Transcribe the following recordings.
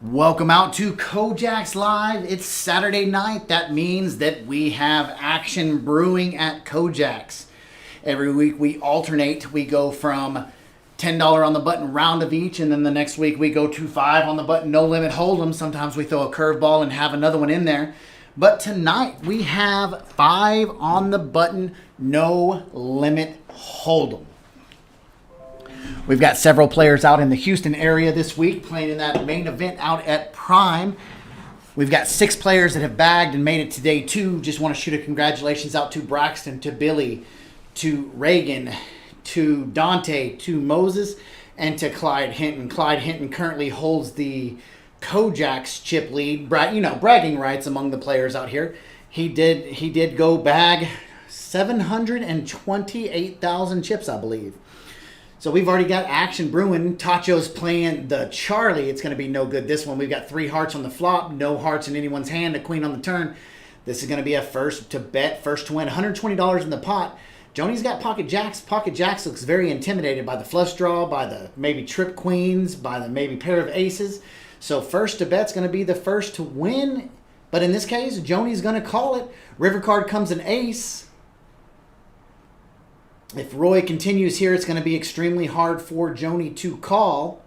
Welcome out to Kojak's Live. It's Saturday night. That means that we have action brewing at Kojak's. Every week we alternate. We go from $10 on the button round of each, and then the next week we go to 5 on the button no limit hold'em. Sometimes we throw a curveball and have another one in there. But tonight we have 5 on the button no limit hold'em. We've got several players out in the Houston area this week playing in that main event out at Prime. We've got 6 players that have bagged and made it to day 2. Just want to shoot a congratulations out to Braxton, to Billy, to Reagan, to Dante, to Moses, and to Clyde Hinton. Clyde Hinton currently holds the Kojak's chip lead. Bragging rights among the players out here. He did go bag 728,000 chips, I believe. So we've already got action brewing. Tacho's playing the Charlie. It's going to be no good this one. We've got 3 hearts on the flop, no hearts in anyone's hand, a queen on the turn. This is going to be a first to bet, first to win. $120 in the pot. Joni's got pocket jacks. Pocket jacks looks very intimidated by the flush draw, by the maybe trip queens, by the maybe pair of aces. So first to bet's going to be the first to win. But in this case, Joni's going to call it. River card comes an ace. If Roy continues here, it's going to be extremely hard for Joni to call.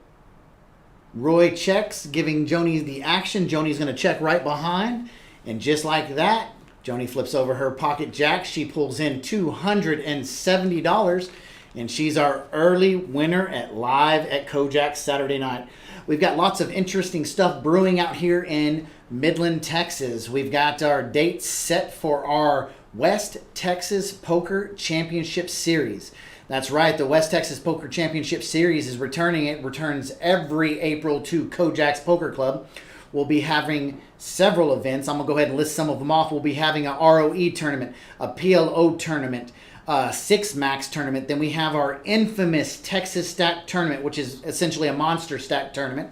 Roy checks, giving Joni the action. Joni's going to check right behind. And just like that, Joni flips over her pocket jack. She pulls in $270. And she's our early winner at Live at Kojak Saturday night. We've got lots of interesting stuff brewing out here in Midland, Texas. We've got our dates set for our West Texas Poker Championship Series. That's right, the West Texas Poker Championship Series is returning. It returns every April to Kojak's Poker Club. We'll be having several events. I'm going to go ahead and list some of them off. We'll be having a ROE tournament, a PLO tournament, a 6-max tournament. Then we have our infamous Texas Stack tournament, which is essentially a monster stack tournament.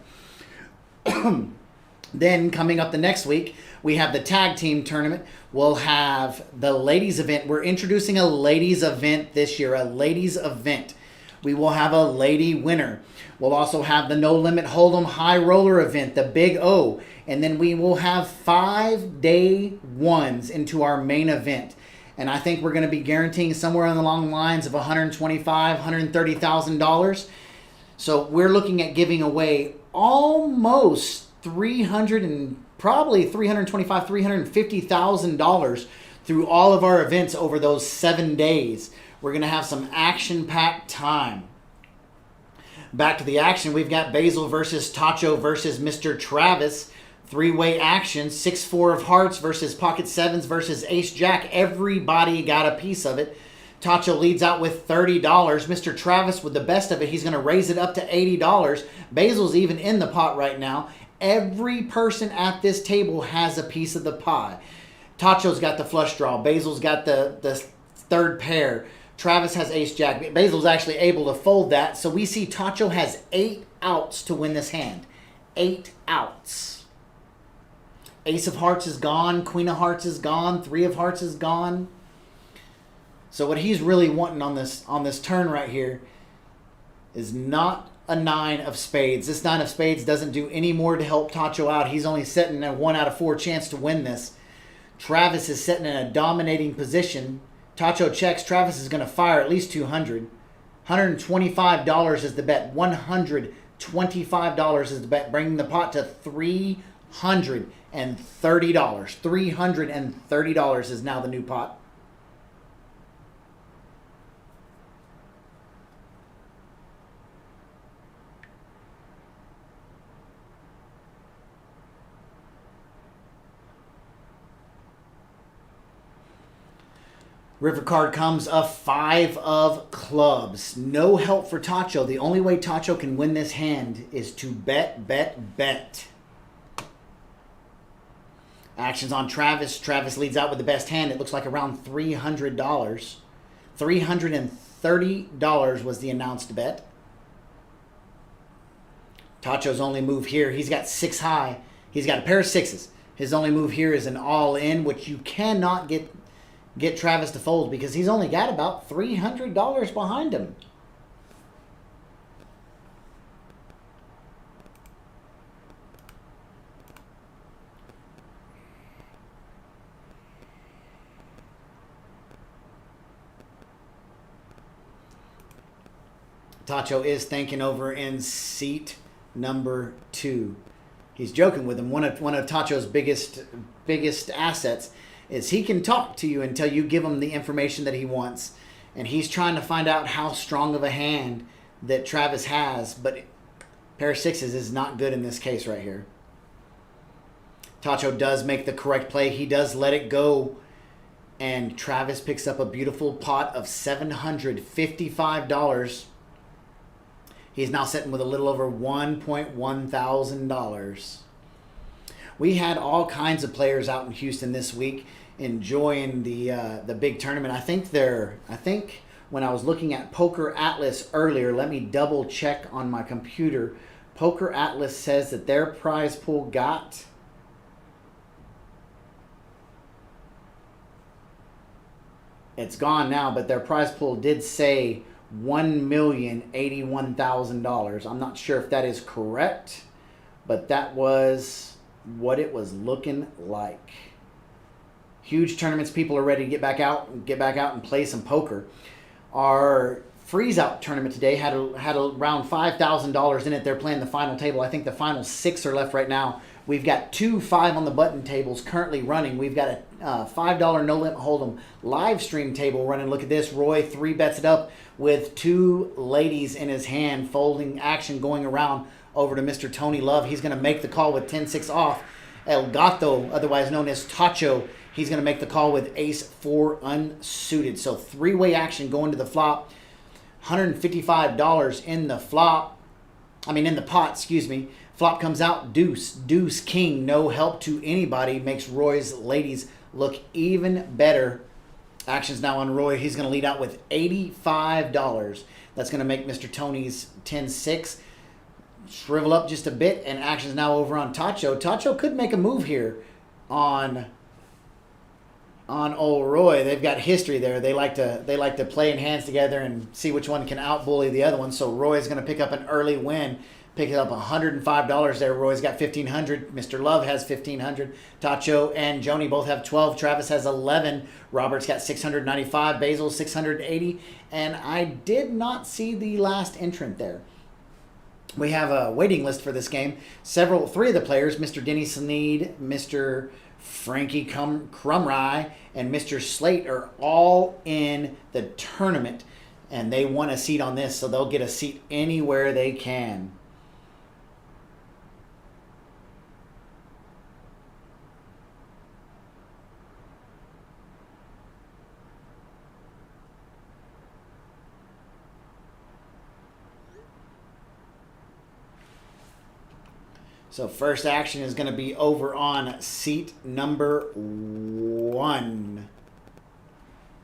Then coming up the next week, we have the tag team tournament. We'll have the ladies event. We're introducing a ladies event this year, a ladies event. We will have a lady winner. We'll also have the No Limit Hold'em High Roller event, the Big O. And then we will have 5 day ones into our main event. And I think we're going to be guaranteeing somewhere along the lines of $125,000, $130,000. So we're looking at giving away almost $325,000, $350,000 through all of our events over those 7 days. We're going to have some action-packed time. Back to the action, we've got Basil versus Tacho versus Mr. Travis. 3-way action, 6-4 of hearts versus pocket sevens versus ace-jack. Everybody got a piece of it. Tacho leads out with $30. Mr. Travis with the best of it. He's going to raise it up to $80. Basil's even in the pot right now. Every person at this table has a piece of the pie. Tacho's got the flush draw. Basil's got the third pair. Travis has ace-jack. Basil's actually able to fold that. So we see Tacho has 8 outs to win this hand. 8 outs. Ace of hearts is gone. Queen of hearts is gone. 3 of hearts is gone. So what he's really wanting on this turn right here is not a 9 of spades. This 9 of spades doesn't do any more to help Tacho out. He's only setting a 1 out of 4 chance to win this. Travis is sitting in a dominating position. Tacho checks. Travis is going to fire at least $200. $125 is the bet. $125 is the bet, bringing the pot to $330. $330 is now the new pot. River card comes a 5 of clubs. No help for Tacho. The only way Tacho can win this hand is to bet, bet, bet. Actions on Travis. Travis leads out with the best hand. It looks like around $300. $330 was the announced bet. Tacho's only move here. He's got 6 high. He's got a pair of 6s. His only move here is an all-in, which you cannot get Travis to fold because he's only got about $300 behind him. Tacho is thinking over in seat number 2. He's joking with him. One of Tacho's biggest assets is he can talk to you until you give him the information that he wants. And he's trying to find out how strong of a hand that Travis has. But pair of sixes is not good in this case right here. Tacho does make the correct play. He does let it go. And Travis picks up a beautiful pot of $755. He's now sitting with a little over $1.1 thousand. We had all kinds of players out in Houston this week enjoying the big tournament. I think when I was looking at Poker Atlas earlier, let me double check on my computer. Poker Atlas says that their prize pool got it's gone now, but their prize pool did say $1,081,000. I'm not sure if that is correct, but that was what it was looking like. Huge tournaments. People are ready to get back out and play some poker. Our freeze out tournament today had around $5,000 in it. They're playing the final table. I think the final 6 are left right now. We've got 2 5 on the button tables currently running. We've got a $5 no limit hold'em live stream table running. Look at this. Roy 3 bets it up with 2 ladies in his hand, folding action going around over to Mr. Tony Love. He's going to make the call with 10-6 off. El Gato, otherwise known as Tacho, he's going to make the call with ace-4 unsuited. So 3-way action going to the flop. $155 in the flop. In the pot, excuse me. Flop comes out, deuce, deuce, king, no help to anybody. Makes Roy's ladies look even better. Action's now on Roy. He's going to lead out with $85. That's going to make Mr. Tony's 10-6 shrivel up just a bit, and action's now over on Tacho. Tacho could make a move here on old Roy. They've got history there. They like to play in hands together and see which one can outbully the other one. So Roy's going to pick up an early win. Picking up $105 there. Roy's got $1,500. Mr. Love has $1,500. Tacho and Joni both have 12. Travis has 11. Robert's got 695. Basil 680. And I did not see the last entrant there. We have a waiting list for this game. 3 of the players, Mr. Denny Sneed, Mr. Frankie Crumrye, and Mr. Slate are all in the tournament. And they want a seat on this, so they'll get a seat anywhere they can. So first action is going to be over on seat number 1.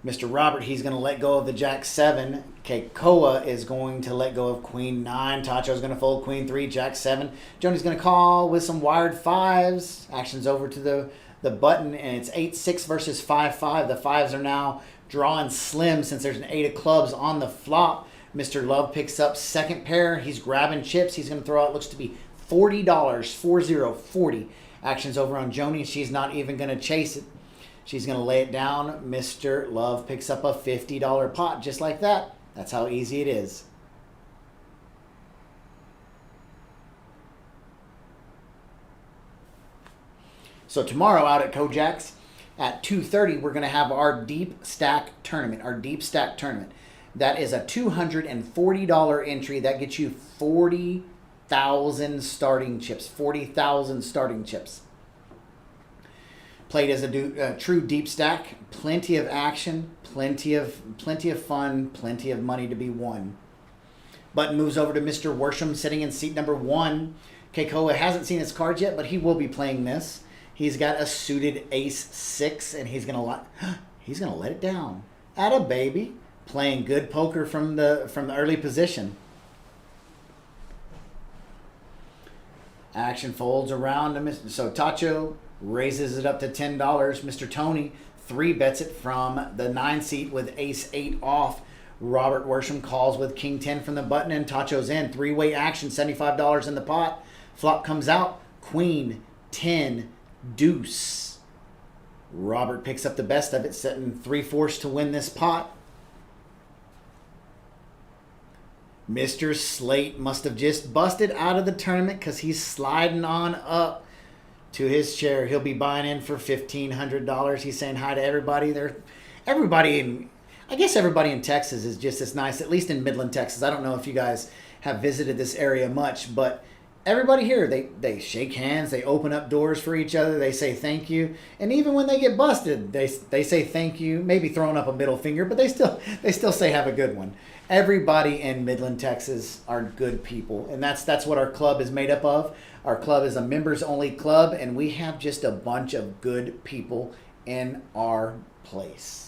Mr. Robert, he's going to let go of the Jack-7. Keikoa is going to let go of Queen-9. Tacho's going to fold Queen-3, Jack-7. Joni's going to call with some wired 5s. Action's over to the button, and it's 8-6 versus 5-5. The 5s are now drawing slim since there's an 8 of clubs on the flop. Mr. Love picks up second pair. He's grabbing chips. He's going to throw out, looks to be $40, 40. Action's over on Joni. She's not even going to chase it. She's going to lay it down. Mr. Love picks up a $50 pot just like that. That's how easy it is. So tomorrow out at Kojak's at 2:30, we're going to have our deep stack tournament. That is a $240 entry. That gets you 40,000 starting chips. 40,000 starting chips. Played as a true deep stack. Plenty of action. Plenty of fun. Plenty of money to be won. Button moves over to Mr. Worsham, sitting in seat number 1. Keikoa hasn't seen his cards yet, but he will be playing this. He's got a suited ace-6, and he's gonna let it down. Atta baby, playing good poker from the early position. Action folds around to Mr. So Tacho raises it up to $10. Mr. Tony 3 bets it from the 9 seat with ace-8 off. Robert Worsham calls with king-10 from the button, and Tacho's in. 3-way action, $75 in the pot. Flop comes out, queen-10 deuce. Robert picks up the best of it, setting 3/4 to win this pot. Mr. Slate must have just busted out of the tournament because he's sliding on up to his chair. He'll be buying in for $1,500. He's saying hi to everybody there. I guess everybody in Texas is just as nice, at least in Midland, Texas. I don't know if you guys have visited this area much, but everybody here, they shake hands, they open up doors for each other, they say thank you, and even when they get busted, they say thank you, maybe throwing up a middle finger, but they still say have a good one. Everybody in Midland, Texas are good people, and that's what our club is made up of. Our club is a members only club, and we have just a bunch of good people in our place.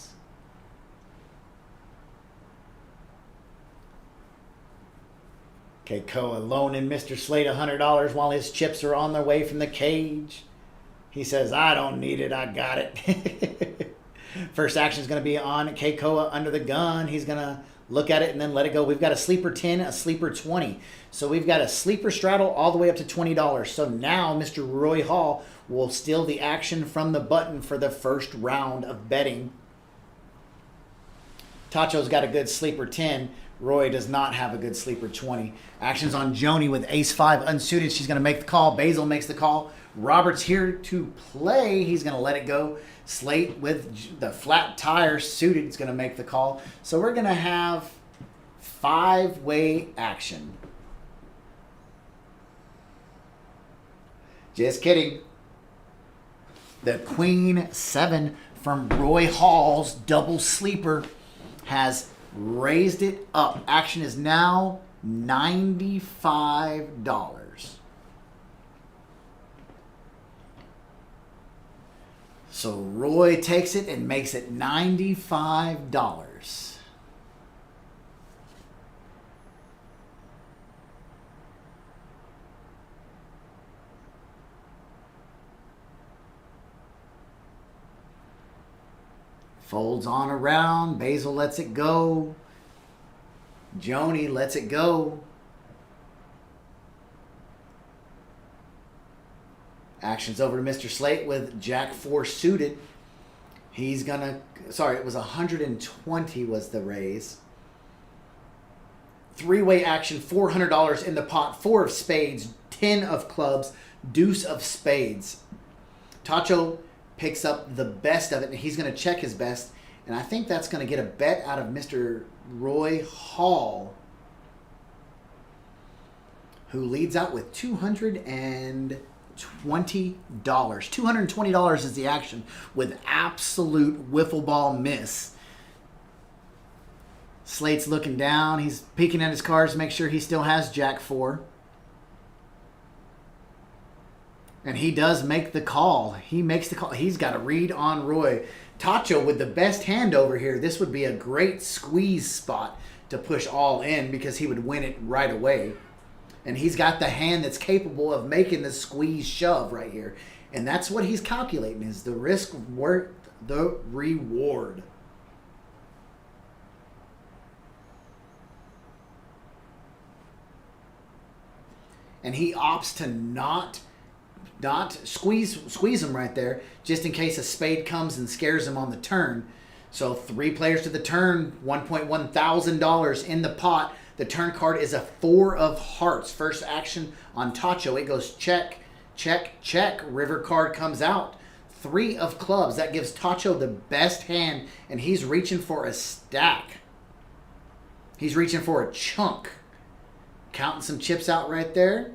Keikoa loaning Mr. Slate $100 while his chips are on their way from the cage. He says, I don't need it, I got it. First action is going to be on Keikoa under the gun. He's going to look at it and then let it go. We've got a sleeper 10, a sleeper 20. So we've got a sleeper straddle all the way up to $20. So now Mr. Roy Hall will steal the action from the button for the first round of betting. Tacho's got a good sleeper 10. Roy does not have a good sleeper 20. Action's on Joni with ace-5 unsuited. She's going to make the call. Basil makes the call. Robert's here to play. He's going to let it go. Slate with the flat tire suited is going to make the call. So we're going to have 5-way action. Just kidding. The Queen 7 from Roy Hall's double sleeper has raised it up. Action is now $95. So Roy takes it and makes it $95. Folds on around. Basil lets it go. Joni lets it go. Action's over to Mr. Slate with Jack 4 suited. He's gonna, sorry, it was 120 was the raise. 3-way action, $400 in the pot. 4 of spades, 10 of clubs, deuce of spades. Tacho picks up the best of it, and he's going to check his best. And I think that's going to get a bet out of Mr. Roy Hall, who leads out with $220. $220 is the action with absolute wiffle ball miss. Slate's looking down. He's peeking at his cards to make sure he still has Jack 4. And he does make the call. He makes the call. He's got a read on Roy. Tacho with the best hand over here. This would be a great squeeze spot to push all in because he would win it right away. And he's got the hand that's capable of making the squeeze shove right here. And that's what he's calculating, is the risk worth the reward. And he opts to not squeeze him right there, just in case a spade comes and scares him on the turn. So 3 players to the turn, $1,100 in the pot. The turn card is a 4 of hearts. First action on Tacho. It goes check, check, check. River card comes out. 3 of clubs. That gives Tacho the best hand, and he's reaching for a stack. He's reaching for a chunk. Counting some chips out right there.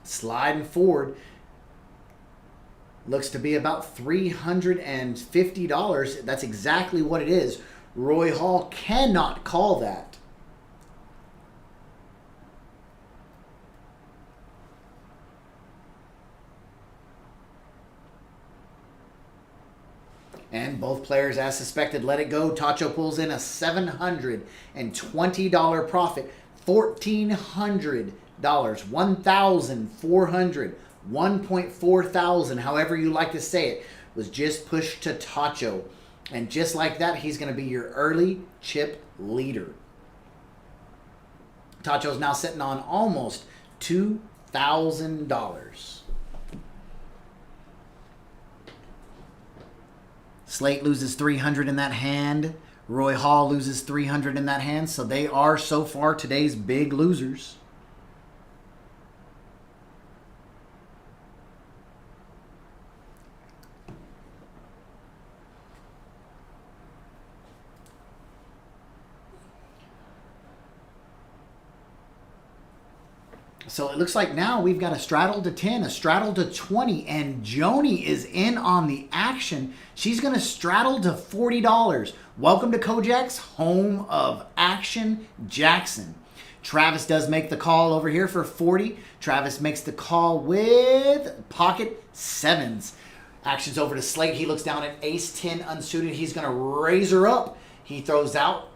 Sliding forward. Looks to be about $350. That's exactly what it is. Roy Hall cannot call that. And both players, as suspected, let it go. Tacho pulls in a $720 profit. $1,400. $1,400. $1,400, however you like to say it, was just pushed to Tacho. And just like that, he's going to be your early chip leader. Tacho's now sitting on almost $2,000. Slate loses $300 in that hand. Roy Hall loses 300 in that hand, so they are so far today's big losers. So it looks like now we've got a straddle to 10, a straddle to 20, and Joni is in on the action. She's going to straddle to $40. Welcome to Kojak's home of Action Jackson. Travis does make the call over here for 40. Travis makes the call with pocket sevens. Action's over to Slate. He looks down at ace 10 unsuited. He's going to raise her up. He throws out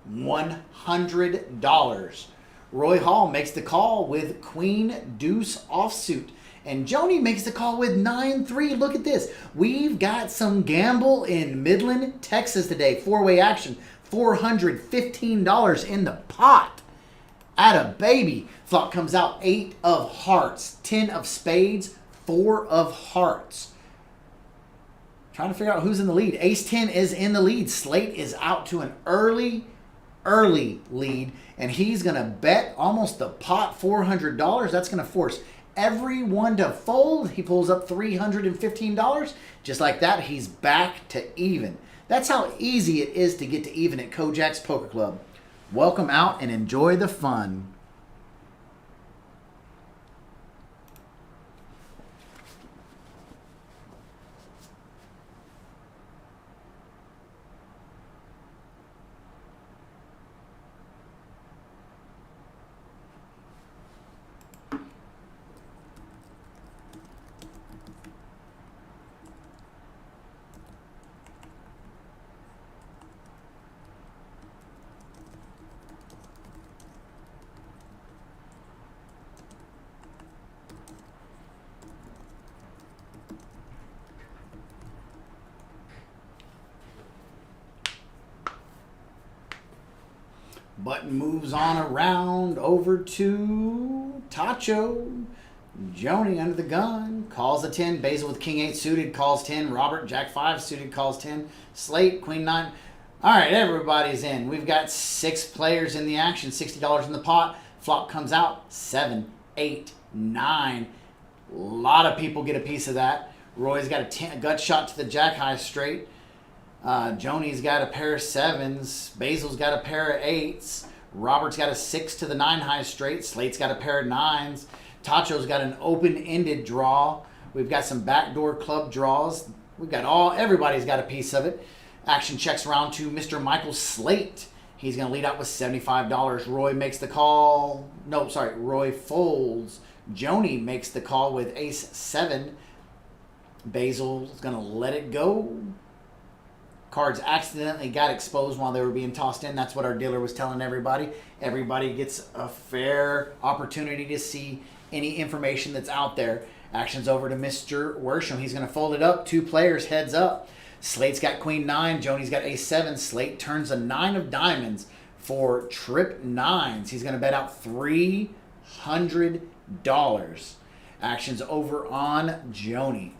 $100. Roy Hall makes the call with queen deuce offsuit. And Joni makes the call with 9-3. Look at this. We've got some gamble in Midland, Texas today. Four-way action. $415 in the pot. Atta baby. Flop comes out 8 of hearts, 10 of spades, 4 of hearts. Trying to figure out who's in the lead. Ace 10 is in the lead. Slate is out to an early lead, and he's going to bet almost the pot $400. That's going to force everyone to fold. He pulls up $315. Just like that, he's back to even. That's how easy it is to get to even at Kojak's Poker Club. Welcome out and enjoy the fun. Button moves on around over to Tacho. Joni under the gun. Calls a 10. Basil with king 8 suited. Calls 10. Robert, jack 5 suited. Calls 10. Slate, queen 9. All right, everybody's in. We've got 6 players in the action. $60 in the pot. Flop comes out. 7, 8, 9. A lot of people get a piece of that. Roy's got a gut shot to the jack high straight. Joni's got a pair of 7s. Basil's got a pair of 8s. Robert's got a 6 to the 9 high straight. Slate's got a pair of 9s. Tacho's got an open-ended draw. We've got some backdoor club draws. We've got everybody's got a piece of it. Action checks around to Mr. Michael Slate. He's going to lead out with $75. Roy makes the call. No, sorry. Roy folds. Joni makes the call with ace 7. Basil's going to let it go. Cards accidentally got exposed while they were being tossed in. That's what our dealer was telling everybody. Everybody gets a fair opportunity to see any information that's out there. Action's over to Mr. Worsham. He's going to fold it up. 2 players heads up. Slate's got queen 9. Joni's got ace 7. Slate turns a 9 of diamonds for trip 9s. He's going to bet out $300. Action's over on Joni.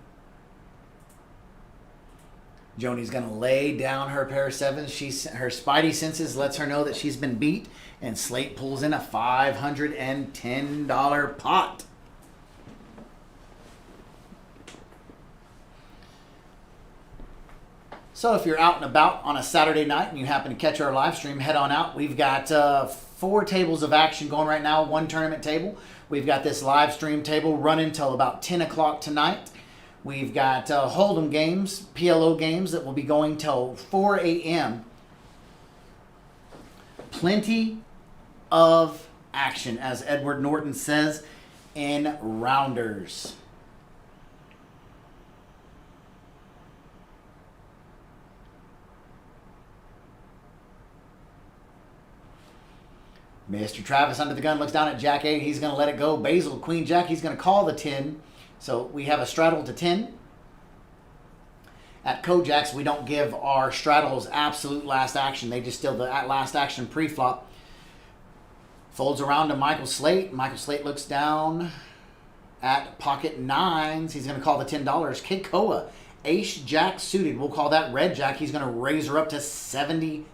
Joni's going to lay down her pair of 7s. Her spidey senses lets her know that she's been beat. And Slate pulls in a $510 pot. So if you're out and about on a Saturday night and you happen to catch our live stream, head on out. We've got 4 tables of action going right now, 1 tournament table. We've got this live stream table running till about 10 o'clock tonight. We've got Hold'em games, PLO games that will be going till 4 a.m. Plenty of action, as Edward Norton says, in rounders. Mr. Travis under the gun looks down at jack 8. He's going to let it go. Basil, queen jack. He's going to call the 10. So we have a straddle to 10. At Kojak's, we don't give our straddles absolute last action. They just still the last action pre-flop. Folds around to Michael Slate. Michael Slate looks down at pocket 9s. He's going to call the $10. Kikoa, Ace Jack suited. We'll call that red Jack. He's going to raise her up to $70.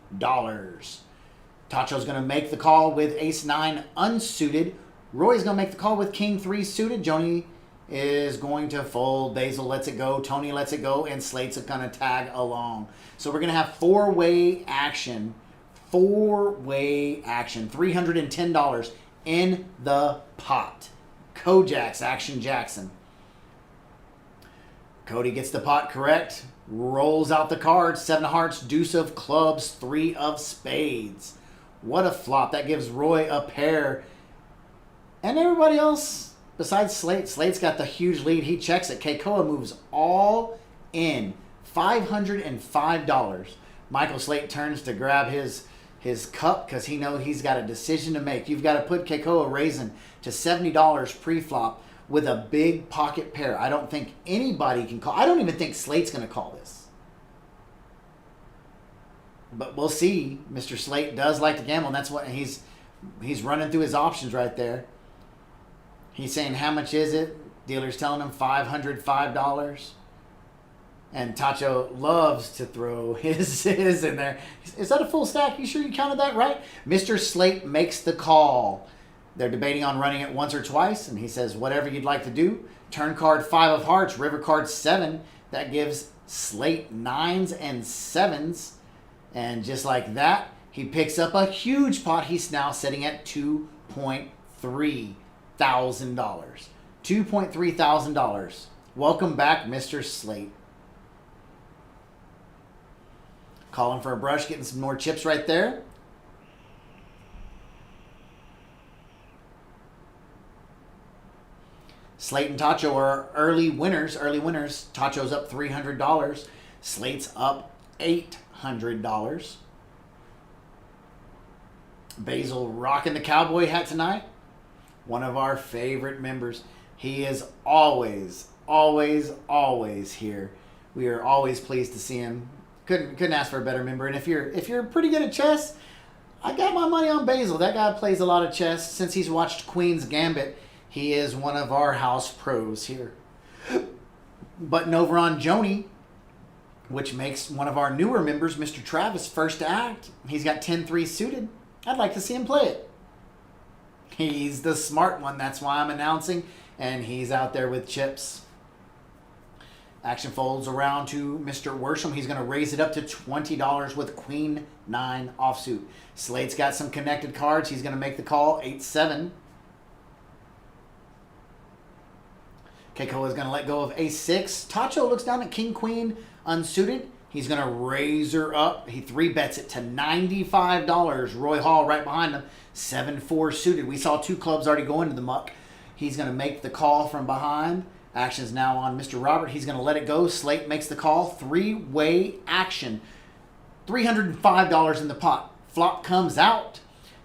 Tacho's going to make the call with Ace 9 unsuited. Roy's going to make the call with King 3 suited. Joni is going to fold. Basil lets it go. Tony lets it go. And Slate's going to tag along. So we're going to have four-way action. Four-way action. $310 in the pot. Kojak's Action Jackson. Cody gets the pot correct. Rolls out the cards. 7 of hearts, deuce of clubs, 3 of spades. What a flop. That gives Roy a pair. And everybody else besides Slate. Slate's got the huge lead. He checks it. Keikoa moves all in. $505. Michael Slate turns to grab his cup because he knows he's got a decision to make. You've got to put Keikoa raising to $70 pre-flop with a big pocket pair. I don't think anybody can call. I don't even think Slate's going to call this. But we'll see. Mr. Slate does like to gamble, and that's what he's running through his options right there. He's saying, how much is it? Dealer's telling him $505. And Tacho loves to throw his in there. Is that a full stack? You sure you counted that right? Mr. Slate makes the call. They're debating on running it once or twice, and he says, whatever you'd like to do. Turn card 5 of hearts, river card 7. That gives Slate 9s and 7s. And just like that, he picks up a huge pot. He's now sitting at $2.3 thousand. $2.3 thousand. Welcome back, Mr. Slate. Calling for a brush, getting some more chips right there. Slate and Tacho are early winners. Tacho's up $300. Slate's up $800. Basil rocking the cowboy hat tonight. One of our favorite members. He is always here. We are always pleased to see him. Couldn't ask for a better member. And if you're pretty good at chess, I got my money on Basil. That guy plays a lot of chess. Since he's watched Queen's Gambit, he is one of our house pros here. Button over on Joni, which makes one of our newer members, Mr. Travis, first to act. He's got 10-3 suited. I'd like to see him play it. He's the smart one. That's why I'm announcing. And he's out there with chips. Action folds around to Mr. Worsham. He's going to raise it up to $20 with Queen 9 offsuit. Slate's got some connected cards. He's going to make the call. 8-7. Keikoa is going to let go of Ace-6. Tacho looks down at King Queen unsuited. He's going to raise her up. He 3-bets it to $95. Roy Hall right behind him. 7-4 suited. We saw 2 clubs already go into the muck. He's going to make the call from behind. Action's now on Mr. Robert. He's going to let it go. Slate makes the call. 3-way action. $305 in the pot. Flop comes out.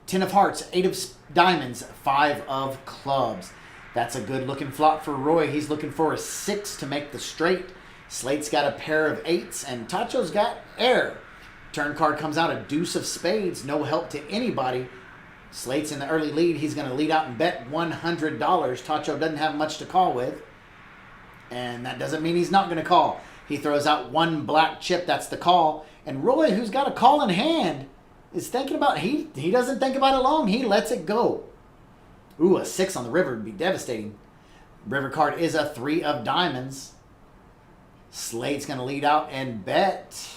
10 of hearts, 8 of diamonds, 5 of clubs. That's a good looking flop for Roy. He's looking for a 6 to make the straight. Slate's got a pair of 8s, and Tacho's got air. Turn card comes out, a deuce of spades. No help to anybody. Slate's in the early lead. He's going to lead out and bet $100. Tacho doesn't have much to call with. And that doesn't mean he's not going to call. He throws out 1 black chip. That's the call. And Roy, who's got a call in hand, is thinking about he doesn't think about it long. He lets it go. Ooh, a 6 on the river would be devastating. River card is a 3 of diamonds. Slate's going to lead out and bet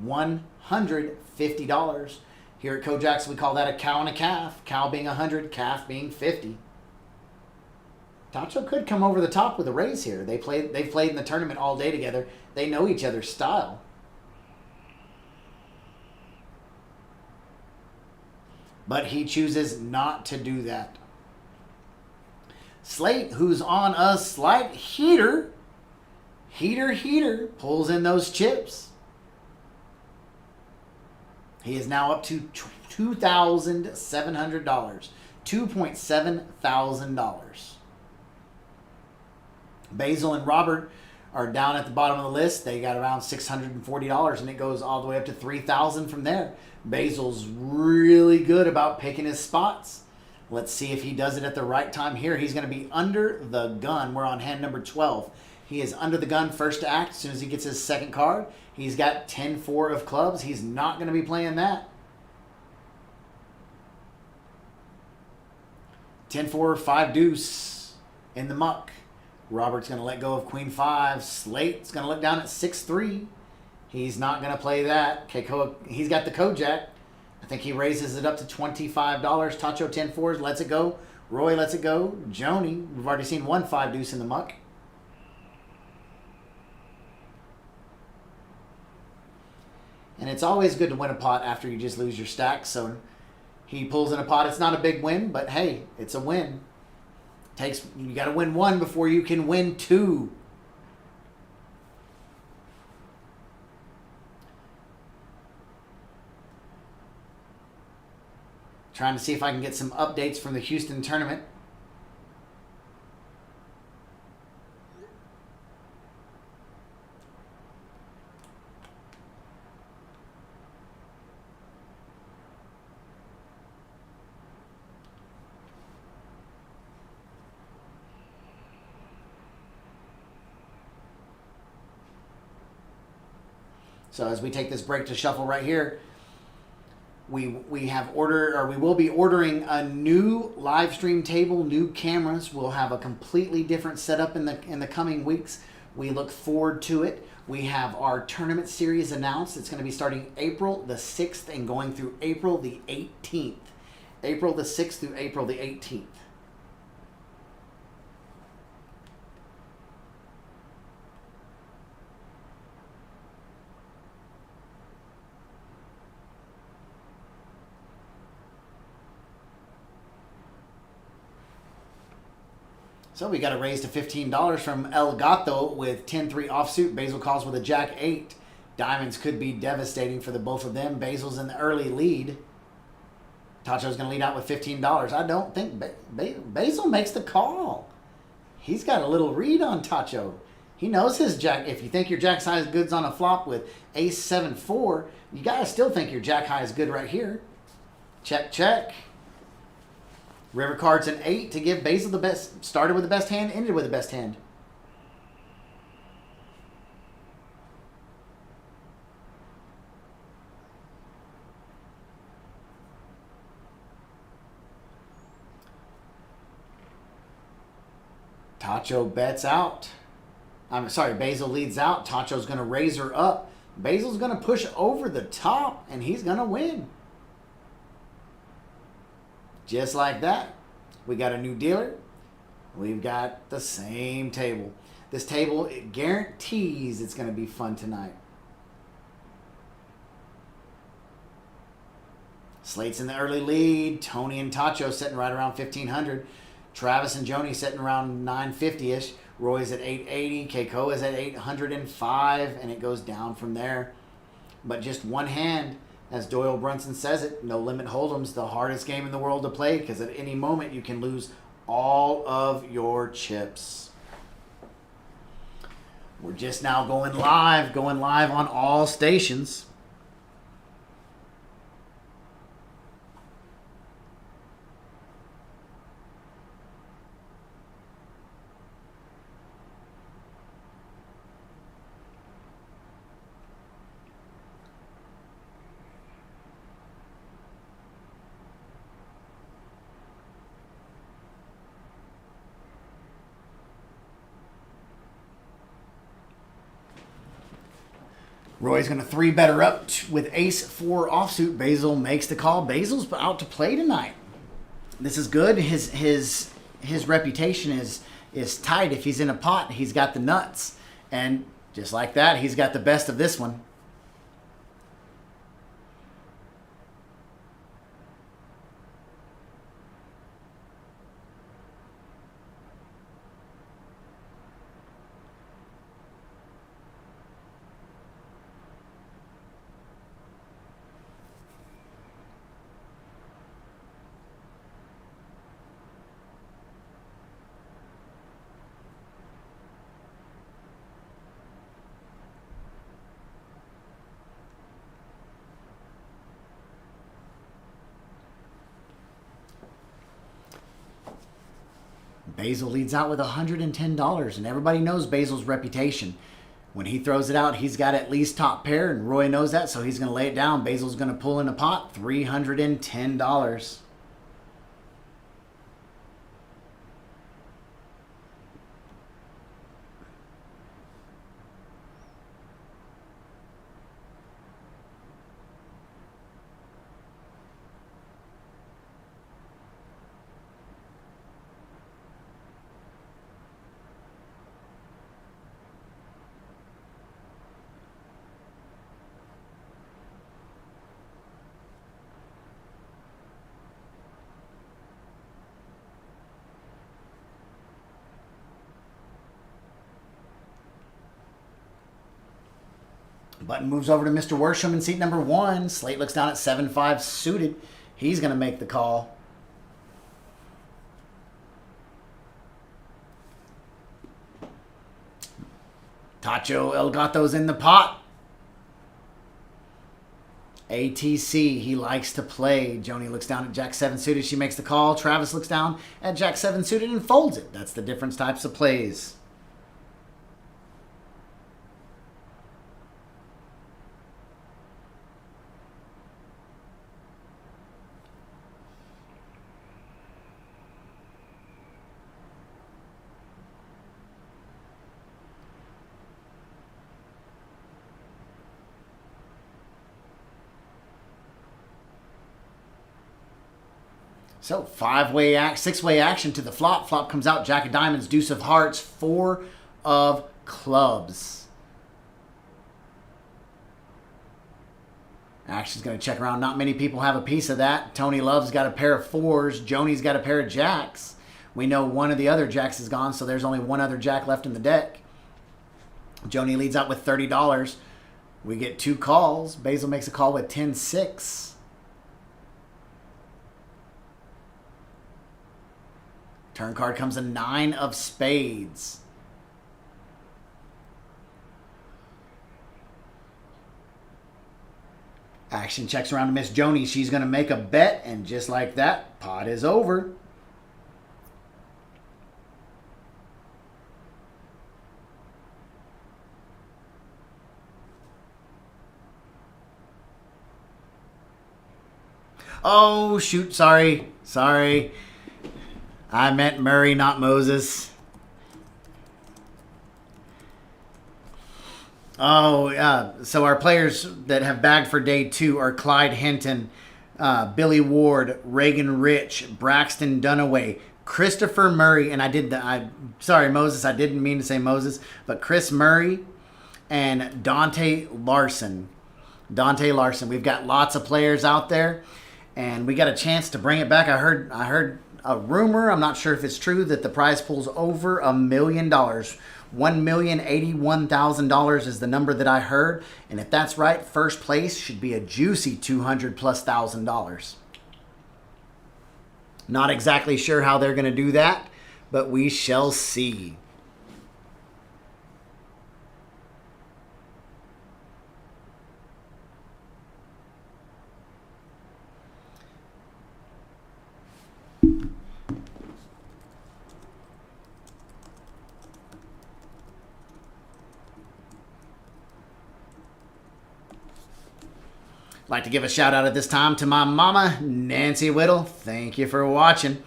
$150. Here at Kojak's, we call that a cow and a calf. Cow being 100, calf being 50. Tacho could come over the top with a raise here. They've played in the tournament all day together. They know each other's style. But he chooses not to do that. Slate, who's on a slight heater, pulls in those chips. He is now up to $2,700. $2.7 thousand. Basil and Robert are down at the bottom of the list. They got around $640, and it goes all the way up to $3,000 from there. Basil's really good about picking his spots. Let's see if he does it at the right time here. He's going to be under the gun. We're on hand number 12. He is under the gun first to act as soon as he gets his second card. He's got 10-4 of clubs. He's not going to be playing that. 10-4, 5 deuce in the muck. Robert's going to let go of Queen 5. Slate's going to look down at 6-3. He's not going to play that. He's got the Kojak. I think he raises it up to $25. Tacho 10-4s lets it go. Roy lets it go. Joni, we've already seen 1 5 deuce in the muck. And it's always good to win a pot after you just lose your stack. So he pulls in a pot. It's not a big win, but hey, it's a win. You got to win 1 before you can win 2. Trying to see if I can get some updates from the Houston tournament. So as we take this break to shuffle right here, we will be ordering a new live stream table, new cameras. We'll have a completely different setup in the coming weeks. We look forward to it. We have our tournament series announced. It's going to be starting April the 6th and going through April the 18th. April the 6th through April the 18th. So we got a raise to $15 from El Gato with 10-3 offsuit. Basil calls with a Jack 8. Diamonds could be devastating for the both of them. Basil's in the early lead. Tacho's going to lead out with $15. I don't think Basil makes the call. He's got a little read on Tacho. He knows his Jack. If you think your Jack's high is good's on a flop with Ace 7-4, you got to still think your Jack high is good right here. Check, check. River card's an 8 to give Basil the best. Started with the best hand, ended with the best hand. Tacho bets out. I'm sorry, Basil leads out. Tacho's going to raise her up. Basil's going to push over the top, and he's going to win. Just like that, we got a new dealer. We've got the same table. This table, it guarantees it's going to be fun tonight. Slate's in the early lead. Tony and Tacho sitting right around 1,500. Travis and Joni sitting around 950-ish. Roy's at 880. Keiko is at 805, and it goes down from there. But just one hand. As Doyle Brunson says it, no limit hold'em's the hardest game in the world to play because at any moment you can lose all of your chips. We're just now going live on all stations. Roy's going to 3-bet her up with Ace-4 offsuit. Basil makes the call. Basil's out to play tonight. This is good. His reputation is tight. If he's in a pot, he's got the nuts. And just like that, he's got the best of this one. Basil leads out with $110, and everybody knows Basil's reputation. When he throws it out, he's got at least top pair, and Roy knows that, so he's going to lay it down. Basil's going to pull in a pot, $310. Button moves over to Mr. Worsham in seat number 1. Slate looks down at 7-5 suited. He's going to make the call. Tacho El Gato's in the pot. ATC, he likes to play. Joni looks down at Jack 7 suited. She makes the call. Travis looks down at Jack 7 suited and folds it. That's the different types of plays. So 6-way action to the flop. Flop comes out, Jack of diamonds, deuce of hearts, 4 of clubs. Action's going to check around. Not many people have a piece of that. Tony Love's got a pair of 4s. Joni's got a pair of jacks. We know one of the other jacks is gone, so there's only one other jack left in the deck. Joni leads out with $30. We get 2 calls. Basil makes a call with 10-6. Turn card comes a 9 of spades. Action checks around to Miss Joni. She's going to make a bet, and just like that, pot is over. Oh, shoot, sorry. I meant Murray, not Moses. So our players that have bagged for day 2 are Clyde Hinton, Billy Ward, Reagan Rich, Braxton Dunaway, Christopher Murray, and sorry, Moses, I didn't mean to say Moses, but Chris Murray and Dante Larson. We've got lots of players out there, and we got a chance to bring it back. I heard a rumor, I'm not sure if it's true, that the prize pool's over $1 million. $1,081,000 is the number that I heard. And if that's right, first place should be a juicy $200,000+. Not exactly sure how they're going to do that, but we shall see. Like to give a shout out at this time to my mama, Nancy Whittle. Thank you for watching.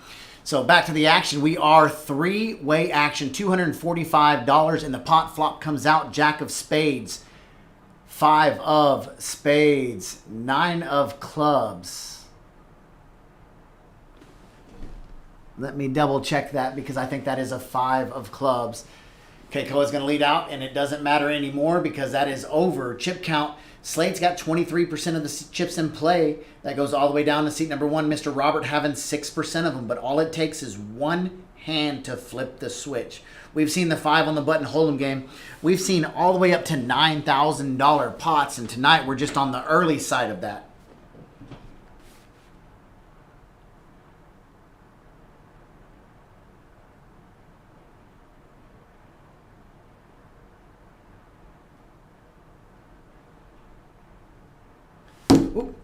So back to the action. We are 3-way action, $245 in the pot. Flop comes out, Jack of spades, 5 of spades, 9 of clubs. Let me double check that because I think that is a 5 of clubs. Keikoa is going to lead out, and it doesn't matter anymore because that is over. Chip count. Slate's got 23% of the chips in play. That goes all the way down to seat number 1. Mr. Robert having 6% of them. But all it takes is one hand to flip the switch. We've seen the 5 on the button hold'em game. We've seen all the way up to $9,000 pots. And tonight we're just on the early side of that. Ooh.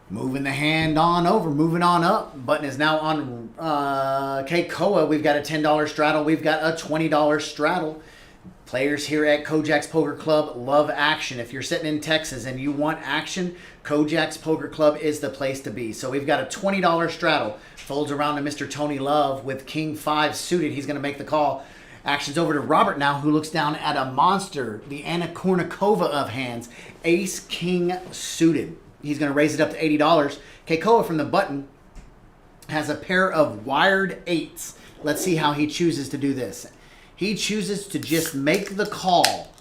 Moving the hand on over, moving on up. Button is now on Keikoa. We've got a $10 straddle. We've got a $20 straddle. Players here at Kojak's Poker Club love action. If you're sitting in Texas and you want action, Kojak's Poker Club is the place to be. So we've got a $20 straddle. Folds around to Mr. Tony Love with King 5 suited. He's going to make the call. Action's over to Robert now, who looks down at a monster, the Anna Kournikova of hands, Ace King suited. He's going to raise it up to $80. Keikoa from the button has a pair of wired 8s. Let's see how he chooses to do this. He chooses to just make the call.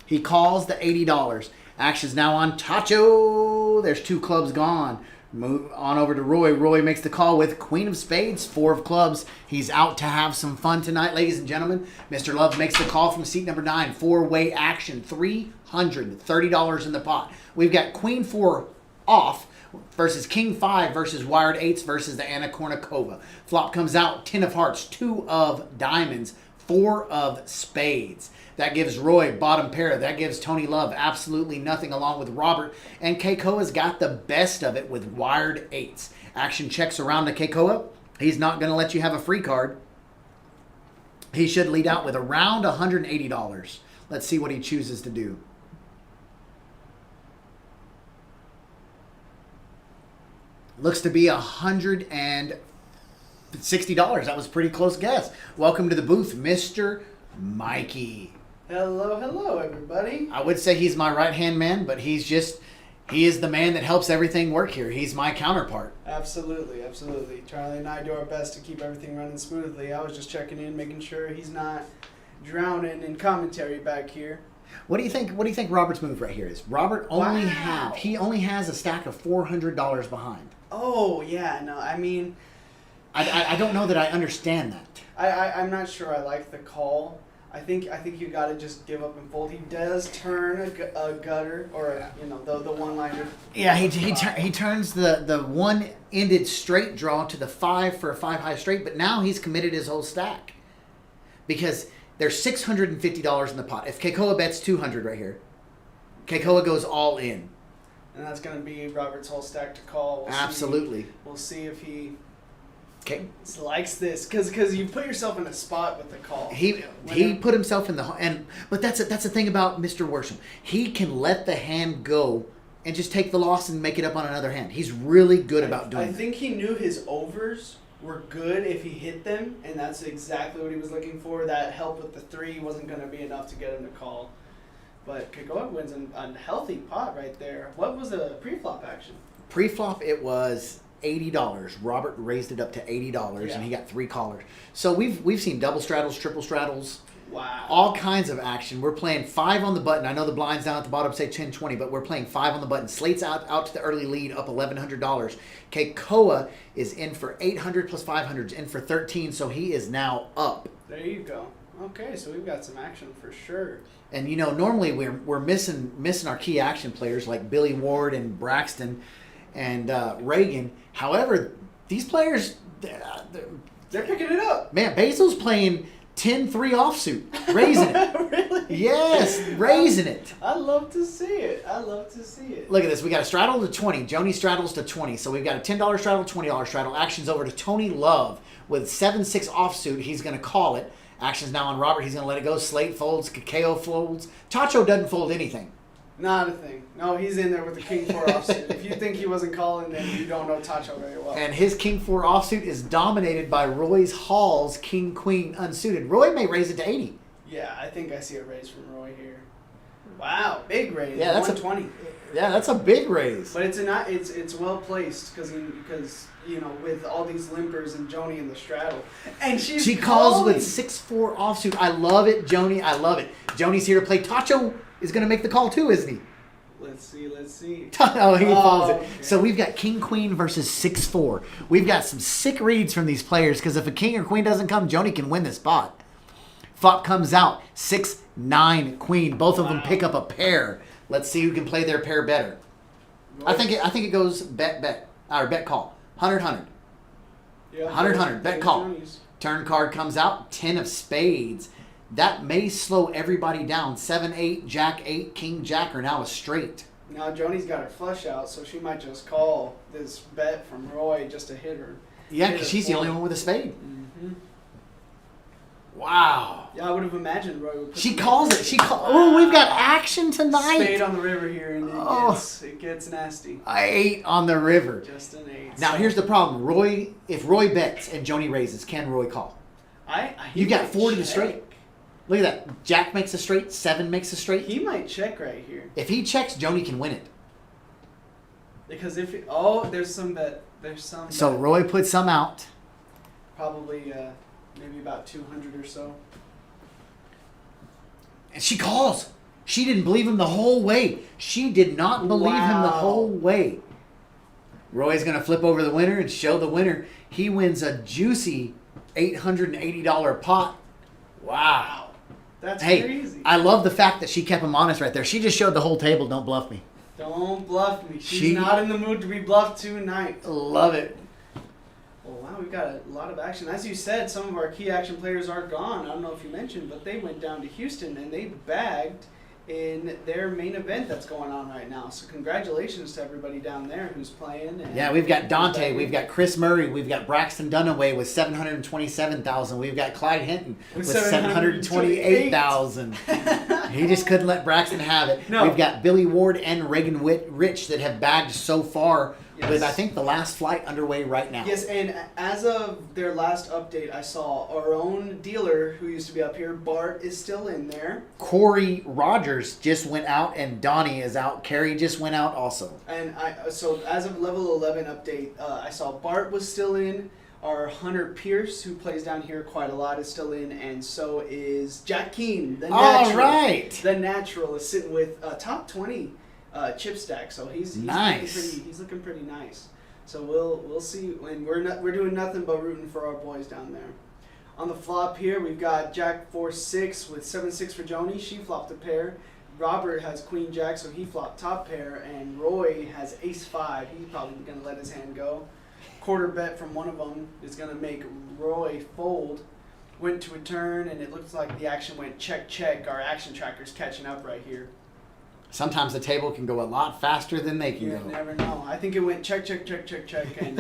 He calls the $80. Action's now on Tacho. There's 2 clubs gone. Move on over to Roy. Roy makes the call with Queen of Spades, 4 of clubs. He's out to have some fun tonight, ladies and gentlemen. Mr. Love makes the call from seat number 9. 4-way action, $330 in the pot. We've got Queen 4 off versus King 5 versus wired 8s versus the Anna Kournikova. Flop comes out, 10 of hearts, 2 of diamonds, 4 of spades. That gives Roy bottom pair. That gives Tony Love absolutely nothing along with Robert. And Keikoa's got the best of it with wired 8s. Action checks around to Keikoa. He's not going to let you have a free card. He should lead out with around $180. Let's see what he chooses to do. Looks to be $160. That was a pretty close guess. Welcome to the booth, Mr. Mikey. Hello, everybody. I would say he's my right-hand man, but he is the man that helps everything work here. He's my counterpart. Absolutely. Charlie and I do our best to keep everything running smoothly. I was just checking in, making sure he's not drowning in commentary back here. What do you think Robert's move right here is? Robert only has a stack of $400 behind. Oh, yeah, no, I mean... I don't know that I understand that. I'm not sure I like the call. I think you got to just give up and fold. He does turn a gutter or the one-liner. Yeah, he turns the one-ended straight draw to the 5 for a 5-high straight, but now he's committed his whole stack because there's $650 in the pot. If Keikoa bets $200 right here, Keikoa goes all in, and that's going to be Robert's whole stack to call. Absolutely. We'll see if he. Okay. Likes this because you put yourself in a spot with the call. He put himself in but that's the thing about Mr. Worsham. He can let the hand go and just take the loss and make it up on another hand. He's really good about doing that. I think he knew his overs were good if he hit them, and that's exactly what he was looking for. That help with the 3 wasn't going to be enough to get him to call. But Keikoa wins a healthy pot right there. What was the pre-flop action? Pre-flop, it was $80. Robert raised it up to $80, and he got 3 callers. So we've seen double straddles, triple straddles, wow, all kinds of action. We're playing 5 on the button. I know the blinds down at the bottom say 10-20, but we're playing 5 on the button. Slate's out to the early lead, up $1,100. Keikoa is in for $800 plus $500, in for $13, so he is now up. There you go. Okay, so we've got some action for sure. And normally we're missing our key action players like Billy Ward and Braxton and Reagan. However, these players, they're picking it up. Man, Basil's playing 10-3 offsuit, raising it. Really? Yes, raising it. I love to see it. Look at this. We got a straddle to 20. Joni straddles to 20. So we've got a $10 straddle, $20 straddle. Action's over to Tony Love with 7-6 offsuit. He's going to call it. Action's now on Robert. He's going to let it go. Slate folds. Kakeo folds. Tacho doesn't fold anything. Not a thing. No, he's in there with the King 4 offsuit. If you think he wasn't calling, then you don't know Tacho very well. And his King 4 offsuit is dominated by Roy's Hall's King Queen unsuited. Roy may raise it to 80. Yeah, I think I see a raise from Roy here. Wow, big raise. Yeah, that's 120. That's a big raise. But it's well placed because with all these limpers and Joni in the straddle, and she calls with 6-4 offsuit. I love it, Joni. I love it. Joni's here to play. Tacho is going to make the call too, isn't he? Let's see. Oh, he falls it. Okay. So we've got King Queen versus 6-4. We've got some sick reads from these players because if a King or Queen doesn't come, Joni can win this spot. Flop comes out 6-9 Queen. Both of them pick up a pair. Let's see who can play their pair better. I think it goes bet or bet call. 100. Yeah, 100 bet call. Joni's. Turn card comes out 10 of spades. That may slow everybody down. 7-8, Jack 8, King Jack are now a straight. Now Joni's got her flush out, so she might just call this bet from Roy just to hit her. Yeah, because she's the only one with a spade. Mm-hmm. Wow. Yeah, I would have imagined Roy would put She some- calls it. Oh, we've got action tonight. Spade on the river here, and it gets nasty. 8 on the river. Just an 8. Now, here's the problem. If Roy bets and Joni raises, can Roy call? He You got might 4 to the check. straight. Look at that. Jack makes a straight. 7 makes a straight. He might check right here. If he checks, Joni can win it. Because if there's some bet. There's some. So bet. Roy puts some out. Probably maybe about 200 or so. And she calls. She didn't believe him the whole way. She did not believe him the whole way. Roy's going to flip over the winner and show the winner. He wins a juicy $880 pot. Wow. That's Hey, crazy. I love the fact that she kept him honest right there. She just showed the whole table, don't bluff me. Don't bluff me. She's not in the mood to be bluffed tonight. Love it. Well, wow, we've got a lot of action. As you said, some of our key action players are gone. I don't know if you mentioned, but they went down to Houston and they bagged in their main event that's going on right now. So congratulations to everybody down there who's playing. And Yeah, we've got Dante, we've got Chris Murray, we've got Braxton Dunaway with $727,000. We've got Clyde Hinton with $728,000. He just couldn't let Braxton have it. No. We've got Billy Ward and Reagan Rich that have bagged so far. Yes. With, I think, the last flight underway right now. Yes, and as of their last update, I saw our own dealer who used to be up here, Bart, is still in there. Corey Rogers just went out, and Donnie is out. Carrie just went out also. And so as of level 11 update, I saw Bart was still in. Our Hunter Pierce, who plays down here quite a lot, is still in, and so is Jack Keane, the natural. All right. The natural is sitting with top 20 chip stack, so he's nice. He's looking pretty nice. So we'll see. And we're doing nothing but rooting for our boys down there. On the flop here, we've got Jack 4-6 with 7-6 for Joni. She flopped a pair. Robert has Queen Jack, so he flopped top pair, and Roy has Ace 5. He's probably gonna let his hand go. Quarter bet from one of them is gonna make Roy fold. Went to a turn, and it looks like the action went check check. Our action tracker's catching up right here. Sometimes the table can go a lot faster than they can You go. never know. I think it went check, check, check, check, check, and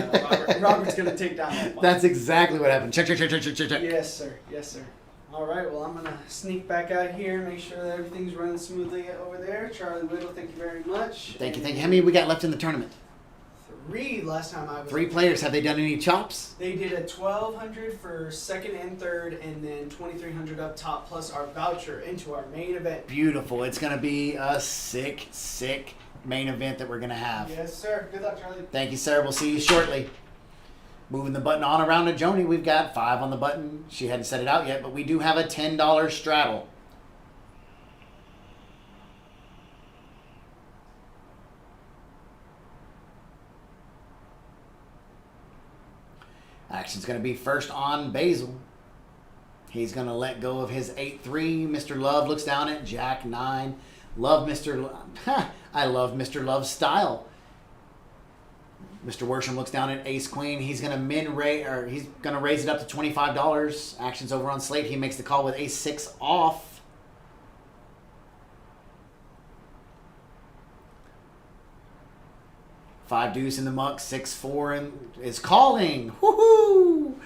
Robert's going to take down that one. That's exactly what happened. Check, check, check, check, check, check, check. Yes, sir. Yes, sir. All right, well, I'm going to sneak back out here, make sure that everything's running smoothly over there. Charlie Whittle, thank you very much. Thank you, thank you. How many we got left in the tournament? 3 last time I was 3 players. Have they done any chops? They did a $1,200 for second and third, and then $2,300 up top, plus our voucher into our main event. Beautiful. It's going to be a sick, sick main event that we're going to have. Yes, sir. Good luck, Charlie. Thank you, sir. We'll see you shortly. Moving the button on around to Joni. We've got 5 on the button. She hadn't set it out yet, but we do have a $10 straddle. Action's going to be first on Basil. He's going to let go of his 8-3. Mr. Love looks down at Jack 9. Love Mr. I love Mr. Love's style. Mr. Worsham looks down at Ace Queen. He's going to he's going to raise it up to $25. Action's over on Slate. He makes the call with Ace 6 off. 5 deuce in the muck, 6-4 and is calling. Woohoo!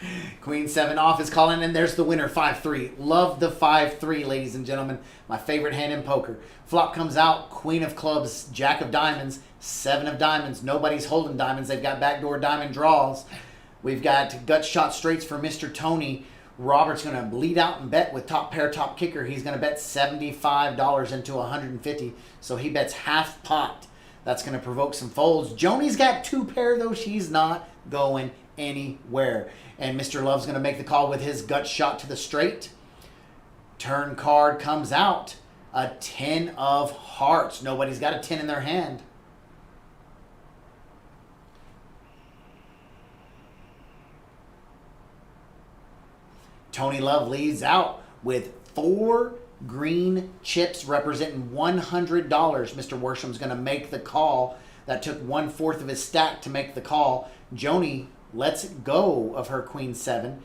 Queen 7 off is calling, and there's the winner, 5-3. Love the 5-3, ladies and gentlemen. My favorite hand in poker. Flop comes out, Queen of clubs, Jack of diamonds, 7 of diamonds. Nobody's holding diamonds. They've got backdoor diamond draws. We've got gut shot straights for Mr. Tony. Robert's going to lead out and bet with top pair, top kicker. He's going to bet $75 into $150, so he bets half pot. That's going to provoke some folds. Joni's got 2 pair, though. She's not going anywhere. And Mr. Love's going to make the call with his gut shot to the straight. Turn card comes out. A 10 of hearts. Nobody's got a 10 in their hand. Tony Love leads out with 4 green chips representing $100. Mr. Worsham's going to make the call. That took 1/4 of his stack to make the call. Joni lets go of her Queen 7.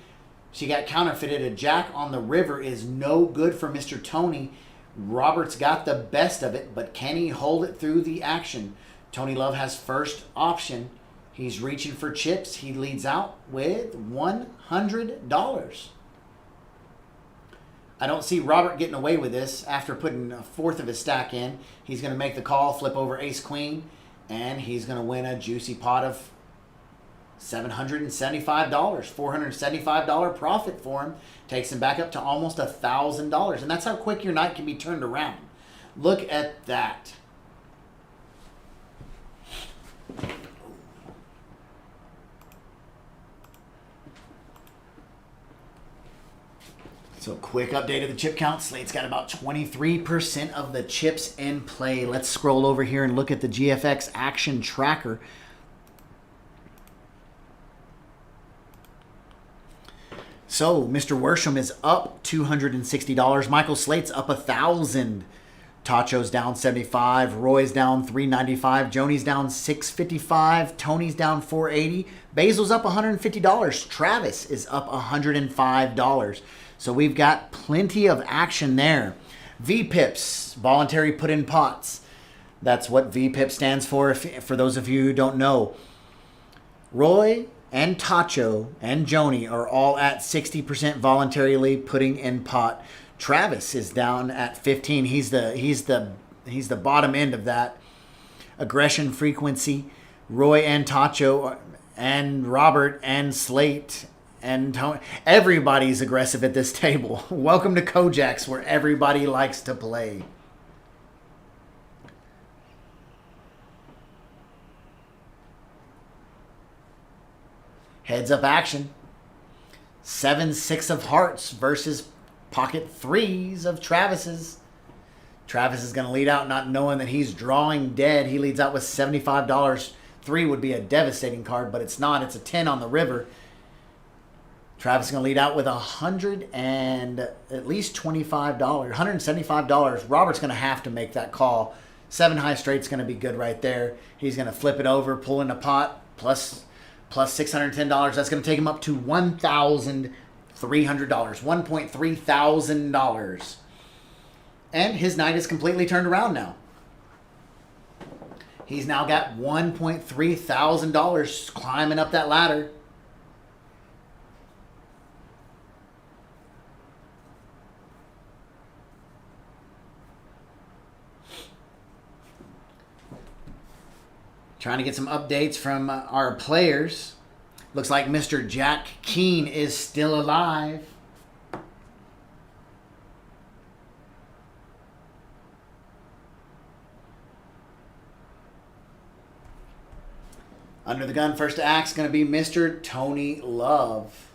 She got counterfeited. A Jack on the river is no good for Mr. Tony. Robert's got the best of it, but can he hold it through the action? Tony Love has first option. He's reaching for chips. He leads out with $100. I don't see Robert getting away with this after putting a fourth of his stack in. He's going to make the call, flip over ace-queen, and he's going to win a juicy pot of $775. $475 profit for him. Takes him back up to almost $1,000. And that's how quick your night can be turned around. Look at that. So quick update of the chip count. Slate's got about 23% of the chips in play. Let's scroll over here and look at the GFX action tracker. So Mr. Worsham is up $260. Michael Slate's up $1,000. Tacho's down $75. Roy's down $395. Joni's down $655. Tony's down $480. Basil's up $150. Travis is up $105. So we've got plenty of action there. VPIPs, voluntary put in pots. That's what VPIP stands for those of you who don't know. Roy and Tacho and Joni are all at 60% voluntarily putting in pot. Travis is down at 15. He's the bottom end of that aggression frequency. Roy and Tacho and Robert and Slate and Tony, everybody's aggressive at this table. Welcome to Kojak's, where everybody likes to play. Heads up action. 7-6 of hearts versus pocket threes of Travis's. Travis is going to lead out not knowing that he's drawing dead. He leads out with $75. 3 would be a devastating card, but it's not. It's a 10 on the river. Travis is going to lead out with $100 and at least $25, $175. Robert's going to have to make that call. 7 high straight's going to be good right there. He's going to flip it over, pull in a pot, plus $610. That's going to take him up to $1,300, $1.3 thousand. And his night is completely turned around now. He's now got $1.3 thousand climbing up that ladder. Trying to get some updates from our players. Looks like Mr. Jack Keane is still alive. Under the gun, first to act is going to be Mr. Tony Love.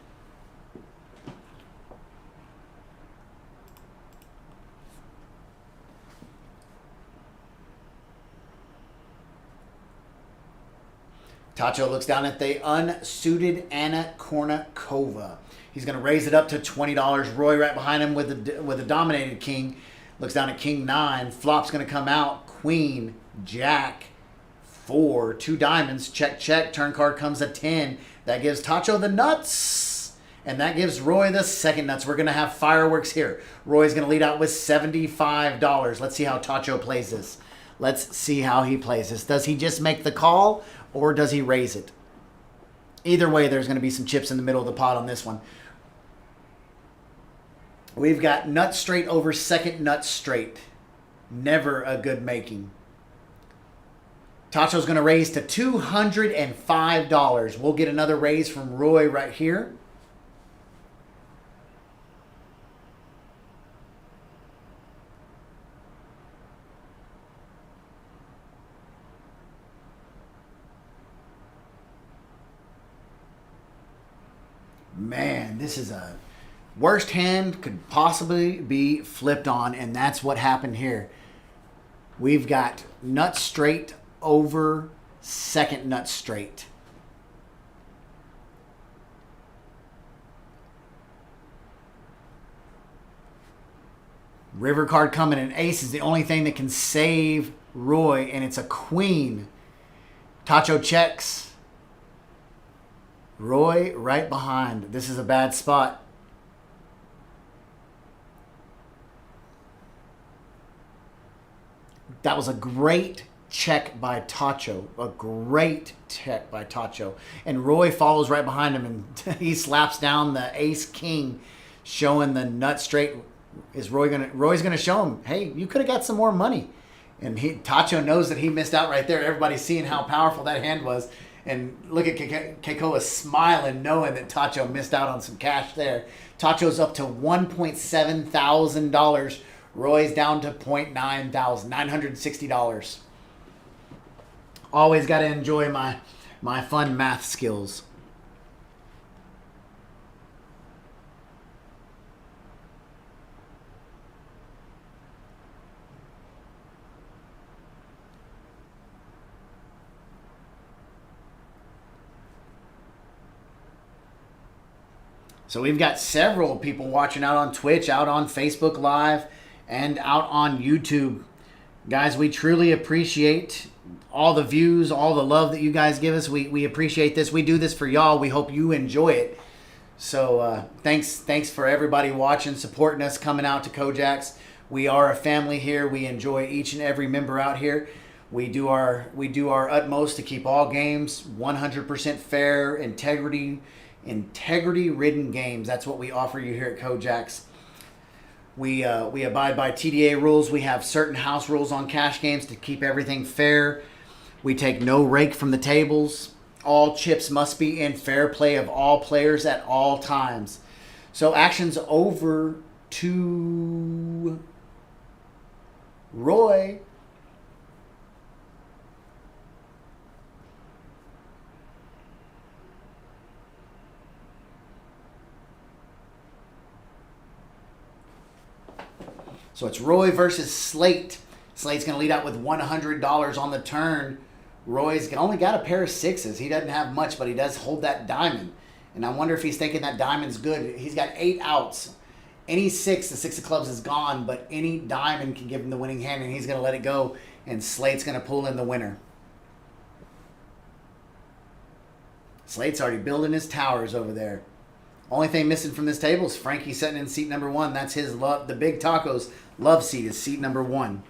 Tacho looks down at the unsuited Anna Kournikova. He's going to raise it up to $20. Roy right behind him with a dominated king. Looks down at king 9. Flop's going to come out. Queen, jack, 4, 2 diamonds. Check, check. Turn card comes a 10. That gives Tacho the nuts. And that gives Roy the second nuts. We're going to have fireworks here. Roy's going to lead out with $75. Let's see how Tacho plays this. Let's see how he plays this. Does he just make the call, or does he raise it? Either way, there's going to be some chips in the middle of the pot on this one. We've got nut straight over second nut straight. Never a good making. Tacho's going to raise to $205. We'll get another raise from Roy right here. Man, this is a worst hand could possibly be flipped on, and that's what happened here. We've got nut straight over second nut straight. River card coming, and ace is the only thing that can save Roy, and it's a queen. Tacho checks. Roy right behind. This is a bad spot. That was a great check by Tacho. A great check by Tacho. And Roy follows right behind him, and he slaps down the ace king, showing the nut straight. Roy's gonna show him, hey, you could have got some more money. And Tacho knows that he missed out right there. Everybody's seeing how powerful that hand was. And look at Keikoa smiling, knowing that Tacho missed out on some cash there. Tacho's up to $1.7 thousand. Roy's down to $0.9 thousand, $960. Always got to enjoy my fun math skills. So we've got several people watching out on Twitch, out on Facebook Live, and out on YouTube. Guys, we truly appreciate all the views, all the love that you guys give us. We appreciate this. We do this for y'all. We hope you enjoy it. So thanks for everybody watching, supporting us, coming out to Kojak's. We are a family here. We enjoy each and every member out here. We do our utmost to keep all games 100% fair, integrity-ridden games. That's what we offer you here at Kojak's. We abide by TDA rules. We have certain house rules on cash games to keep everything fair. We take no rake from the tables. All chips must be in fair play of all players at all times. So action's over to Roy. So it's Roy versus Slate. Slate's going to lead out with $100 on the turn. Roy's only got a pair of sixes. He doesn't have much, but he does hold that diamond. And I wonder if he's thinking that diamond's good. He's got 8 outs. Any six, the 6 of clubs is gone, but any diamond can give him the winning hand, and he's going to let it go, and Slate's going to pull in the winner. Slate's already building his towers over there. Only thing missing from this table is Frankie sitting in seat number 1. That's his love. The Big Tacos love seat is seat number 1.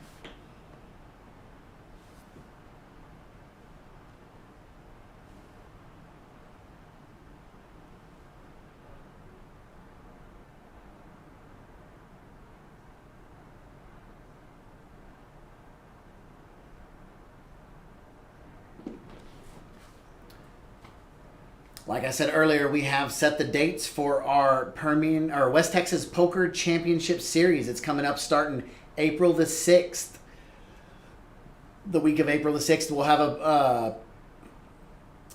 Like I said earlier, we have set the dates for our West Texas Poker Championship Series. It's coming up starting April the 6th. The week of April the 6th, we'll have a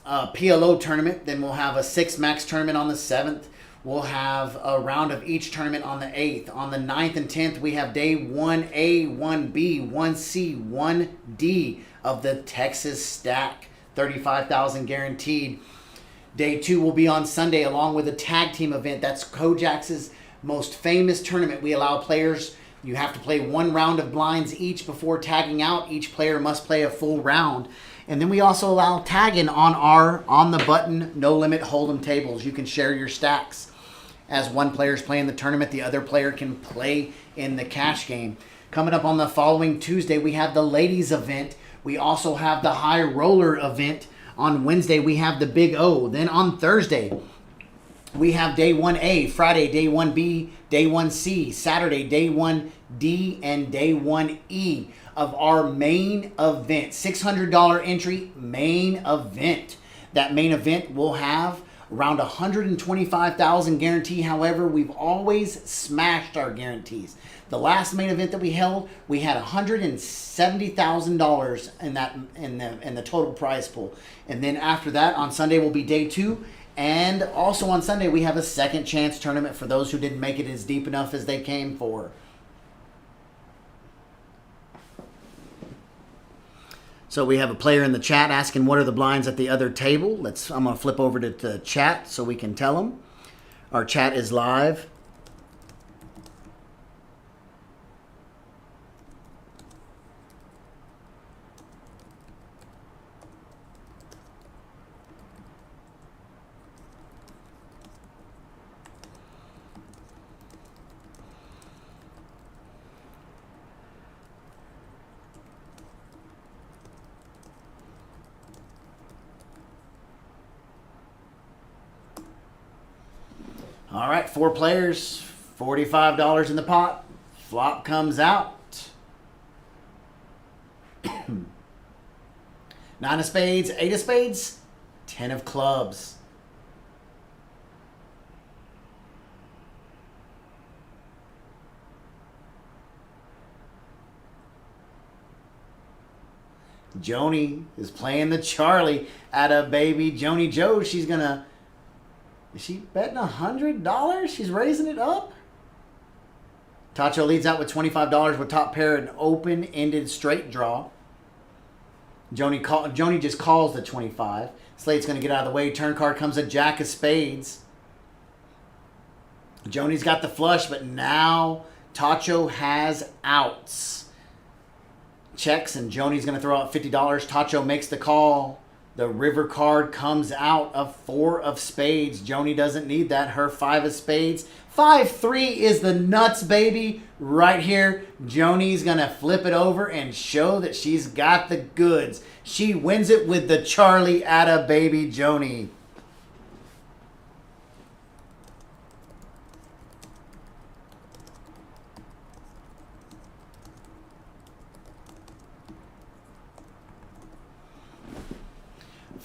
PLO tournament. Then we'll have a 6 max tournament on the 7th. We'll have a round of each tournament on the 8th. On the 9th and 10th, we have day 1A, 1B, 1C, 1D of the Texas Stack. $35,000 guaranteed. Day 2 will be on Sunday along with a tag team event. That's Kojak's most famous tournament. We allow players, you have to play 1 round of blinds each before tagging out. Each player must play a full round. And then we also allow tagging on our on-the-button, no-limit hold'em tables. You can share your stacks. As one player's playing the tournament, the other player can play in the cash game. Coming up on the following Tuesday, we have the ladies event. We also have the high roller event. On Wednesday, we have the Big O. Then on Thursday, we have day 1A, Friday, day 1B, day 1C, Saturday, day 1D, and day 1E of our main event. $600 entry main event. That main event will have around $125,000 guarantee. However, we've always smashed our guarantees. The last main event that we held, we had $170,000 in the total prize pool. And then after that, on Sunday will be day 2. And also on Sunday, we have a second chance tournament for those who didn't make it as deep enough as they came for. So we have a player in the chat asking what are the blinds at the other table. I'm going to flip over to the chat so we can tell them. Our chat is live. All right, 4 players, $45 in the pot. Flop comes out. 9 of spades, 8 of spades, 10 of clubs. Joni is playing the Charlie at a baby Joni Joe. She's gonna. Is she betting $100? She's raising it up. Tacho leads out with $25 with top pair and open-ended straight draw. Joni just calls the 25. Slate's going to get out of the way. Turn card comes a jack of spades. Joni's got the flush, but now Tacho has outs. Checks, and Joni's going to throw out $50. Tacho makes the call. The river card comes out of 4 of spades. Joni doesn't need that. Her 5 of spades. 5-3 is the nuts, baby. Right here. Joni's going to flip it over and show that she's got the goods. She wins it with the Charlie at a baby Joni.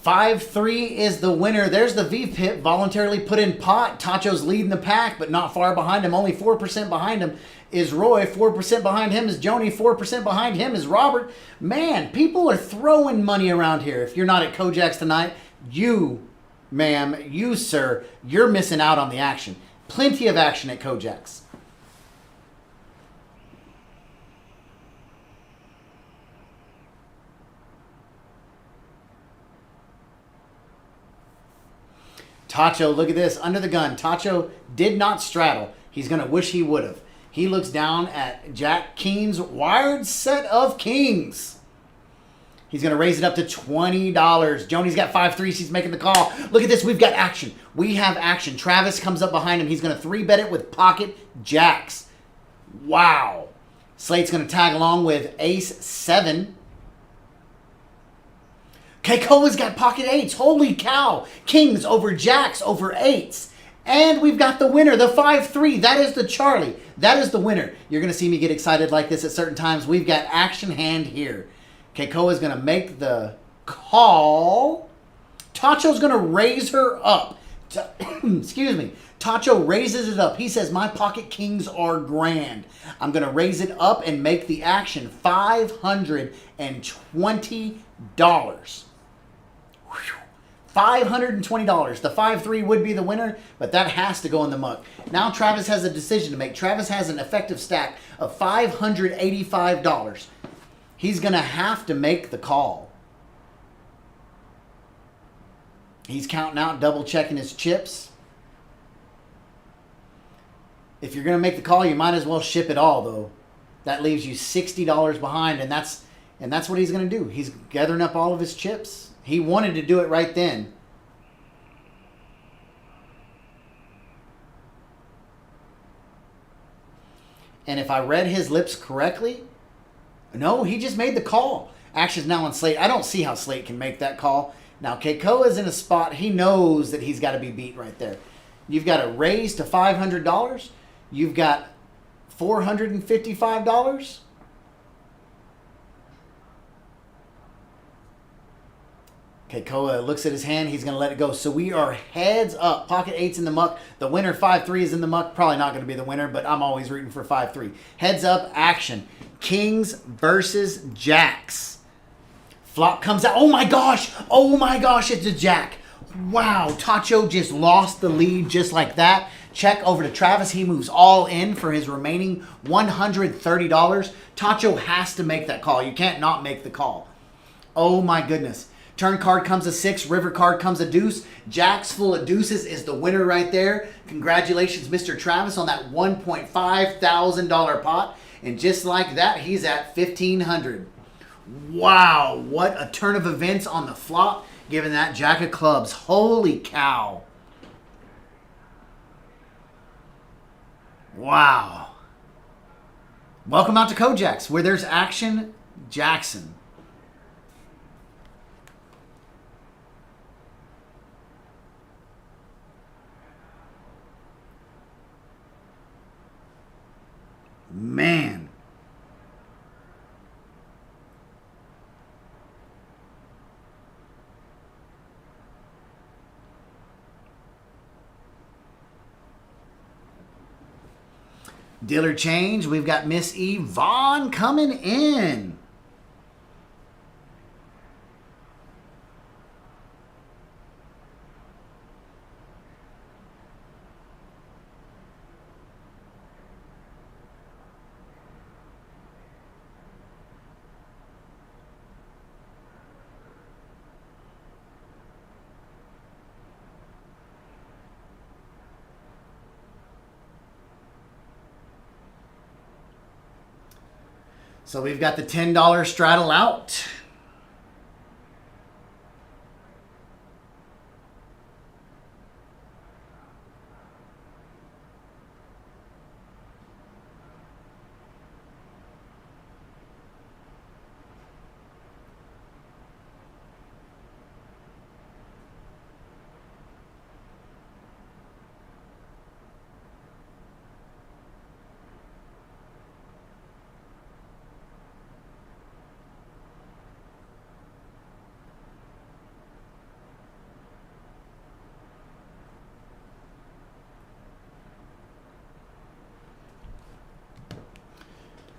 $5-3 is the winner. There's the V-Pip voluntarily put in pot. Tacho's leading the pack, but not far behind him. Only 4% behind him is Roy. 4% behind him is Joni. 4% behind him is Robert. Man, people are throwing money around here. If you're not at Kojak's tonight, you, ma'am, you, sir, you're missing out on the action. Plenty of action at Kojak's. Tacho, look at this. Under the gun. Tacho did not straddle. He's going to wish he would have. He looks down at Jack King's wired set of kings. He's going to raise it up to $20. Joni's got 5-3. She's making the call. Look at this. We've got action. We have action. Travis comes up behind him. He's going to 3-bet it with pocket jacks. Wow. Slate's going to tag along with ace-7. Keikoa's got pocket 8s. Holy cow. Kings over jacks over 8s. And we've got the winner, the 5-3. That is the Charlie. That is the winner. You're going to see me get excited like this at certain times. We've got action hand here. Keikoa's going to make the call. Tacho's going to raise her up. Excuse me. Tacho raises it up. He says, my pocket kings are grand. I'm going to raise it up and make the action $520. $520. The 5-3 would be the winner, but that has to go in the muck. Now Travis has a decision to make. Travis has an effective stack of $585. He's going to have to make the call. He's counting out, double checking his chips. If you're going to make the call, you might as well ship it all, though. That leaves you $60 behind, and that's what he's going to do. He's gathering up all of his chips. He wanted to do it right then. And if I read his lips correctly, no, he just made the call. Action's now on Slate. I don't see how Slate can make that call. Now, Keikoa's in a spot. He knows that he's got to be beat right there. You've got a raise to $500. You've got $455. Keikoa looks at his hand. He's going to let it go. So we are heads up. Pocket 8's in the muck. The winner, 5-3, is in the muck. Probably not going to be the winner, but I'm always rooting for 5-3. Heads up, action. Kings versus jacks. Flop comes out. Oh my gosh. Oh my gosh, it's a jack. Wow. Tacho just lost the lead just like that. Check over to Travis. He moves all in for his remaining $130. Tacho has to make that call. You can't not make the call. Oh my goodness. Turn card comes a 6. River card comes a deuce. Jacks full of deuces is the winner right there. Congratulations, Mr. Travis, on that $1.5 thousand pot. And just like that, he's at $1,500. Wow, what a turn of events on the flop, given that jack of clubs. Holy cow. Wow. Welcome out to Kojak's, where there's action. Jackson. Dealer change. We've got Miss Yvonne coming in. So we've got the $10 straddle out.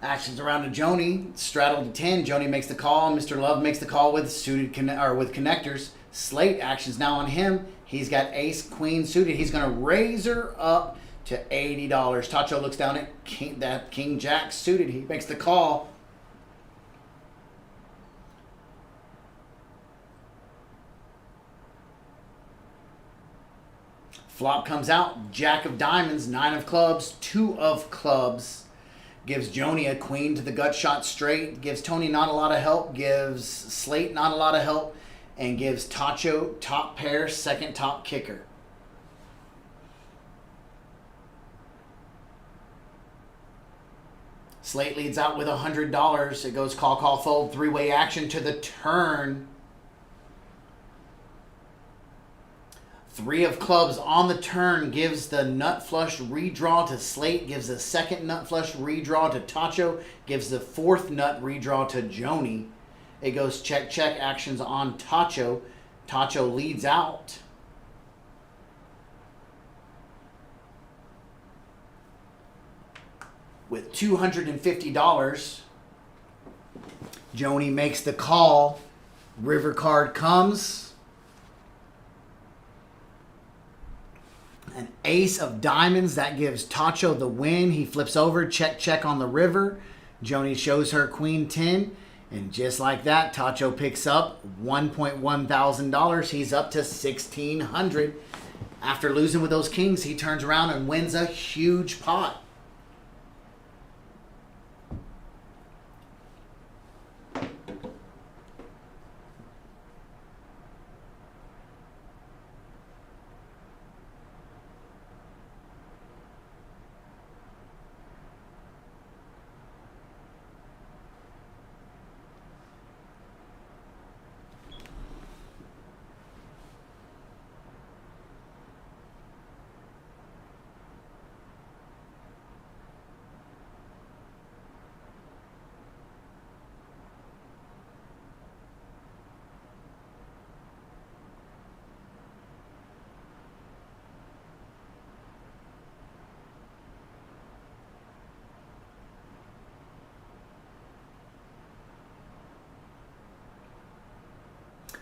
Actions around to Joni. Straddle to 10. Joni makes the call. Mr. Love makes the call with with connectors. Slate actions now on him. He's got ace queen suited. He's going to raise her up to $80. Tacho looks down at king jack suited. He makes the call. Flop comes out. Jack of diamonds, 9 of clubs, 2 of clubs. Gives Joni a queen to the gut shot straight. Gives Tony not a lot of help. Gives Slate not a lot of help. And gives Tacho top pair, second top kicker. Slate leads out with $100. It goes call, call, fold, 3-way action to the turn. 3 of clubs on the turn gives the nut flush redraw to Slate, gives the second nut flush redraw to Tacho, gives the 4th nut redraw to Joni. It goes check, check, actions on Tacho. Tacho leads out. With $250, Joni makes the call. River card comes. An ace of diamonds. That gives Tacho the win. He flips over. Check, check on the river. Joni shows her queen 10. And just like that, Tacho picks up $1.1 thousand. He's up to $1,600. After losing with those kings, he turns around and wins a huge pot.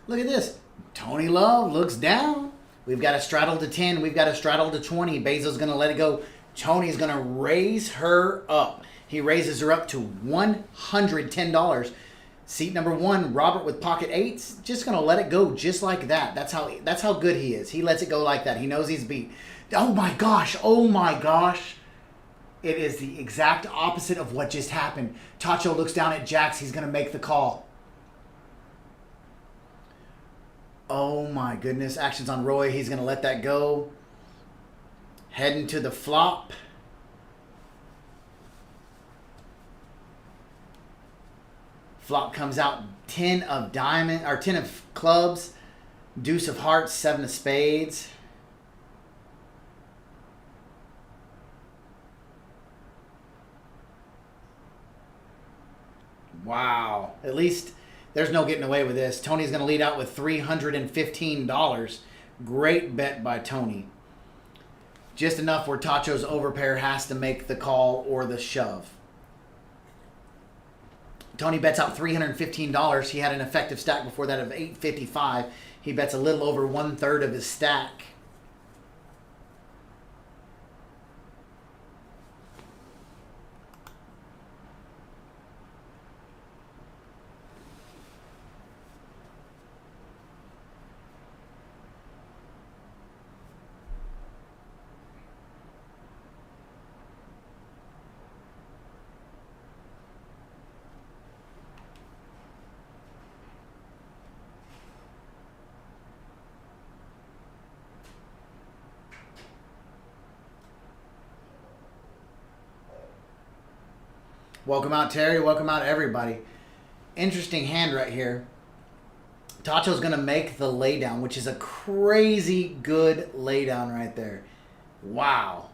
Look at this. Tony Love looks down. We've got a straddle to 10. We've got a straddle to 20. Basil's going to let it go. Tony's going to raise her up. He raises her up to $110. Seat number 1, Robert with pocket 8s. Just going to let it go just like that. That's how good he is. He lets it go like that. He knows he's beat. Oh my gosh. Oh my gosh. It is the exact opposite of what just happened. Tacho looks down at Jacks. He's going to make the call. Oh my goodness. Actions on Roy. He's going to let that go. Heading to the flop. Flop comes out 10 of diamond or 10 of clubs, deuce of hearts, 7 of spades. Wow. At least there's no getting away with this. Tony's going to lead out with $315. Great bet by Tony. Just enough where Tacho's overpair has to make the call or the shove. Tony bets out $315. He had an effective stack before that of $855. He bets a little over 1/3 of his stack. Welcome out, Terry. Welcome out, everybody. Interesting hand right here. Tacho's going to make the laydown, which is a crazy good laydown right there. Wow.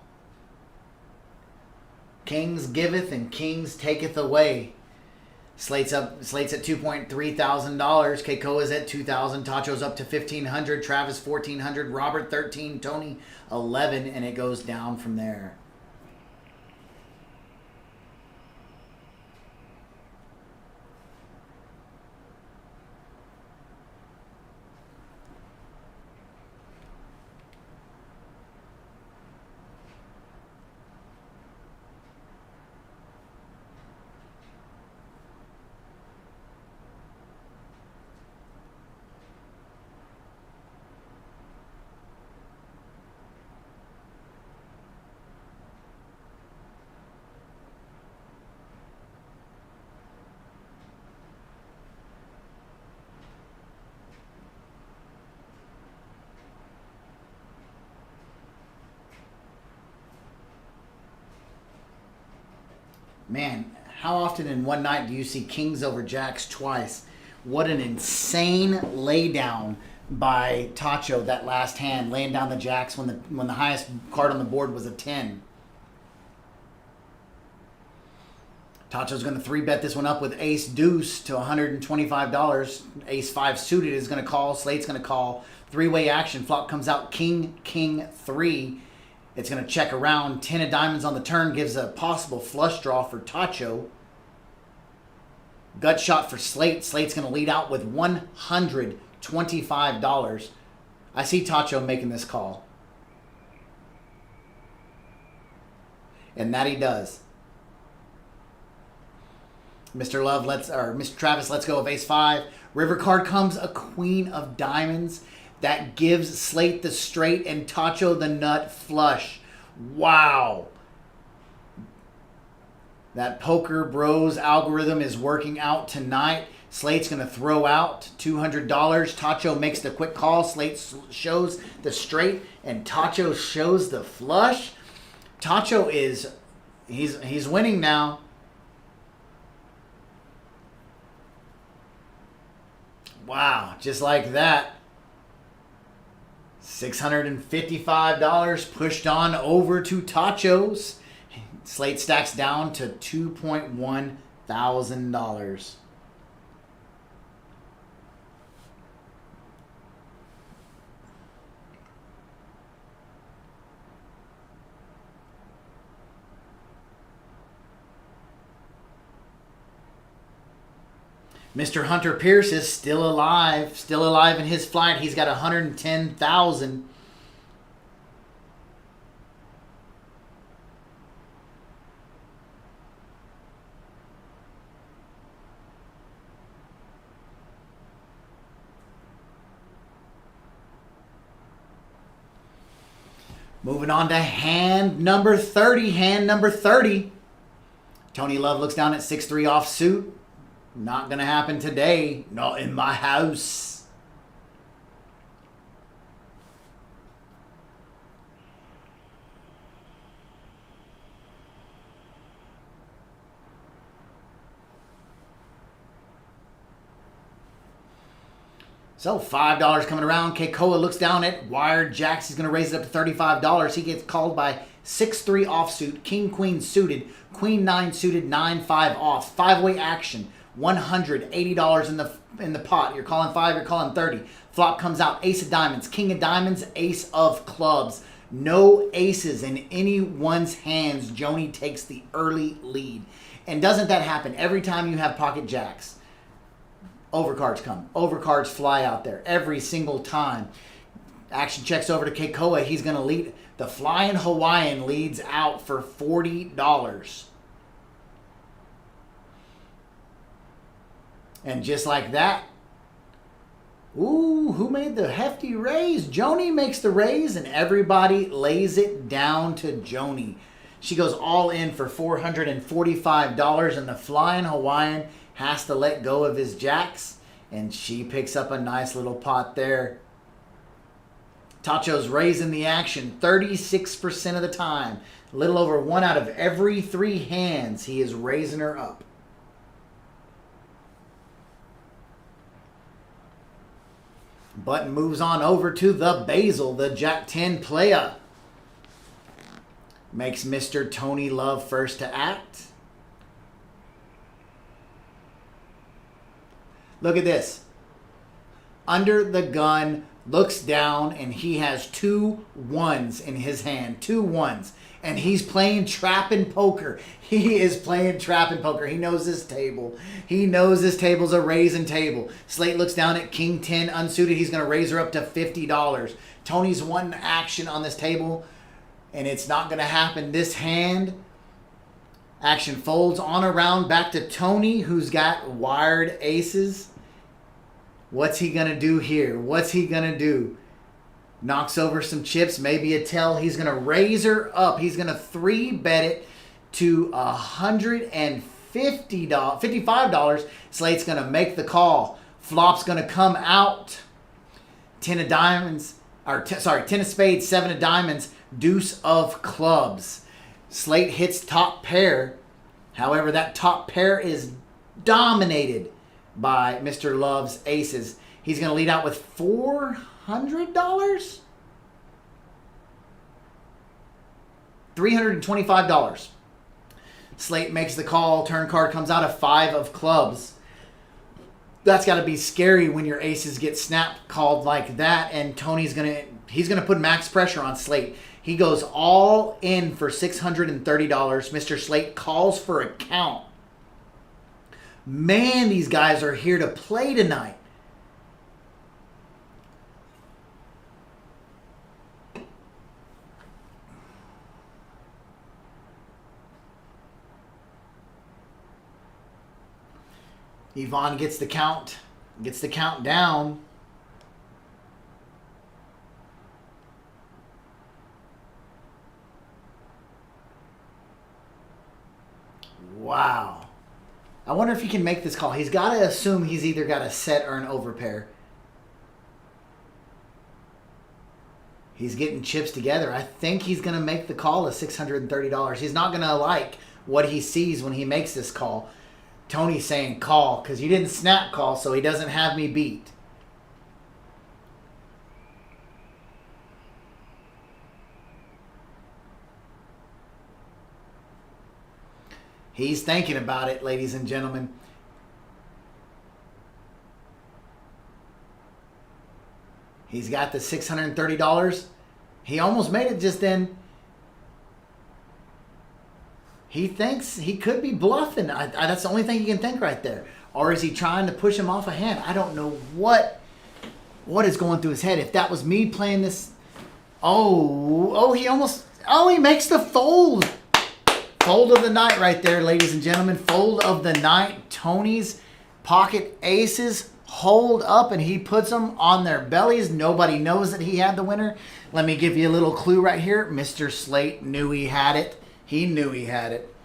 Kings giveth and kings taketh away. Slate's at $2.3 thousand. Keikoa's at $2,000. Tacho's up to $1,500. Travis $1,400. Robert $13,000. Tony $11,000, and it goes down from there. Man, how often in one night do you see kings over jacks twice? What an insane laydown by Tacho, that last hand, laying down the jacks when the highest card on the board was a 10. Tacho's going to 3-bet this one up with ace deuce to $125. Ace 5 suited is going to call. Slate's going to call. 3-way action. Flop comes out king, king, 3. It's going to check around. 10 of diamonds on the turn gives a possible flush draw for Tacho. Gut shot for Slate. Slate's going to lead out with $125. I see Tacho making this call. And that he does. Mr. Travis, let's go of ace 5. River card comes a queen of diamonds. That gives Slate the straight and Tacho the nut flush. Wow. That Poker Bros algorithm is working out tonight. Slate's going to throw out $200. Tacho makes the quick call. Slate shows the straight and Tacho shows the flush. Tacho he's winning now. Wow, just like that. $655 pushed on over to Tacho's. Slate stacks down to $2.1 thousand. Mr. Hunter Pierce is still alive in his flight. He's got 110,000. Moving on to hand number 30. Hand number 30. Tony Love looks down at 6-3 offsuit. Not going to happen today. Not in my house. So $5 coming around. Keikoa looks down at wired jacks. He's going to raise it up to $35. He gets called by 6-3 offsuit, king queen suited, queen 9 suited, 9-5 off. 5-way action. $180 in the pot. You're calling 5, you're calling 30. Flop comes out, ace of diamonds, king of diamonds, ace of clubs. No aces in anyone's hands. Joni takes the early lead. And doesn't that happen every time you have pocket jacks? Overcards come. Overcards fly out there every single time. Action checks over to Keikoa. He's going to lead. The Flying Hawaiian leads out for $40. And just like that, ooh, who made the hefty raise? Joni makes the raise, and everybody lays it down to Joni. She goes all in for $445, and the Flying Hawaiian has to let go of his jacks, and she picks up a nice little pot there. Tacho's raising the action 36% of the time. A little over 1 out of every 3 hands, he is raising her up. Button moves on over to the Basil, the Jack 10 playa. Makes Mr. Tony Love first to act. Look at this. Under the gun, looks down, and he has 2 ones in his hand. 2 ones. And he's playing trap and poker. He is playing trap and poker. He knows his table. He knows his table's a raising table. Slate looks down at King 10 unsuited. He's going to raise her up to $50. Tony's won action on this table, and it's not going to happen this hand. Action folds on around back to Tony, who's got wired aces. What's he going to do here? What's he going to do? Knocks over some chips, maybe a tell. He's going to raise her up. He's going to 3-bet it to $55. Slate's going to make the call. Flop's going to come out. 10 of diamonds, 10 of spades, 7 of diamonds, deuce of clubs. Slate hits top pair. However, that top pair is dominated by Mr. Love's aces. He's going to lead out with $400? $325. Slate makes the call. Turn card comes out, a 5 of clubs. That's got to be scary when your aces get snap called like that. And Tony's he's gonna put max pressure on Slate. He goes all in for $630. Mr. Slate calls for a count. Man, these guys are here to play tonight. Yvonne gets the count down. Wow. I wonder if he can make this call. He's got to assume he's either got a set or an overpair. He's getting chips together. I think he's going to make the call of $630. He's not going to like what he sees when he makes this call. Tony's saying call because you didn't snap call, so he doesn't have me beat. He's thinking about it, ladies and gentlemen. He's got the $630. He almost made it just then. He thinks he could be bluffing. That's the only thing he can think right there. Or is he trying to push him off a hand? I don't know what is going through his head. If that was me playing this. He makes the fold. Fold of the night right there, ladies and gentlemen. Fold of the night. Tony's pocket aces hold up and he puts them on their bellies. Nobody knows that he had the winner. Let me give you a little clue right here. Mr. Slate knew he had it. He knew he had it.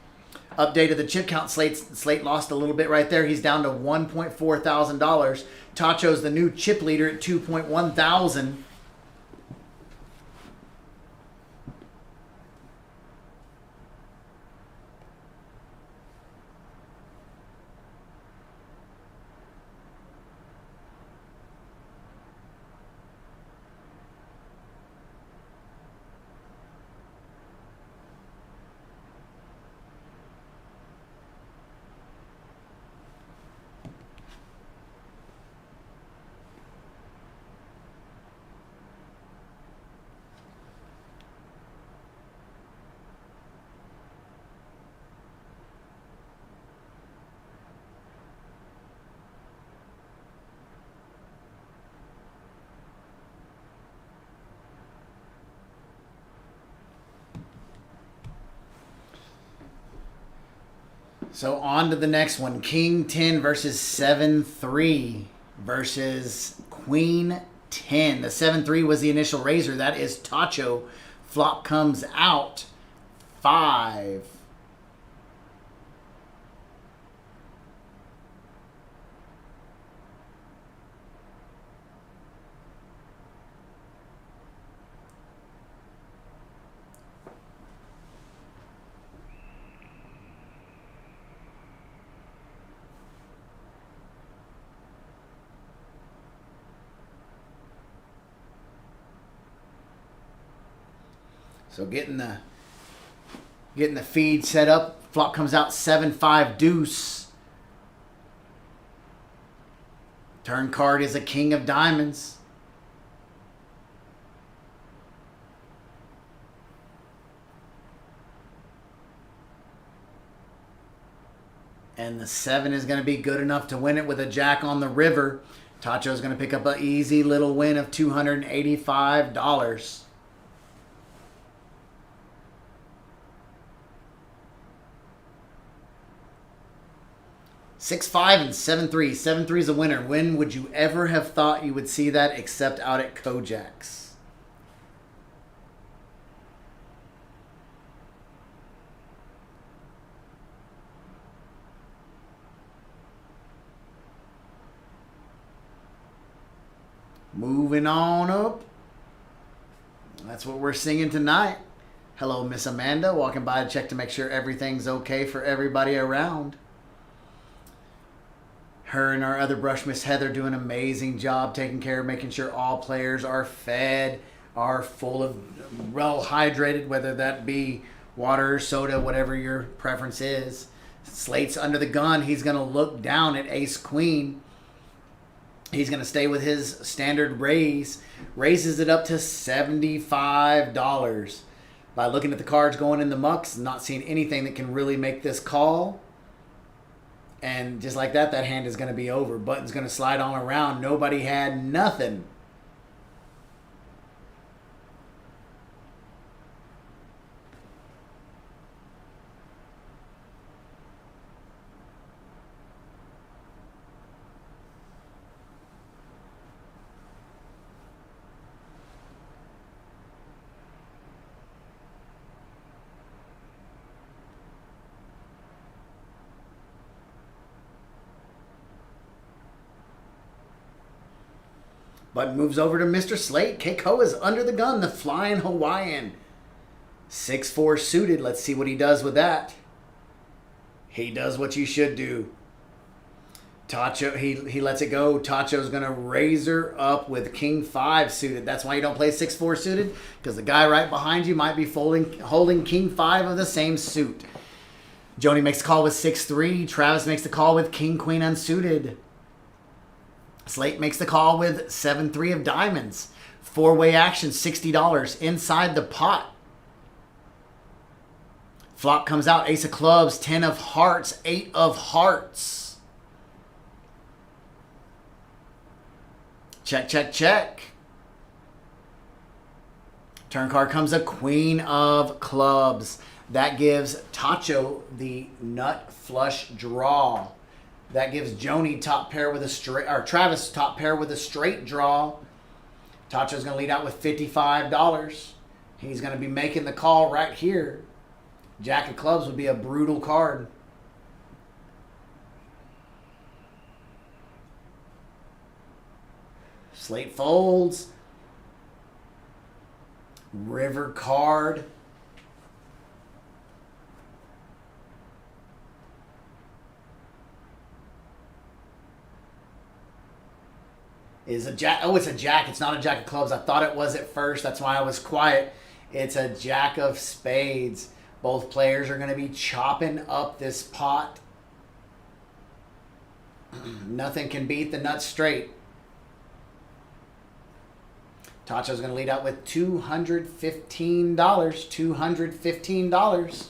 Updated the chip count. Slate lost a little bit right there. He's down to $1.4 thousand. Tacho's the new chip leader at $2.1 thousand. So on to the next one. King 10 versus 7-3 versus Queen 10. The 7-3 was the initial raiser. That is Tacho. Flop comes out 5. So getting the feed set up. Flop comes out 7-5 deuce. Turn card is a king of diamonds. And the 7 is going to be good enough to win it with a jack on the river. Tacho is going to pick up an easy little win of $285. 6-5 and 7-3. 7-3 is a winner. When would you ever have thought you would see that except out at Kojak's? Moving on up. That's what we're singing tonight. Hello, Miss Amanda. Walking by to check to make sure everything's okay for everybody around. Her and our other brush, Miss Heather, do an amazing job taking care of making sure all players are fed, are full of, well hydrated, whether that be water, soda, whatever your preference is. Slate's under the gun. He's going to look down at Ace Queen. He's going to stay with his standard raise. Raises it up to $75. By looking at the cards going in the mucks, not seeing anything that can really make this call. And just like that, that hand is going to be over. Button's going to slide on around. Nobody had nothing. Button moves over to Mr. Slate. Keiko is under the gun. The Flying Hawaiian. 6-4 suited. Let's see what he does with that. He does what you should do. Tacho, he lets it go. Tacho's going to razor up with King 5 suited. That's why you don't play 6-4 suited, because the guy right behind you might be holding King 5 of the same suit. Joni makes the call with 6-3. Travis makes the call with King Queen unsuited. Slate makes the call with 7-3 of diamonds. 4-way action, $60 inside the pot. Flop comes out, ace of clubs, 10 of hearts, 8 of hearts. Check, check, check. Turn card comes a queen of clubs. That gives Tacho the nut flush draw. That gives Joni top pair with a straight, or Travis top pair with a straight draw. Tacho's going to lead out with $55. He's going to be making the call right here. Jack of clubs would be a brutal card. Slate folds. River card. Is a jack. Oh, it's a jack. It's not a jack of clubs. I thought it was at first. That's why I was quiet. It's a jack of spades. Both players are going to be chopping up this pot. Nothing can beat the nut straight. Tacho's going to lead out with $215. $215.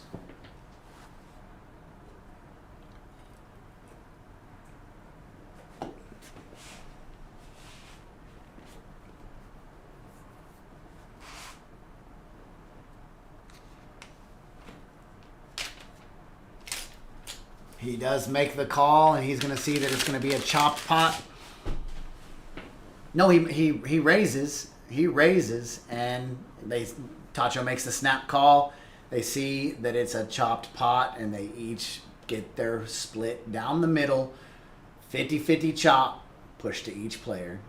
He does make the call, and he's going to see that it's going to be a chopped pot. No, he raises. He raises, and Tacho makes the snap call. They see that it's a chopped pot, and they each get their split down the middle. 50-50 chop, push to each player.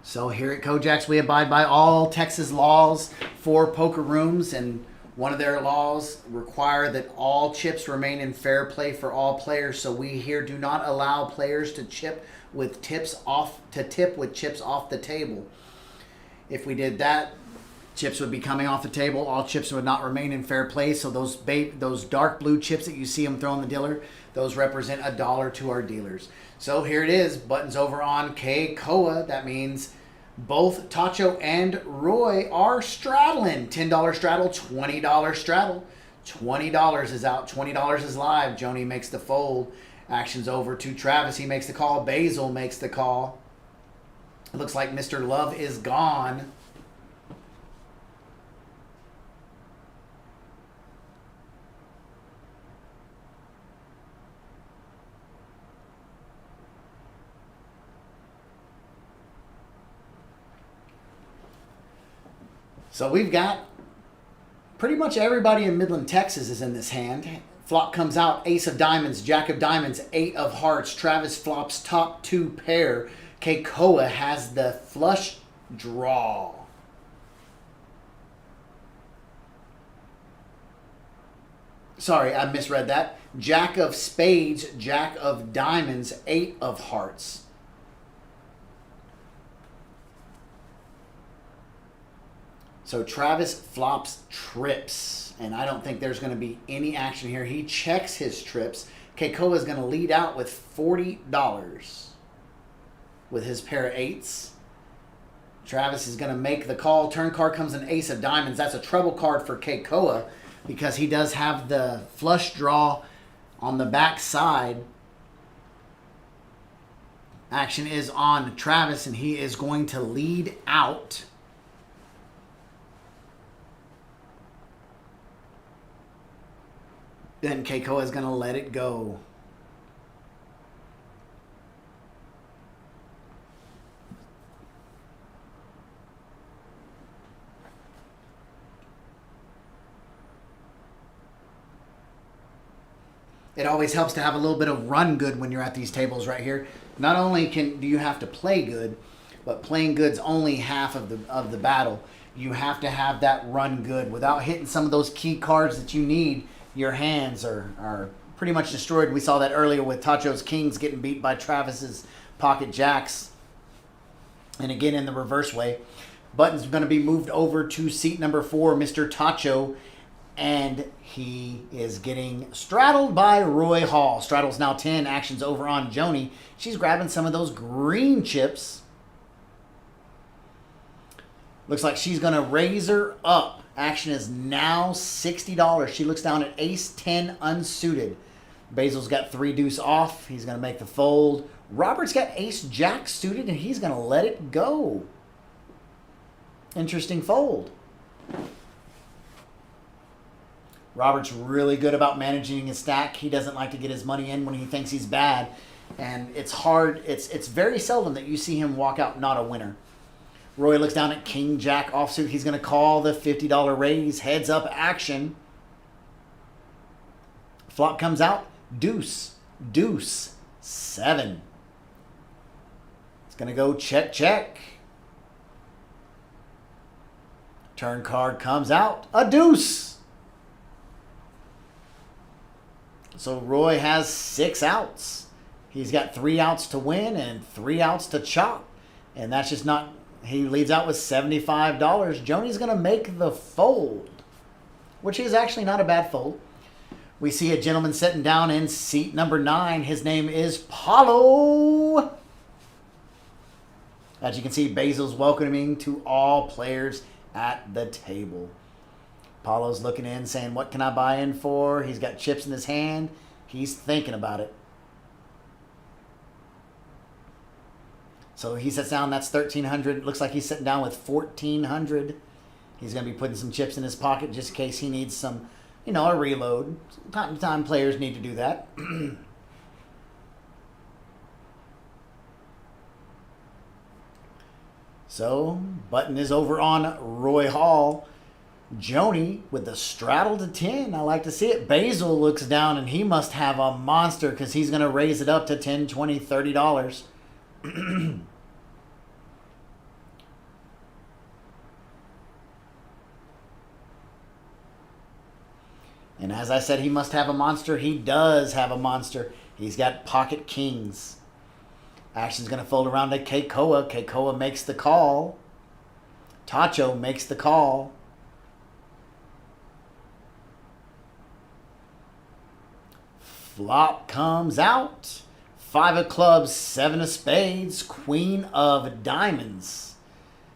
So here at Kojak's, we abide by all Texas laws for poker rooms, and one of their laws require that all chips remain in fair play for all players. So we here do not allow players to tip with chips off the table. If we did that, chips would be coming off the table. All chips would not remain in fair play. So those dark blue chips that you see them throw in the dealer, those represent $1 to our dealers. So here it is. Buttons over on K-Koa. That means both Tacho and Roy are straddling. $10 straddle, $20 straddle. $20 is out. $20 is live. Joni makes the fold. Action's over to Travis. He makes the call. Basil makes the call. It looks like Mr. Love is gone. So we've got pretty much everybody in Midland, Texas is in this hand. Flop comes out, ace of diamonds, jack of diamonds, 8 of hearts. Travis flops top 2 pair. Keikoa has the flush draw. Sorry, I misread that. Jack of spades, jack of diamonds, 8 of hearts. So Travis flops trips, and I don't think there's going to be any action here. He checks his trips. Keikoa is going to lead out with $40 with his pair of 8s. Travis is going to make the call. Turn card comes an ace of diamonds. That's a trouble card for Keikoa because he does have the flush draw on the back side. Action is on Travis, and he is going to lead out. Then Keikoa is going to let it go. It always helps to have a little bit of run good when you're at these tables right here. Not only do you have to play good, but playing good's only half of the battle. You have to have that run good. Without hitting some of those key cards that you need, your hands are pretty much destroyed. We saw that earlier with Tacho's Kings getting beat by Travis's Pocket Jacks. And again in the reverse way. Button's going to be moved over to seat number 4, Mr. Tacho. And he is getting straddled by Roy Hall. Straddle's now 10. Action's over on Joni. She's grabbing some of those green chips. Looks like she's going to raise her up. Action is now $60. She looks down at ace 10 unsuited. Basil's got 3 deuce off. He's going to make the fold. Robert's got ace jack suited, and he's going to let it go. Interesting fold. Robert's really good about managing his stack. He doesn't like to get his money in when he thinks he's bad. And it's hard. It's very seldom that you see him walk out not a winner. Roy looks down at King Jack offsuit. He's going to call the $50 raise. Heads up action. Flop comes out. Deuce. Deuce. 7. It's going to go check, check. Turn card comes out. A deuce. So Roy has 6 outs. He's got 3 outs to win and 3 outs to chop. And that's just not... He leads out with $75. Joni's going to make the fold, which is actually not a bad fold. We see a gentleman sitting down in seat number 9. His name is Paulo. As you can see, Basil's welcoming to all players at the table. Paulo's looking in, saying, what can I buy in for? He's got chips in his hand. He's thinking about it. So he sits down. That's 1,300. Looks like he's sitting down with 1,400. He's going to be putting some chips in his pocket just in case he needs some, a reload. From time to time, players need to do that. So, button is over on Roy Hall. Joni with the straddle to 10. I like to see it. Basil looks down and he must have a monster because he's going to raise it up to $10, $20, $30. And as I said, he must have a monster. He does have a monster. He's got pocket kings. Action's going to fold around to Keikoa. Keikoa makes the call. Tacho makes the call. Flop comes out. 5 of clubs, 7 of spades, queen of diamonds.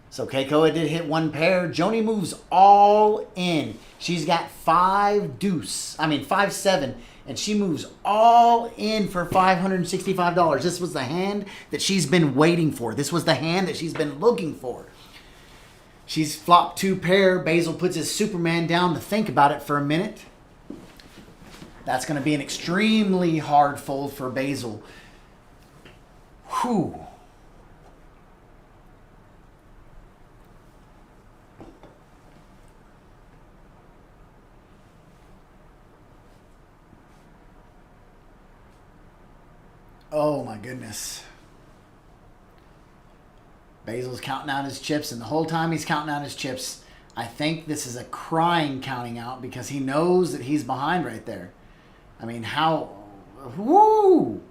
So Keikoa did hit 1 pair. Joni moves all in. She's got 5-7, and she moves all in for $565. This was the hand that she's been waiting for. This was the hand that she's been looking for. She's flopped 2 pair. Basil puts his Superman down to think about it for a minute. That's going to be an extremely hard fold for Basil. Whew. Oh my goodness. Basil's counting out his chips, and the whole time he's counting out his chips, I think this is a crying counting out because he knows that he's behind right there. I mean, how... Woo!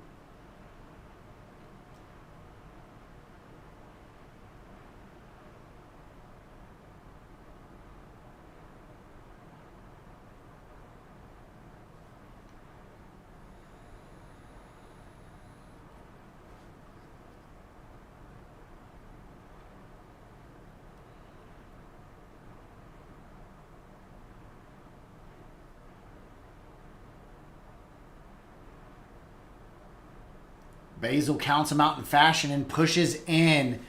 Basil counts him out in fashion and pushes in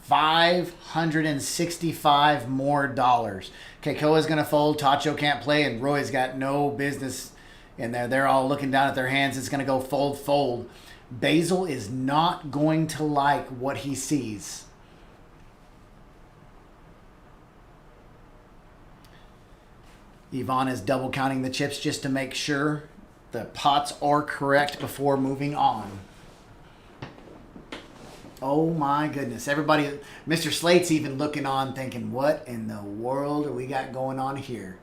$565 more. Keikoa's going to fold. Tacho can't play, and Roy's got no business in there. They're all looking down at their hands. It's going to go fold, fold. Basil is not going to like what he sees. Yvonne is double counting the chips just to make sure the pots are correct before moving on. Oh my goodness. Everybody, Mr. Slate's even looking on thinking, what in the world do we got going on here?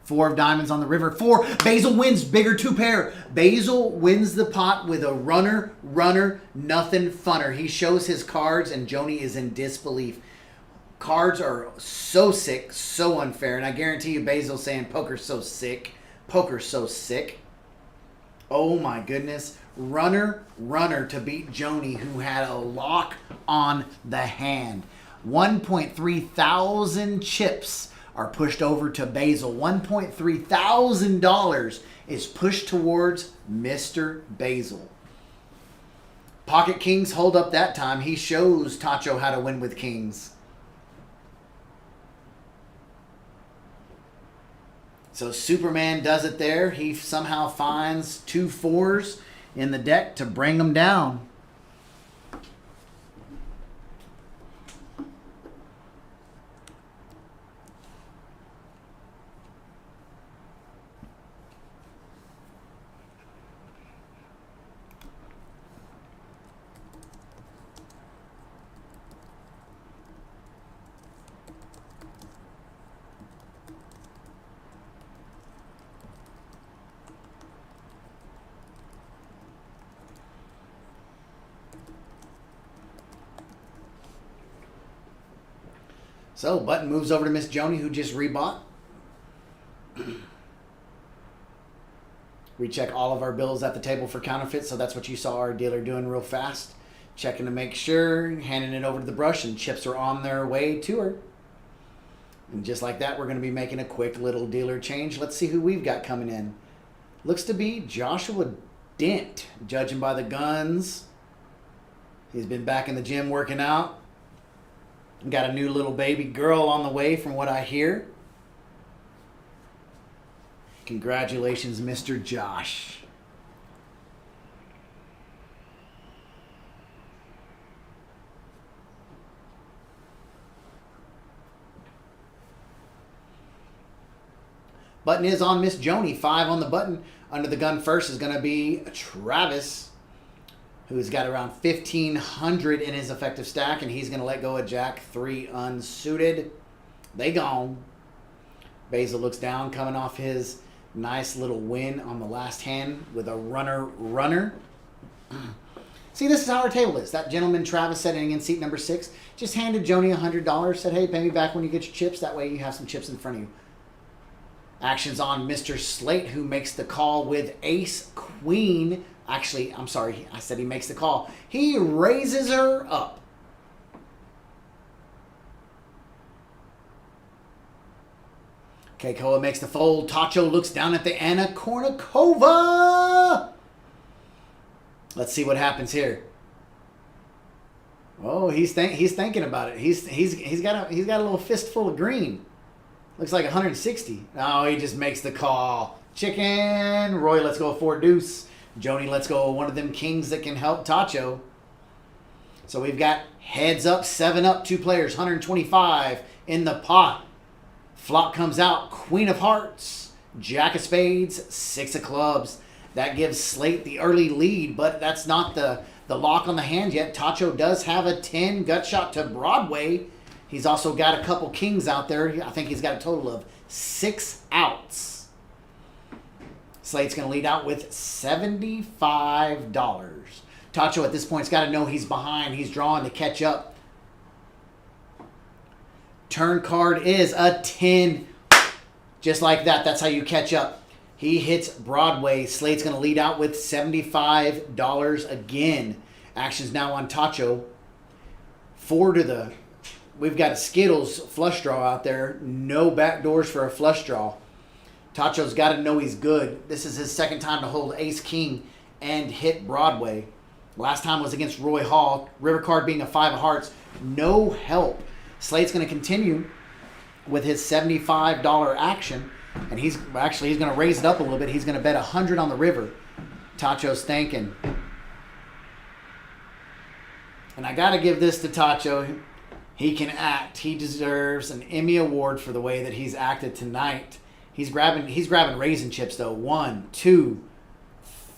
Four of diamonds on the river. 4. Basil wins. Bigger 2 pair. Basil wins the pot with a runner, nothing funner. He shows his cards, and Joni is in disbelief. Cards are so sick, so unfair. And I guarantee you Basil's saying, poker's so sick. Poker's so sick. Oh my goodness. Runner to beat Joni, who had a lock on the hand. 1.3 thousand chips are pushed over to Basil. $1.3 thousand is pushed towards Mr. Basil. Pocket kings hold up that time. He shows Tacho how to win with kings. So Superman does it there. He somehow finds 2 4s in the deck to bring them down. So, button moves over to Miss Joni, who just rebought. We check all of our bills at the table for counterfeit, so that's what you saw our dealer doing real fast. checking to make sure, handing it over to the brush, and chips are on their way to her. And just like that, we're going to be making a quick little dealer change. Let's see who we've got coming in. Looks to be Joshua Dent, judging by the guns. He's been back in the gym working out. Got a new little baby girl on the way from what I hear. Congratulations, Mr. Josh. Button is on Miss Joni. 5 on the button. Under the gun first is going to be Travis, who's got around 1,500 in his effective stack, and he's going to let go of Jack 3 unsuited. They gone. Basil looks down, coming off his nice little win on the last hand with a runner. See, this is how our table is. That gentleman, Travis, sitting in seat number 6, just handed Joni $100, said, hey, pay me back when you get your chips. That way you have some chips in front of you. Action's on Mr. Slate, who makes the call with ace queen. Actually, I'm sorry, I said he makes the call. He raises her up. Keikoa makes the fold. Tacho looks down at the Anna Kournikova. Let's see what happens here. Oh, he's thinking about it. He's got a little fistful of green. Looks like 160. Oh, he just makes the call. Chicken. Roy lets go of 4 deuce. Joni lets go of one of them kings that can help Tacho. So we've got heads up, 7 up, 2 players, 125 in the pot. Flop comes out, Queen of Hearts, Jack of Spades, 6 of Clubs. That gives Slate the early lead, but that's not the lock on the hand yet. Tacho does have a 10 gut shot to Broadway. He's also got a couple kings out there. I think he's got a total of 6 outs. Slate's going to lead out with $75. Tacho at this point's got to know he's behind. He's drawing to catch up. Turn card is a 10. Just like that. That's how you catch up. He hits Broadway. Slate's going to lead out with $75 again. Action's now on Tacho. 4 to the... We've got a Skittles flush draw out there. No back doors for a flush draw. Tacho's got to know he's good. This is his second time to hold ace-king and hit Broadway. Last time was against Roy Hall. River card being a 5 of hearts. No help. Slate's going to continue with his $75 action. And he's going to raise it up a little bit. He's going to bet 100 on the river. Tacho's thinking. And I got to give this to Tacho. He can act. He deserves an Emmy Award for the way that he's acted tonight. He's grabbing raisin chips though. 1, 2,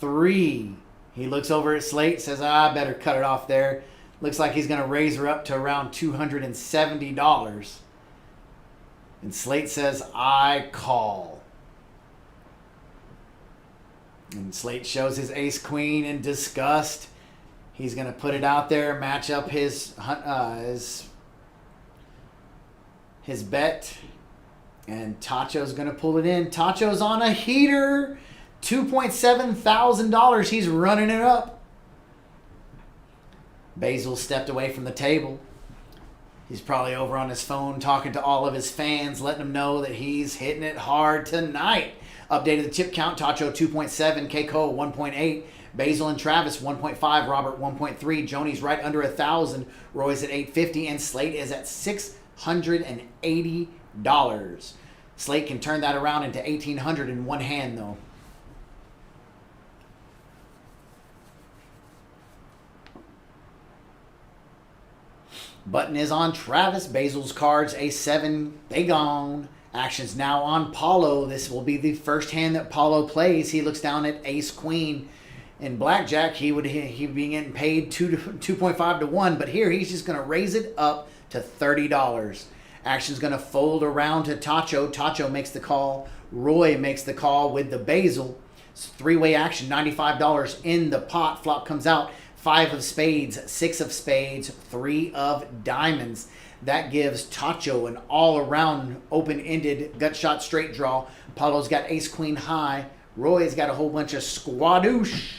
3. He looks over at Slate, says, I better cut it off there. Looks like he's going to raise her up to around $270. And Slate says, I call. And Slate shows his ace-queen in disgust. He's going to put it out there, match up his bet. And Tacho's going to pull it in. Tacho's on a heater. $2,700. He's running it up. Basil stepped away from the table. He's probably over on his phone talking to all of his fans, letting them know that he's hitting it hard tonight. Updated the chip count. Tacho 2.7, Keiko 1.8, Basil and Travis 1.5, Robert 1.3, Joni's right under 1,000, Roy's at 850, and Slate is at $680. Slate can turn that around into $1,800 in one hand though. Button is on Travis. Basil's cards, A7, they gone. Action's now on Paulo. This will be the first hand that Paulo plays. He looks down at ace-queen. In blackjack, he'd be getting paid 2.5 to 1, but here he's just going to raise it up to $30. Action's going to fold around to Tacho. Tacho makes the call. Roy makes the call with the Basil. It's three-way action, $95 in the pot. Flop comes out. 5 of spades, 6 of spades, 3 of diamonds. That gives Tacho an all-around open-ended gut shot straight draw. Paulo's got ace-queen high. Roy's got a whole bunch of squadoosh.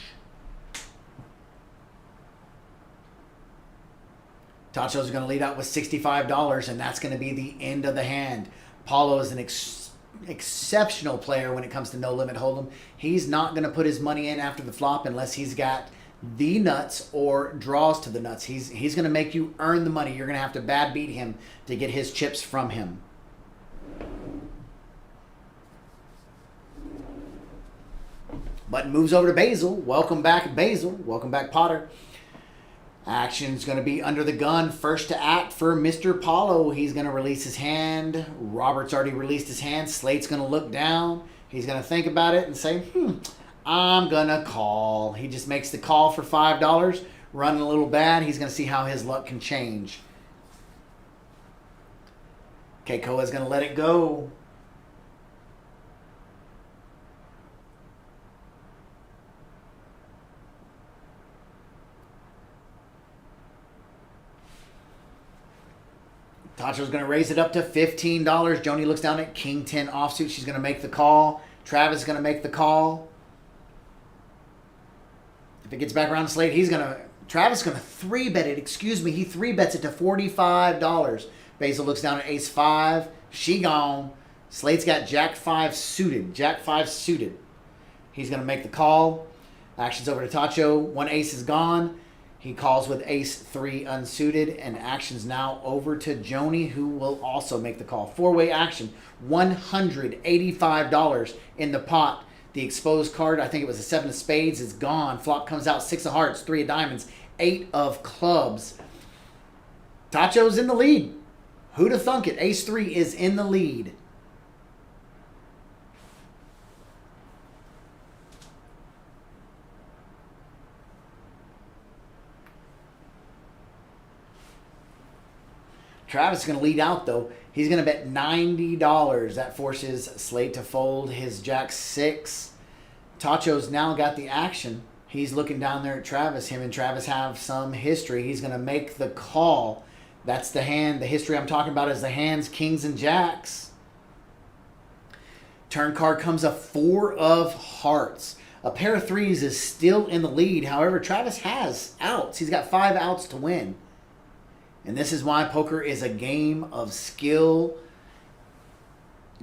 Tacho's going to lead out with $65, and that's going to be the end of the hand. Paulo is an exceptional player when it comes to no limit hold'em. He's not going to put his money in after the flop unless he's got the nuts or draws to the nuts. He's going to make you earn the money. You're going to have to bad beat him to get his chips from him. Button moves over to Basil. Welcome back, Basil. Welcome back, Potter. Action's going to be under the gun. First to act for Mr. Paulo. He's going to release his hand. Robert's already released his hand. Slate's going to look down. He's going to think about it and say, I'm going to call. He just makes the call for $5. Running a little bad. He's going to see how his luck can change. Keikoa's going to let it go. Tacho's going to raise it up to $15. Joni looks down at King 10 offsuit. She's going to make the call. Travis is going to make the call. If it gets back around to Slate, Travis is going to 3-bet it. Excuse me. He 3-bets it to $45. Basil looks down at Ace 5. She gone. Slate's got Jack 5 suited. Jack 5 suited. He's going to make the call. Action's over to Tacho. One ace is gone. He calls with Ace 3 unsuited, and action's now over to Joni, who will also make the call. 4-way action, $185 in the pot. The exposed card, I think it was a 7 of spades, is gone. Flop comes out 6 of hearts, 3 of diamonds, 8 of clubs. Tacho's in the lead. Who'd have thunk it? Ace 3 is in the lead. Travis is going to lead out, though. He's going to bet $90. That forces Slate to fold his Jack 6. Tacho's now got the action. He's looking down there at Travis. Him and Travis have some history. He's going to make the call. That's the hand. The history I'm talking about is the hands, kings, and jacks. Turn card comes a 4 of hearts. A pair of threes is still in the lead. However, Travis has outs. He's got 5 outs to win. And this is why poker is a game of skill.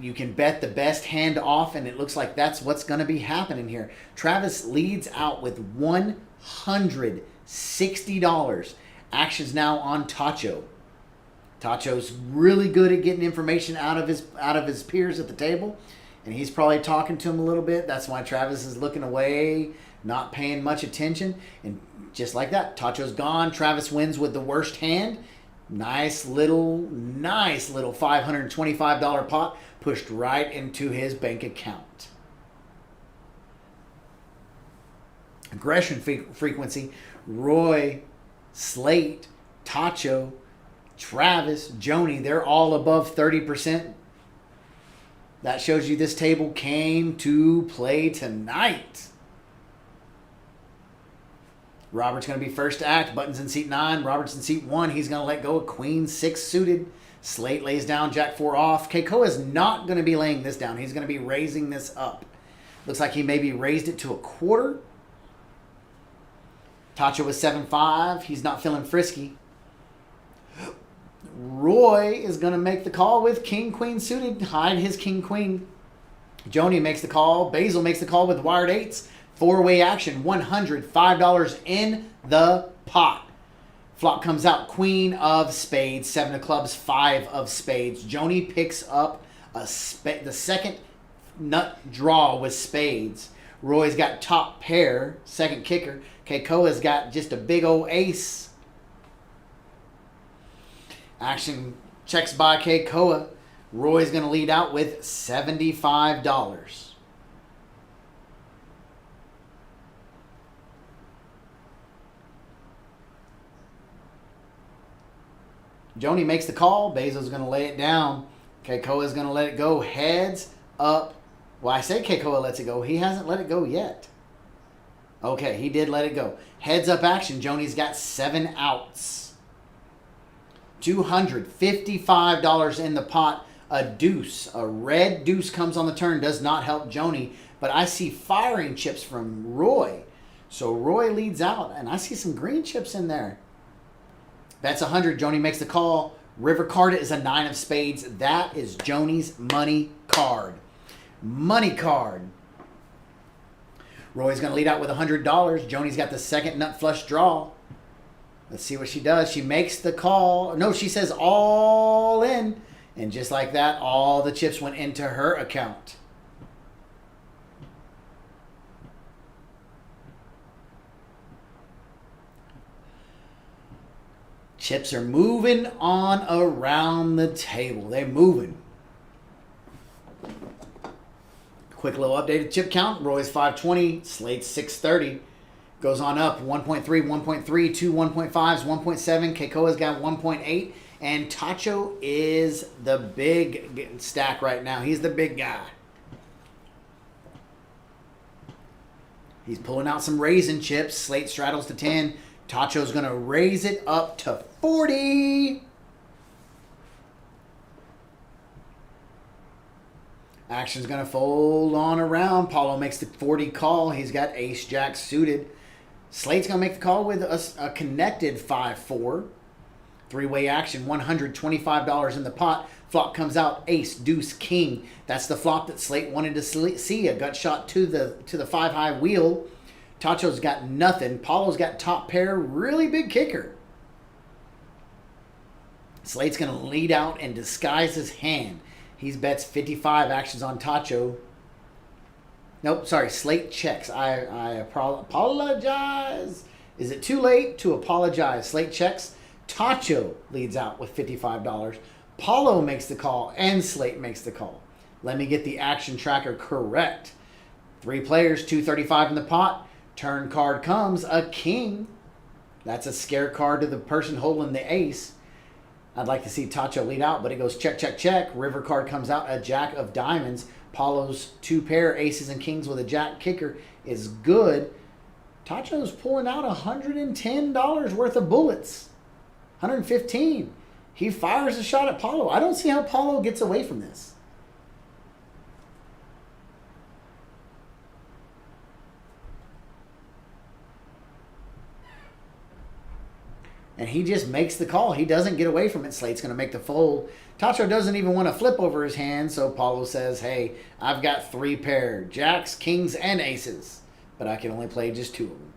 You can bet the best hand off, and it looks like that's what's going to be happening here. Travis leads out with $160. Action's now on Tacho. Tacho's really good at getting information out of his peers at the table, and he's probably talking to him a little bit. That's why Travis is looking away, not paying much attention. And just like that, Tacho's gone. Travis wins with the worst hand. Nice little $525 pot pushed right into his bank account. Aggression frequency, Roy, Slate, Tacho, Travis, Joni, they're all above 30%. That shows you this table came to play tonight. Robert's going to be first to act. Button's in seat 9. Robert's in seat 1. He's going to let go of Queen 6 suited. Slate lays down Jack 4 off. Keikoa is not going to be laying this down. He's going to be raising this up. Looks like he maybe raised it to a quarter. Tacho was 7-5. He's not feeling frisky. Roy is going to make the call with King Queen suited. Hide his King Queen. Joni makes the call. Basil makes the call with wired 8s. 4-way action, $105 in the pot. Flop comes out, Queen of Spades, 7 of clubs, 5 of spades. Joni picks up the second nut draw with spades. Roy's got top pair, second kicker. Keikoa's got just a big old ace. Action checks by Keikoa. Roy's going to lead out with $75. Joni makes the call. Basil's going to lay it down. Keikoa's going to let it go. Heads up. Well, I say Keikoa lets it go. He hasn't let it go yet. Okay, he did let it go. Heads up action. Joni's got 7 outs. $255 in the pot. A deuce. A red deuce comes on the turn. Does not help Joni. But I see firing chips from Roy. So Roy leads out. And I see some green chips in there. That's 100. Joni makes the call. River card is a 9 of spades. That is Joni's money card. Money card. Roy's going to lead out with $100. Joni's got the second nut flush draw. Let's see what she does. She makes the call. No, she says all in. And just like that, all the chips went into her account. Chips are moving on around the table. They're moving. Quick little updated chip count. Roy's 520. Slate's 630. Goes on up. 1.3, 1.3, 2 1.5s, 1.7. Keikoa's got 1.8. And Tacho is the big stack right now. He's the big guy. He's pulling out some raisin chips. Slate straddles to 10. Tacho's going to raise it up to 40. Action's going to fold on around. Paulo makes the 40 call. He's got ace-jack suited. Slate's going to make the call with a connected 5-4. Three-way action, $125 in the pot. Flop comes out, ace, deuce, king. That's the flop that Slate wanted to see. A gut shot to the 5-high wheel. Tacho's got nothing. Paulo's got top pair. Really big kicker. Slate's going to lead out and disguise his hand. He bets 55. Actions on Tacho. Nope, sorry. Slate checks. I apologize. Is it too late to apologize? Slate checks. Tacho leads out with $55. Paulo makes the call and Slate makes the call. Let me get the action tracker correct. 3 players, 235 in the pot. Turn card comes, a king. That's a scare card to the person holding the ace. I'd like to see Tacho lead out, but it goes check, check, check. River card comes out, a jack of diamonds. Paulo's 2 pair, aces and kings with a jack kicker is good. Tacho's pulling out $110 worth of bullets. 115. He fires a shot at Paulo. I don't see how Paulo gets away from this. And he just makes the call. He doesn't get away from it. Slate's going to make the fold. Tacho doesn't even want to flip over his hand, so Paulo says, hey, I've got 3 pair. Jacks, kings, and aces. But I can only play just 2 of them.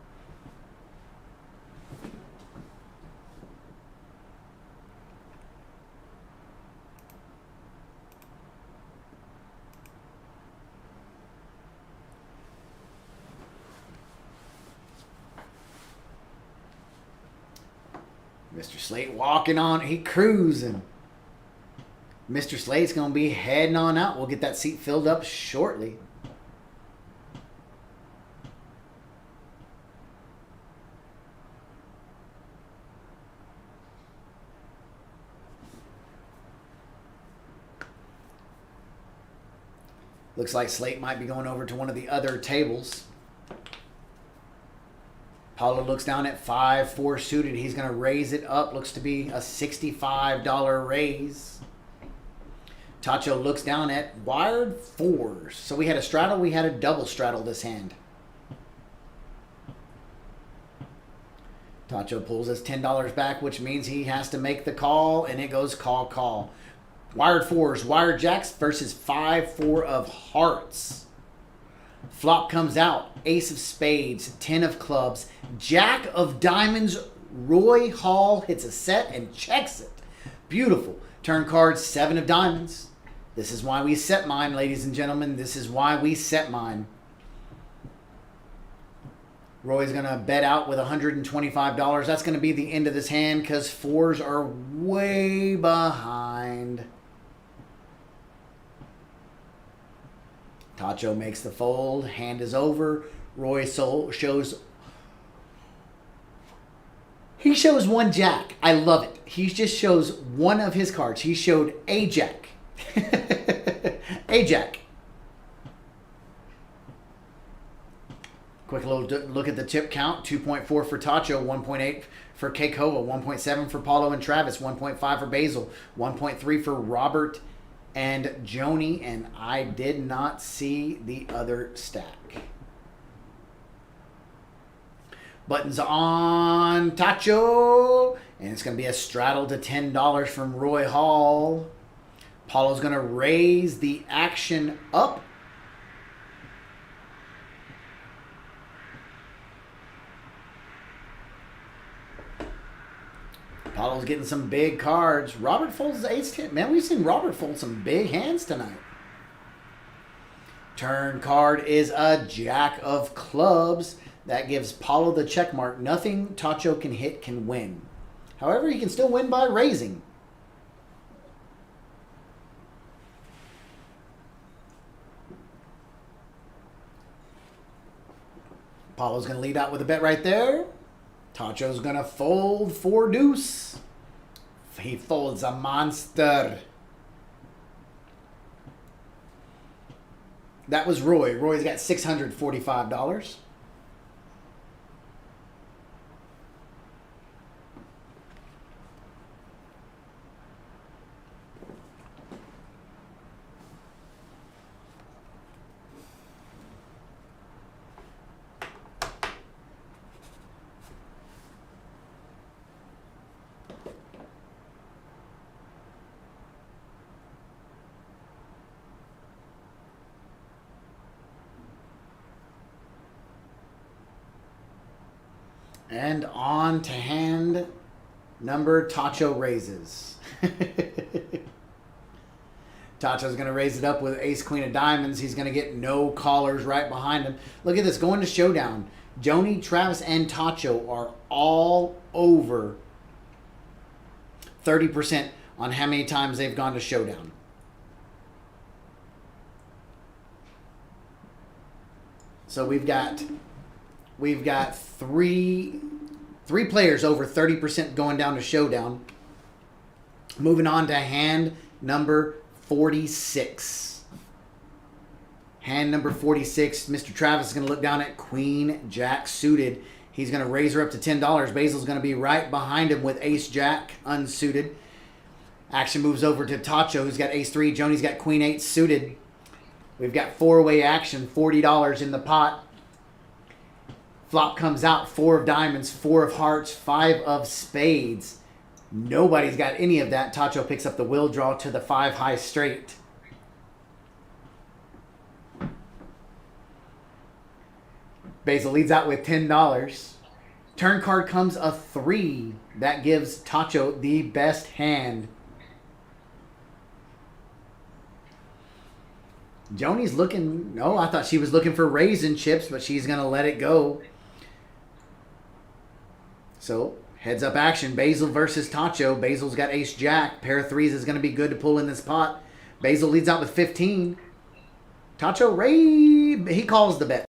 Mr. Slate walking on. He cruising. Mr. Slate's going to be heading on out. We'll get that seat filled up shortly. Looks like Slate might be going over to one of the other tables. Paulo looks down at 5-4 suited. He's going to raise it up. Looks to be a $65 raise. Tacho looks down at wired 4s. So we had a straddle. We had a double straddle this hand. Tacho pulls his $10 back, which means he has to make the call, and it goes call, call. Wired 4s, wired jacks versus 5-4 of hearts. Flop comes out, ace of spades, 10 of clubs, jack of diamonds. Roy Hall hits a set and checks it. Beautiful. Turn card, 7 of diamonds. This is why we set mine, ladies and gentlemen. This is why we set mine. Roy's going to bet out with $125. That's going to be the end of this hand because 4s are way behind. Tacho makes the fold. Hand is over. Roy shows... He shows 1 jack. I love it. He just shows 1 of his cards. He showed a jack. A jack. Quick little look at the chip count. 2.4 for Tacho. 1.8 for Keikoa. 1.7 for Paulo and Travis. 1.5 for Basil. 1.3 for Robert and Joni, and I did not see the other stack. Buttons on Tacho. And it's going to be a straddle to $10 from Roy Hall. Paulo's going to raise the action up. Paulo's getting some big cards. Robert folds the ace-10. Man, we've seen Robert fold some big hands tonight. Turn card is a jack of clubs. That gives Paulo the check mark. Nothing Tacho can hit can win. However, he can still win by raising. Paulo's going to lead out with a bet right there. Tacho's going to fold 4 deuce. He folds a monster. That was Roy. Roy's got $645. And on to hand number Tacho raises. Tacho's going to raise it up with ace queen of diamonds. He's going to get no callers right behind him. Look at this, going to showdown. Joni, Travis, and Tacho are all over 30% on how many times they've gone to showdown. So we've got three players over 30% going down to showdown. Moving on to hand number 46. Hand number 46. Mr. Travis is going to look down at Queen Jack suited. He's going to raise her up to $10. Basil's going to be right behind him with Ace Jack unsuited. Action moves over to Tacho, who's got Ace 3. Joni's got Queen 8 suited. We've got 4-way action, $40 in the pot. Flop comes out, 4 of diamonds, 4 of hearts, 5 of spades. Nobody's got any of that. Tacho picks up the will draw to the 5 high straight. Basil leads out with $10. Turn card comes a 3. That gives Tacho the best hand. Joni's looking... No, I thought she was looking for raisin chips, but she's going to let it go. So, heads up action. Basil versus Tacho. Basil's got Ace Jack. Pair of 3s is going to be good to pull in this pot. Basil leads out with 15. Tacho, he calls the bet.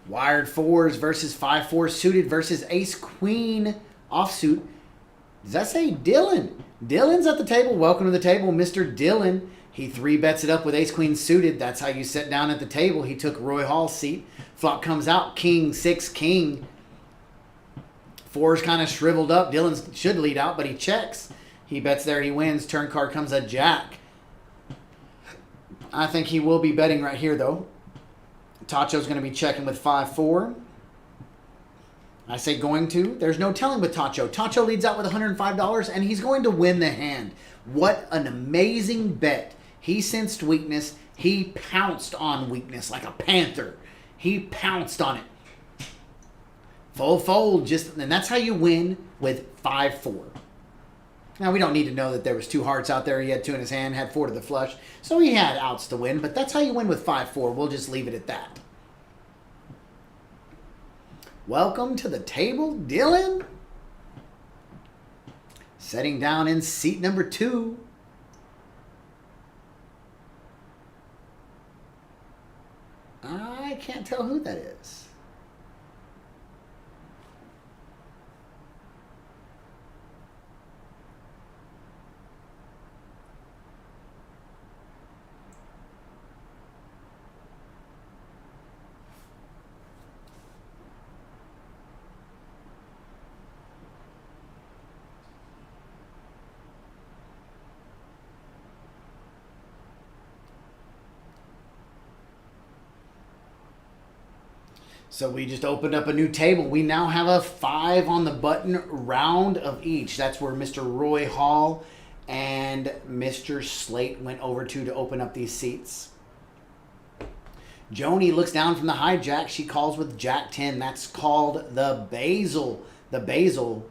Wired 4s versus 5-4 suited versus Ace Queen offsuit. Does that say Dylan? Dylan's at the table. Welcome to the table, Mr. Dylan. He 3-bets it up with Ace Queen suited. That's how you sit down at the table. He took Roy Hall's seat. Flop comes out. King, 6, King. 4's kind of shriveled up. Dylan should lead out, but he checks. He bets there. He wins. Turn card comes a Jack. I think he will be betting right here, though. Tacho's going to be checking with 5-4. I say going to. There's no telling with Tacho. Tacho leads out with $105, and he's going to win the hand. What an amazing bet. He sensed weakness. He pounced on weakness like a panther. He pounced on it. Full fold, and that's how you win with 5-4. Now, we don't need to know that there was 2 hearts out there. He had 2 in his hand, had 4 to the flush. So he had outs to win, but that's how you win with 5-4. We'll just leave it at that. Welcome to the table, Dylan. Setting down in seat number 2. I can't tell who that is. So we just opened up a new table. We now have a 5 on the button round of each. That's where Mr. Roy Hall and Mr. Slate went over to open up these seats. Joni looks down from the hijack. She calls with Jack 10. That's called the basil. The basil.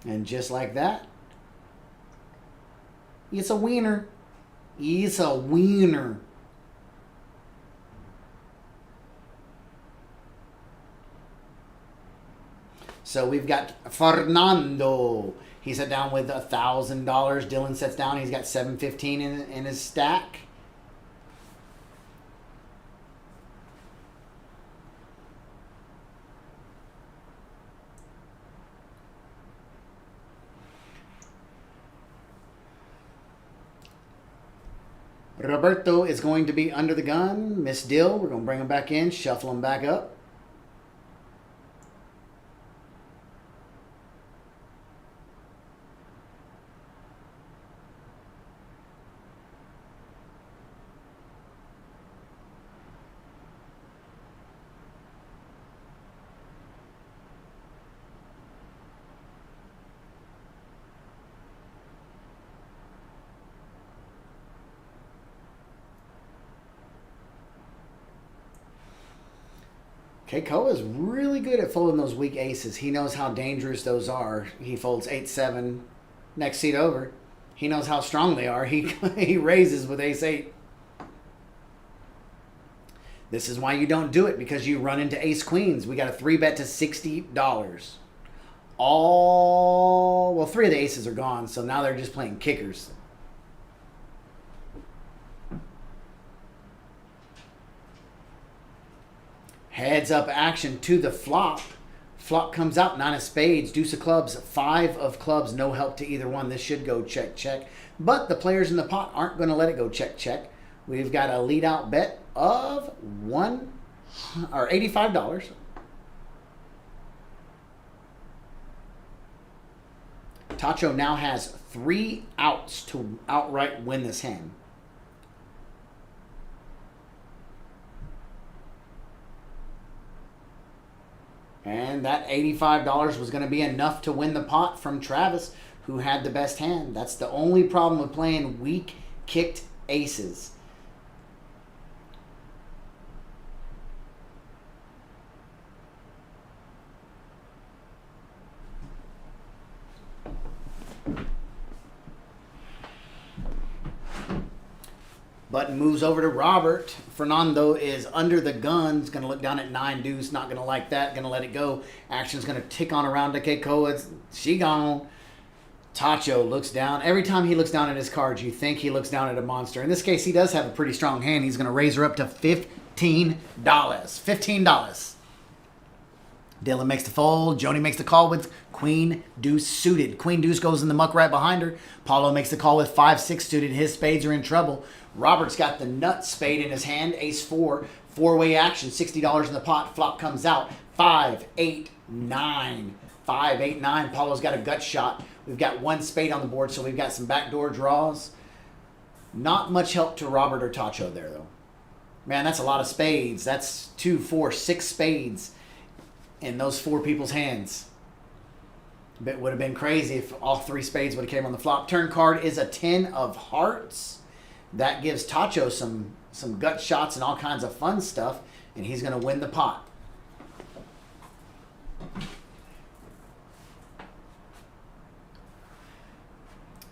And just like that, it's a wiener. It's a wiener. So we've got Fernando. He sat down with $1,000. Dylan sets down. He's got $715 in his stack. Roberto is going to be under the gun. Miss Dill, we're going to bring him back in, shuffle him back up. Keikoa is really good at folding those weak aces. He knows how dangerous those are. He folds 8-7. Next seat over. He knows how strong they are. He raises with ace-8. This is why you don't do it, because you run into ace-queens. We got a 3-bet to $60. Well, 3 of the aces are gone, so now they're just playing kickers. Heads up action to the flop. Flop comes out, 9 of spades, deuce of clubs, 5 of clubs, no help to either one. This should go check, check. But the players in the pot aren't going to let it go check, check. We've got a lead out bet of $85. Tacho now has 3 outs to outright win this hand. And that $85 was going to be enough to win the pot from Travis, who had the best hand. That's the only problem with playing weak kicked aces. Button moves over to Robert. Fernando is under the gun. He's going to look down at 9 deuce. Not going to like that. Going to let it go. Action's going to tick on around to Keikoa. She gone. Tacho looks down. Every time he looks down at his cards, you think he looks down at a monster. In this case, he does have a pretty strong hand. He's going to raise her up to $15. $15. Dylan makes the fold. Joni makes the call with Queen Deuce suited. Queen Deuce goes in the muck right behind her. Paulo makes the call with 5-6 suited. His spades are in trouble. Robert's got the nut spade in his hand. Ace-4. 4-way action. $60 in the pot. Flop comes out. 5-8-9. 5-8-9. Paulo's got a gut shot. We've got 1 spade on the board, so we've got some backdoor draws. Not much help to Robert or Tacho there, though. Man, that's a lot of spades. That's 2, 4, 6 spades in those 4 people's hands. It would have been crazy if all 3 spades would have came on the flop. Turn card is a 10 of hearts. That gives Tacho some gut shots and all kinds of fun stuff, and he's going to win the pot.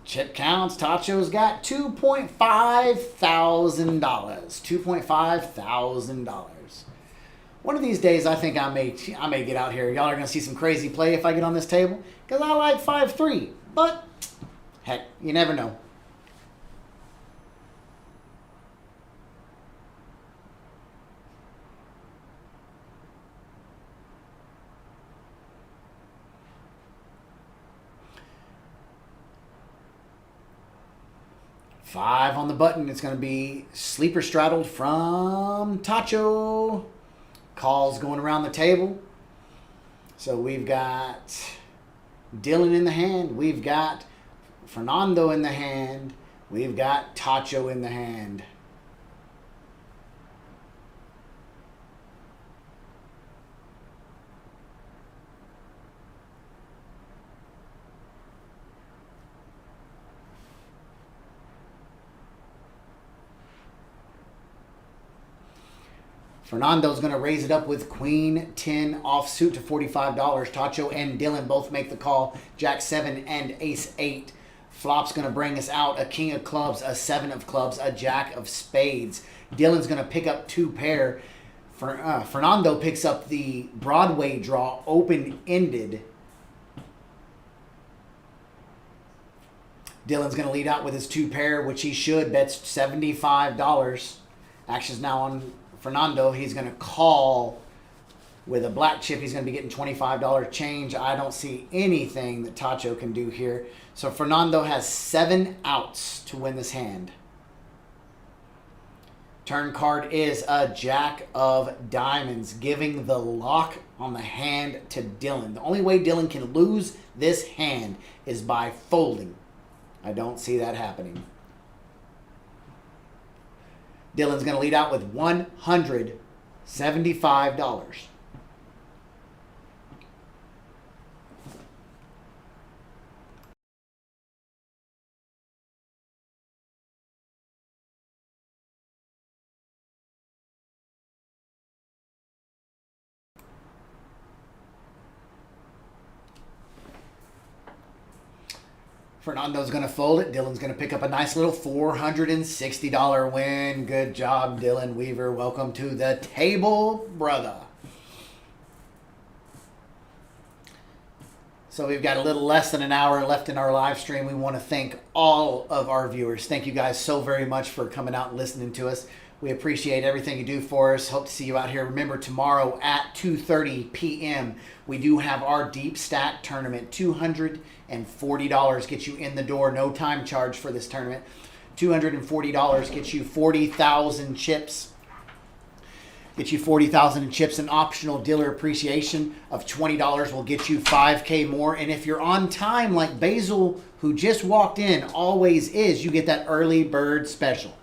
Chip counts. Tacho's got $2.5 thousand. $2.5 thousand. One of these days, I think I may get out here. Y'all are gonna see some crazy play if I get on this table, because I like 5-3. But heck, you never know. Five on the button. It's going to be sleeper straddled from Tacho. Calls going around the table. So we've got Dylan in the hand. We've got Fernando in the hand. We've got Tacho in the hand. Fernando's going to raise it up with Queen 10 offsuit to $45. Tacho and Dylan both make the call. Jack 7 and Ace 8. Flop's going to bring us out a King of Clubs, a 7 of Clubs, a Jack of Spades. Dylan's going to pick up 2 pair. Fernando picks up the Broadway draw, open-ended. Dylan's going to lead out with his 2 pair, which he should. Bets $75. Action's now on Fernando. He's going to call with a black chip. He's going to be getting $25 change. I don't see anything that Tacho can do here. So Fernando has 7 outs to win this hand. Turn card is a Jack of Diamonds, giving the lock on the hand to Dylan. The only way Dylan can lose this hand is by folding. I don't see that happening. Dylan's going to lead out with $175. Fernando's going to fold it. Dylan's going to pick up a nice little $460 win. Good job, Dylan Weaver. Welcome to the table, brother. So we've got a little less than an hour left in our live stream. We want to thank all of our viewers. Thank you guys so very much for coming out and listening to us. We appreciate everything you do for us. Hope to see you out here. Remember, tomorrow at 2:30 p.m., we do have our Deep Stack tournament. $240 gets you in the door. No time charge for this tournament. $240 gets you 40,000 chips. Get you 40,000 in chips. An optional dealer appreciation of $20 will get you 5K more. And if you're on time, like Basil, who just walked in, always is, you get that early bird special.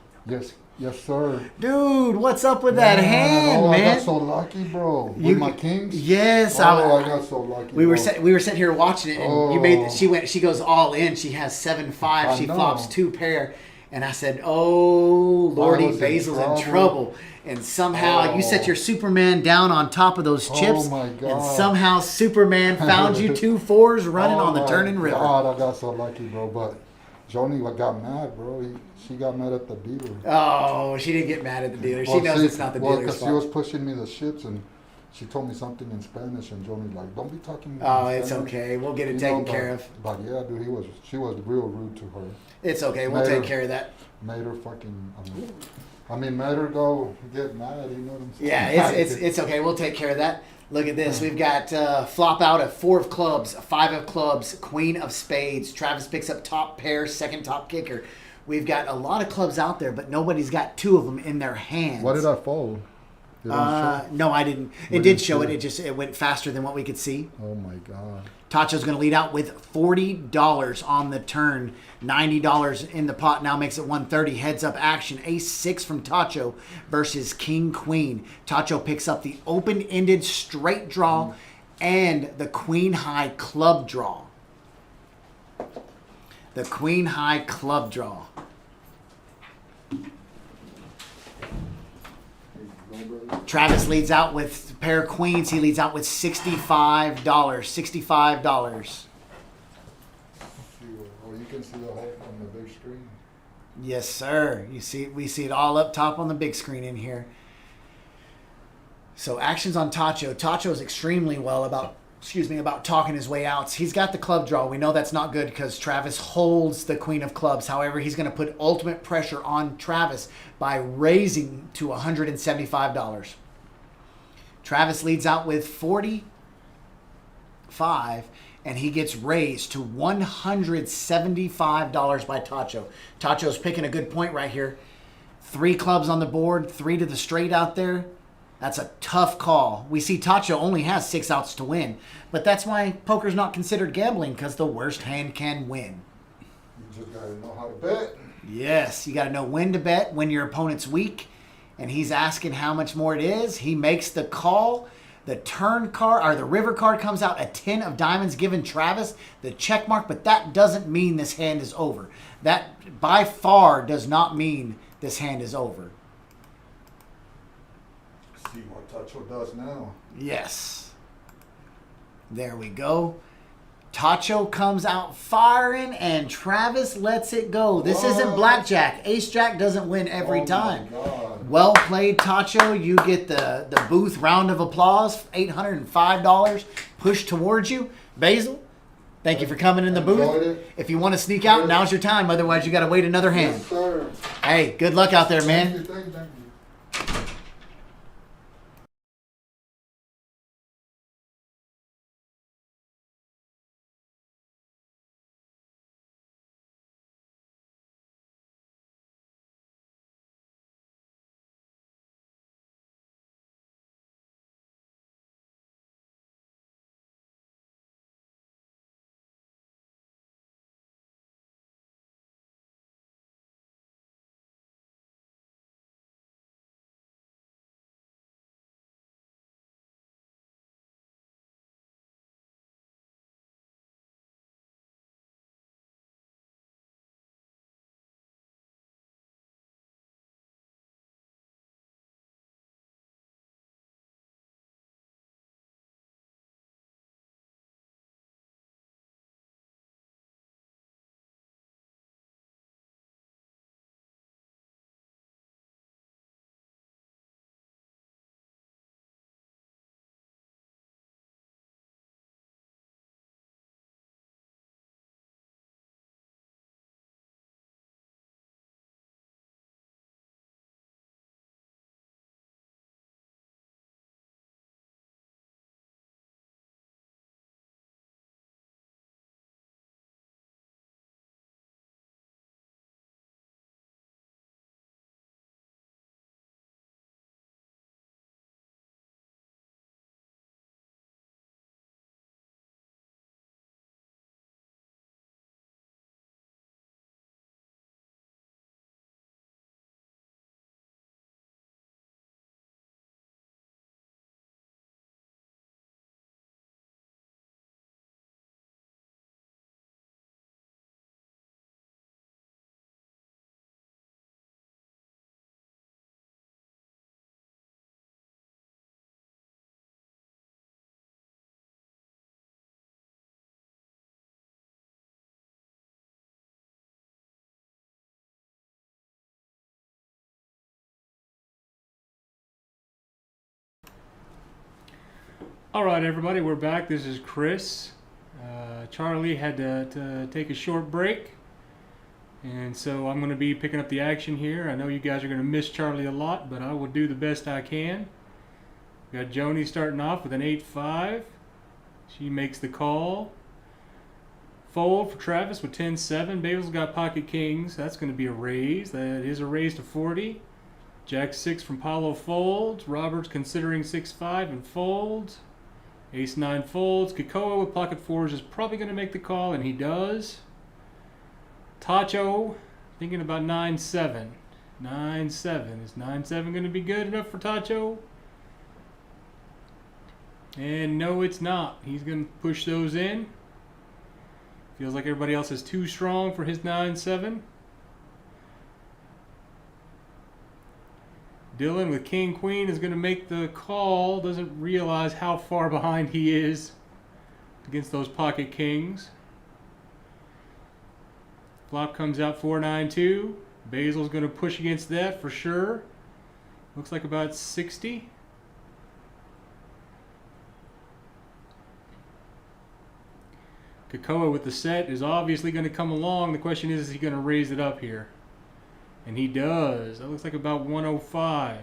Yes, sir. Dude, what's up with that hand, man? I got so lucky, bro. With my kings. Yes, I got so lucky. We were sitting here watching it, and you made. She goes all in. She has 7-5. She flops 2 pair, and I said, "Oh Lordy, Basil's in trouble." And somehow you set your Superman down on top of those chips, my God. and somehow Superman found you 2 4s running on the turning river. God, I got so lucky, bro. But Joni got mad, bro. She got mad at the dealer. Oh, she didn't get mad at the dealer. She knows it's not the dealer's because fault. she was pushing me the chips, and she told me something in Spanish, and Joni like, don't be talking. Oh, it's okay. We'll get it taken care of. But yeah, dude, she was real rude to her. It's okay. We'll take care of that. Made her fucking. Made her go get mad. You know what I'm saying? Yeah, it's okay. We'll take care of that. Look at this. We've got flop out a 4 of clubs, a 5 of clubs, Queen of Spades. Travis picks up top pair, second top kicker. We've got a lot of clubs out there, but nobody's got 2 of them in their hands. What did I fold? No, I didn't. It did show it. It went faster than what we could see. Oh my God. Tacho's going to lead out with $40 on the turn. $90 in the pot now makes it $130. Heads up action. Ace 6 from Tacho versus King Queen. Tacho picks up the open-ended straight draw and the Queen High club draw. The Queen High club draw. Travis leads out with a pair of queens. He leads out with $65. $65. Oh, you can see the whole on the big screen. Yes, sir. We see it all up top on the big screen in here. So actions on Tacho. Tacho is extremely well about talking his way out. He's got the club draw. We know that's not good because Travis holds the queen of clubs. However, he's going to put ultimate pressure on Travis by raising to $175. Travis leads out with 45, and he gets raised to $175 by Tacho. Tacho's picking a good point right here. 3 clubs on the board, 3 to the straight out there. That's a tough call. We see Tacho only has 6 outs to win, but that's why poker's not considered gambling, because the worst hand can win. You just got to know how to bet. Yes, you got to know when to bet, when your opponent's weak, and he's asking how much more it is. He makes the call. The turn card, or the river card, comes out, a 10 of diamonds, giving Travis the check mark, but that doesn't mean this hand is over. That by far does not mean this hand is over. See what Tacho does now. Yes. There we go. Tacho comes out firing, and Travis lets it go. This isn't blackjack. Ace-jack doesn't win every time. God. Well played, Tacho. You get the booth round of applause. $805 pushed towards you. Basil, thank you for coming in the Enjoyed booth. it. If you want to sneak out, now's your time. Otherwise, you got to wait another hand. Yes, sir. Hey, good luck out there, man. Thank you. All right, everybody, we're back. This is Chris. Charlie had to take a short break, and so I'm going to be picking up the action here. I know you guys are going to miss Charlie a lot, but I will do the best I can. We got Joni starting off with an 8-5. She makes the call. Fold for Travis with 10-7. Basil's got pocket kings. That's going to be a raise. That is a raise to 40. Jack-6 from Paulo folds. Robert's considering 6-5 and folds. Ace-9 folds. Kikoa with pocket fours is probably going to make the call, and he does. Tacho thinking about 9-7. 9-7. Is 9-7 going to be good enough for Tacho? And no, it's not. He's going to push those in. Feels like everybody else is too strong for his 9-7. Dylan with King Queen is going to make the call. Doesn't realize how far behind he is against those pocket kings. Flop comes out 4-9-2. Basil's going to push against that for sure. Looks like about 60. Kakoa with the set is obviously going to come along. The question is he going to raise it up here? And he does. That looks like about 105.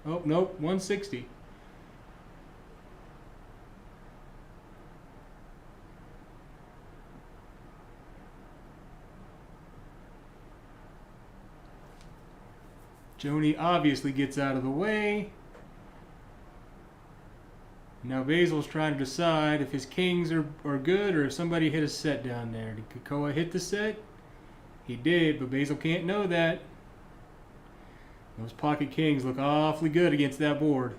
Oh, nope, 160. Joni obviously gets out of the way. Now Basil's trying to decide if his kings are good or if somebody hit a set down there. Did Kakoa hit the set? He did, but Basil can't know that. Those pocket kings look awfully good against that board.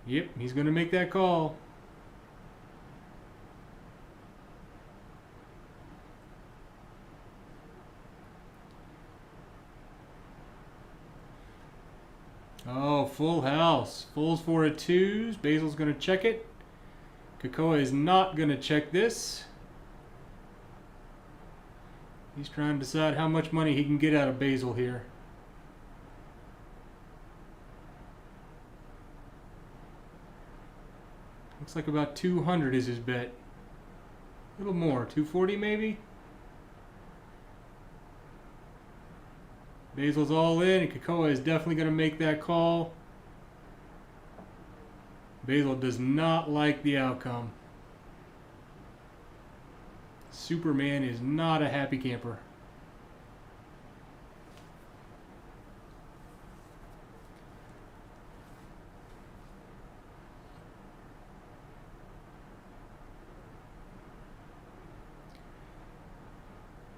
Yep, he's going to make that call. Oh, full house. Fulls for a twos. Basil's going to check it. Kakoa is not going to check this. He's trying to decide how much money he can get out of Basil here. Looks like about 200 is his bet. A little more, 240 maybe? Basil's all in, and Kakoa is definitely going to make that call. Basil does not like the outcome. Superman is not a happy camper.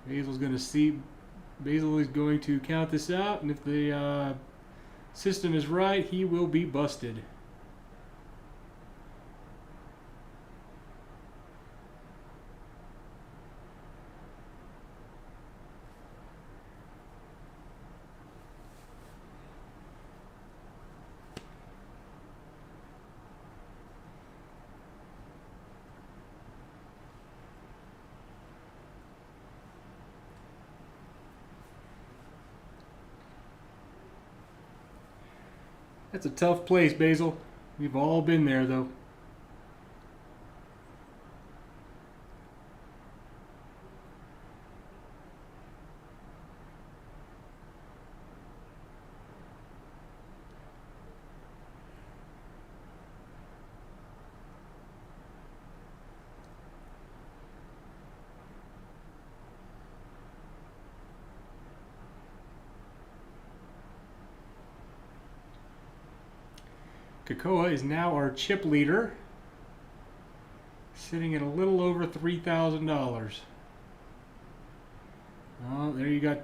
Basil is going to count this out, and if the system is right, he will be busted. That's a tough place, Basil. We've all been there, though. Kakoa is now our chip leader, sitting at a little over $3,000. Oh, there you got.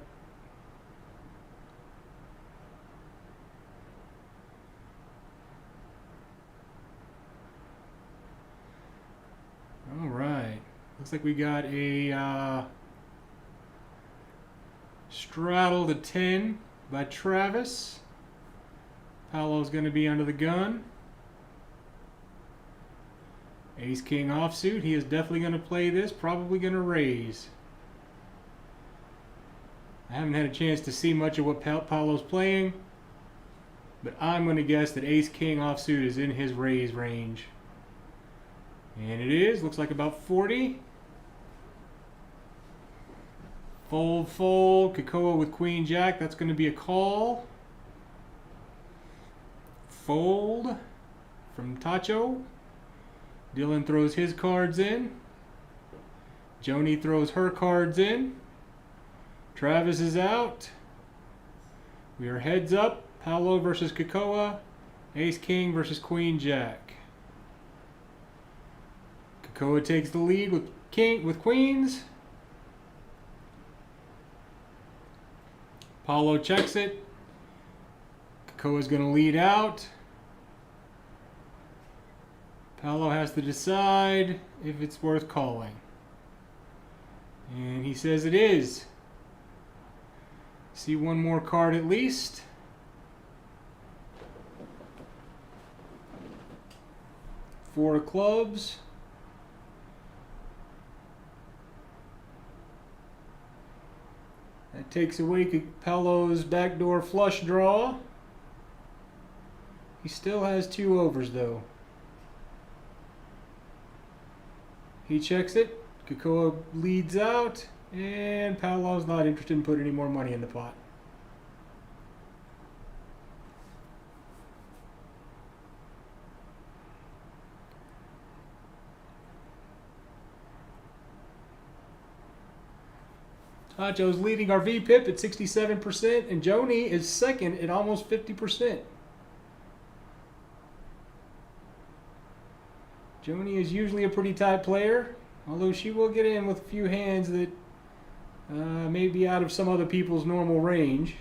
All right, looks like we got a straddle to 10 by Travis. Paolo's going to be under the gun. Ace King offsuit. He is definitely going to play this. Probably going to raise. I haven't had a chance to see much of what Paolo's playing, but I'm going to guess that Ace King offsuit is in his raise range. And it is. Looks like about 40. Fold, fold. Kakoa with Queen Jack. That's going to be a call. Fold from Tacho. Dylan throws his cards in. Joni throws her cards in. Travis is out. We are heads up. Paolo versus Kakoa. Ace King versus Queen Jack. Kakoa takes the lead with queens. Paolo checks it. Kakoa's going to lead out. Paolo has to decide if it's worth calling. And he says it is. See one more card at least. Four of clubs. That takes away Capello's backdoor flush draw. He still has 2 overs though. He checks it. Kakoa leads out, and Paolo's not interested in putting any more money in the pot. Tacho's leading our VPIP at 67%, and Joni is second at almost 50%. Joni is usually a pretty tight player, although she will get in with a few hands that may be out of some other people's normal range.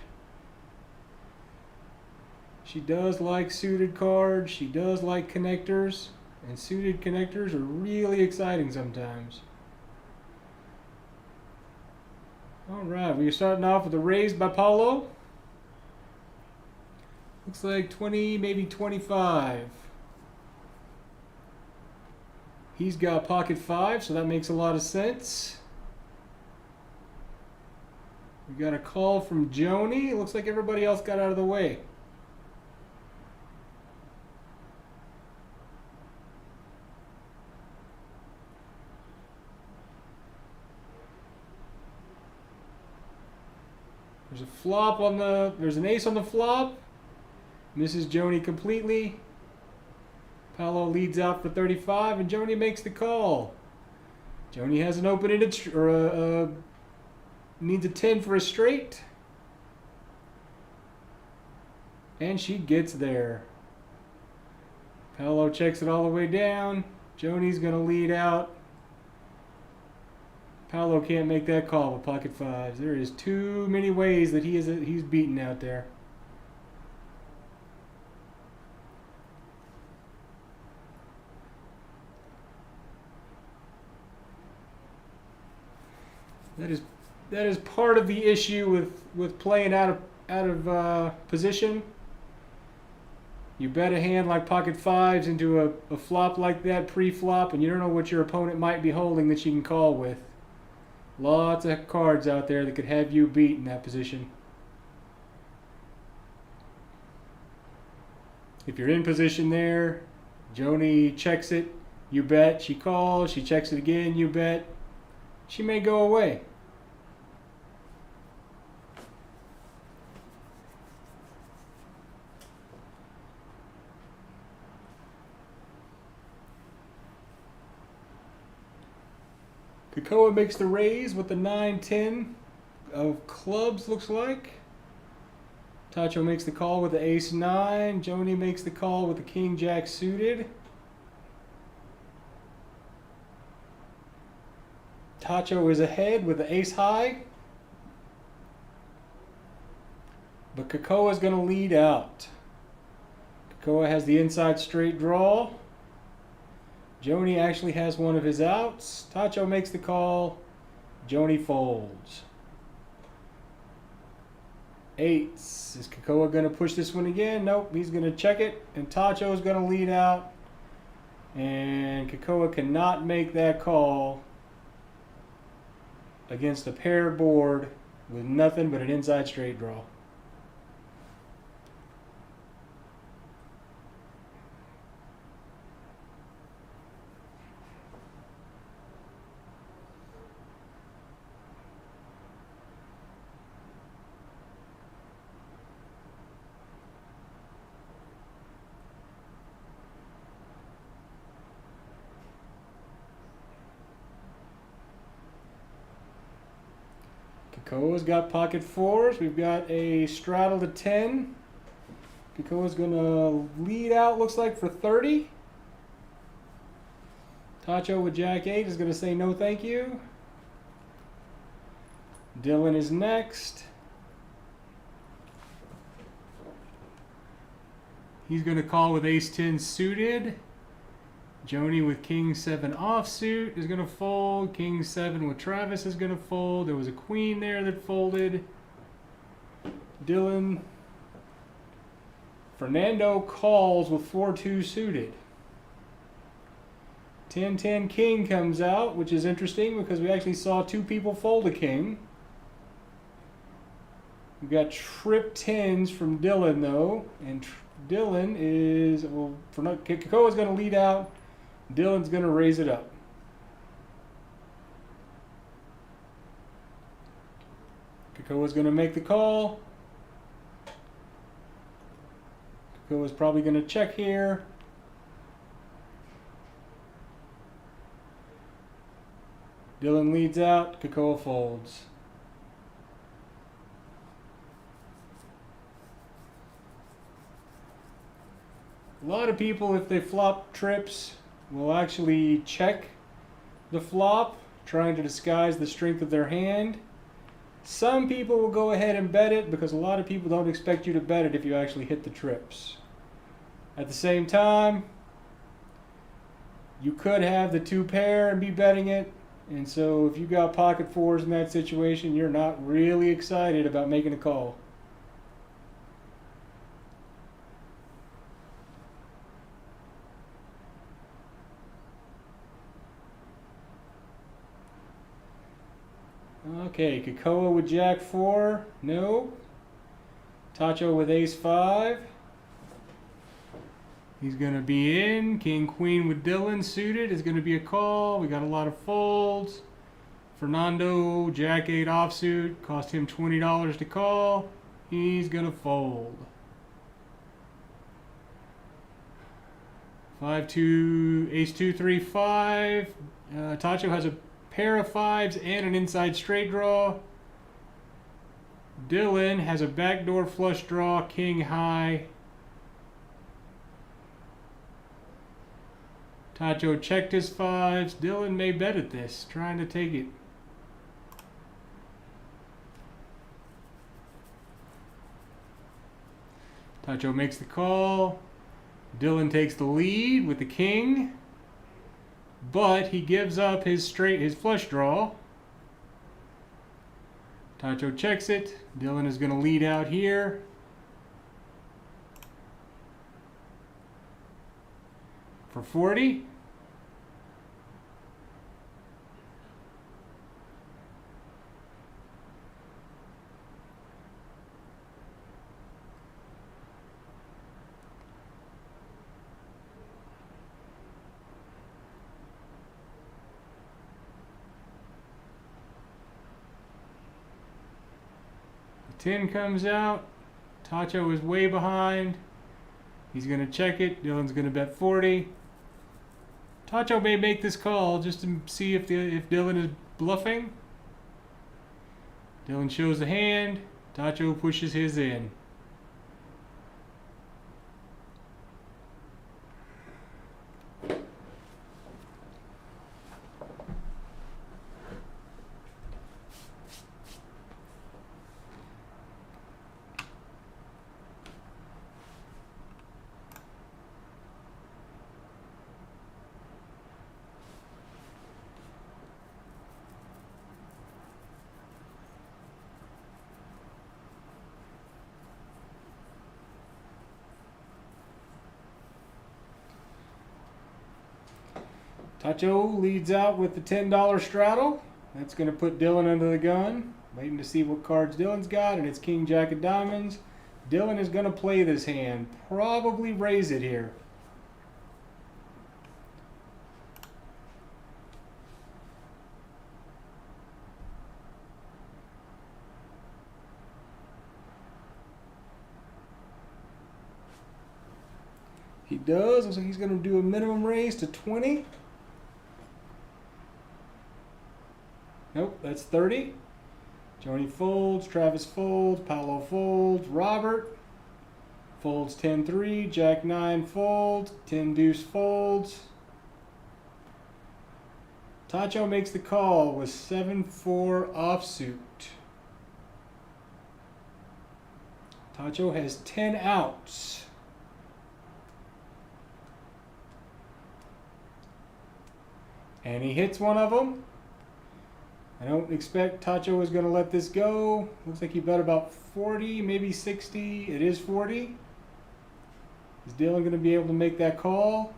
She does like suited cards, she does like connectors, and suited connectors are really exciting sometimes. Alright, we're starting off with a raise by Paolo. Looks like 20, maybe 25. He's got pocket 5, so that makes a lot of sense. We got a call from Joni. It looks like everybody else got out of the way. There's a flop on there's an ace on the flop. Misses Joni completely. Paolo leads out for 35, and Joni makes the call. Joni has an open-ended, needs a 10 for a straight. And she gets there. Paolo checks it all the way down. Joni's going to lead out. Paolo can't make that call with pocket 5s. There is too many ways that he's beaten out there. That is part of the issue with playing out of position. You bet a hand like pocket 5s into a flop like that pre-flop, and you don't know what your opponent might be holding that you can call with. Lots of cards out there that could have you beat in that position. If you're in position there, Joni checks it, you bet. She calls, she checks it again, you bet. She may go away. Kakoa makes the raise with the 9-10 of clubs, looks like. Tacho makes the call with the ace-9. Joni makes the call with the king-jack suited. Tacho is ahead with the ace-high. But Kakoa is going to lead out. Kakoa has the inside straight draw. Joni actually has one of his outs. Tacho makes the call. Joni folds. Eights. Is Kakoa going to push this one again? Nope, he's going to check it. And Tacho is going to lead out. And Kakoa cannot make that call against a pair board with nothing but an inside straight draw. Kakoa's got pocket 4s. We've got a straddle to 10. Kakoa's going to lead out, looks like, for 30. Tacho with jack 8 is going to say no thank you. Dylan is next. He's going to call with ace-10 suited. Joni with king-7 offsuit is going to fold. King-7 with Travis is going to fold. There was a queen there that folded. Dylan. Fernando calls with 4-2 suited. 10-10 king comes out, which is interesting because we actually saw two people fold a king. We've got trip 10s from Dylan though, and Dylan is, well, Kakoa's going to lead out. Dylan's going to raise it up. Kakoa's going to make the call. Kakoa's probably going to check here. Dylan leads out, Kakoa folds. A lot of people, if they flop trips, will actually check the flop, trying to disguise the strength of their hand. Some people will go ahead and bet it because a lot of people don't expect you to bet it if you actually hit the trips. At the same time, you could have the two pair and be betting it. And so if you got pocket fours in that situation, you're not really excited about making a call. Okay, Kakoa with Jack 4, no. Tacho with Ace 5. He's going to be in. King Queen with Dylan suited is going to be a call. We got a lot of folds. Fernando, Jack 8 offsuit, cost him $20 to call. He's going to fold. 5-2, Ace 2, 3, 5. Tacho has a pair of 5s and an inside straight draw. Dylan has a backdoor flush draw, king high. Tacho checked his 5s. Dylan may bet at this, trying to take it. Tacho makes the call. Dylan takes the lead with the king, but he gives up his flush draw. Tacho checks it. Dylan is going to lead out here. For 40. The 10 comes out. Tacho is way behind. He's going to check it. Dylan's going to bet 40. Tacho may make this call just to see if Dylan is bluffing. Dylan shows the hand. Tacho pushes his in. Tacho leads out with the $10 straddle. That's going to put Dylan under the gun. Waiting to see what cards Dylan's got, and it's King Jack of Diamonds. Dylan is going to play this hand. Probably raise it here. He does. Looks like he's going to do a minimum raise to 20. Nope, that's 30. Joni folds, Travis folds, Paolo folds, Robert folds 10-3, Jack 9 folds, 10 deuce folds. Tacho makes the call with 7-4 offsuit. Tacho has 10 outs. And he hits one of them. I don't expect Tacho is going to let this go. Looks like he bet about 40, maybe 60. It is 40. Is Dylan going to be able to make that call?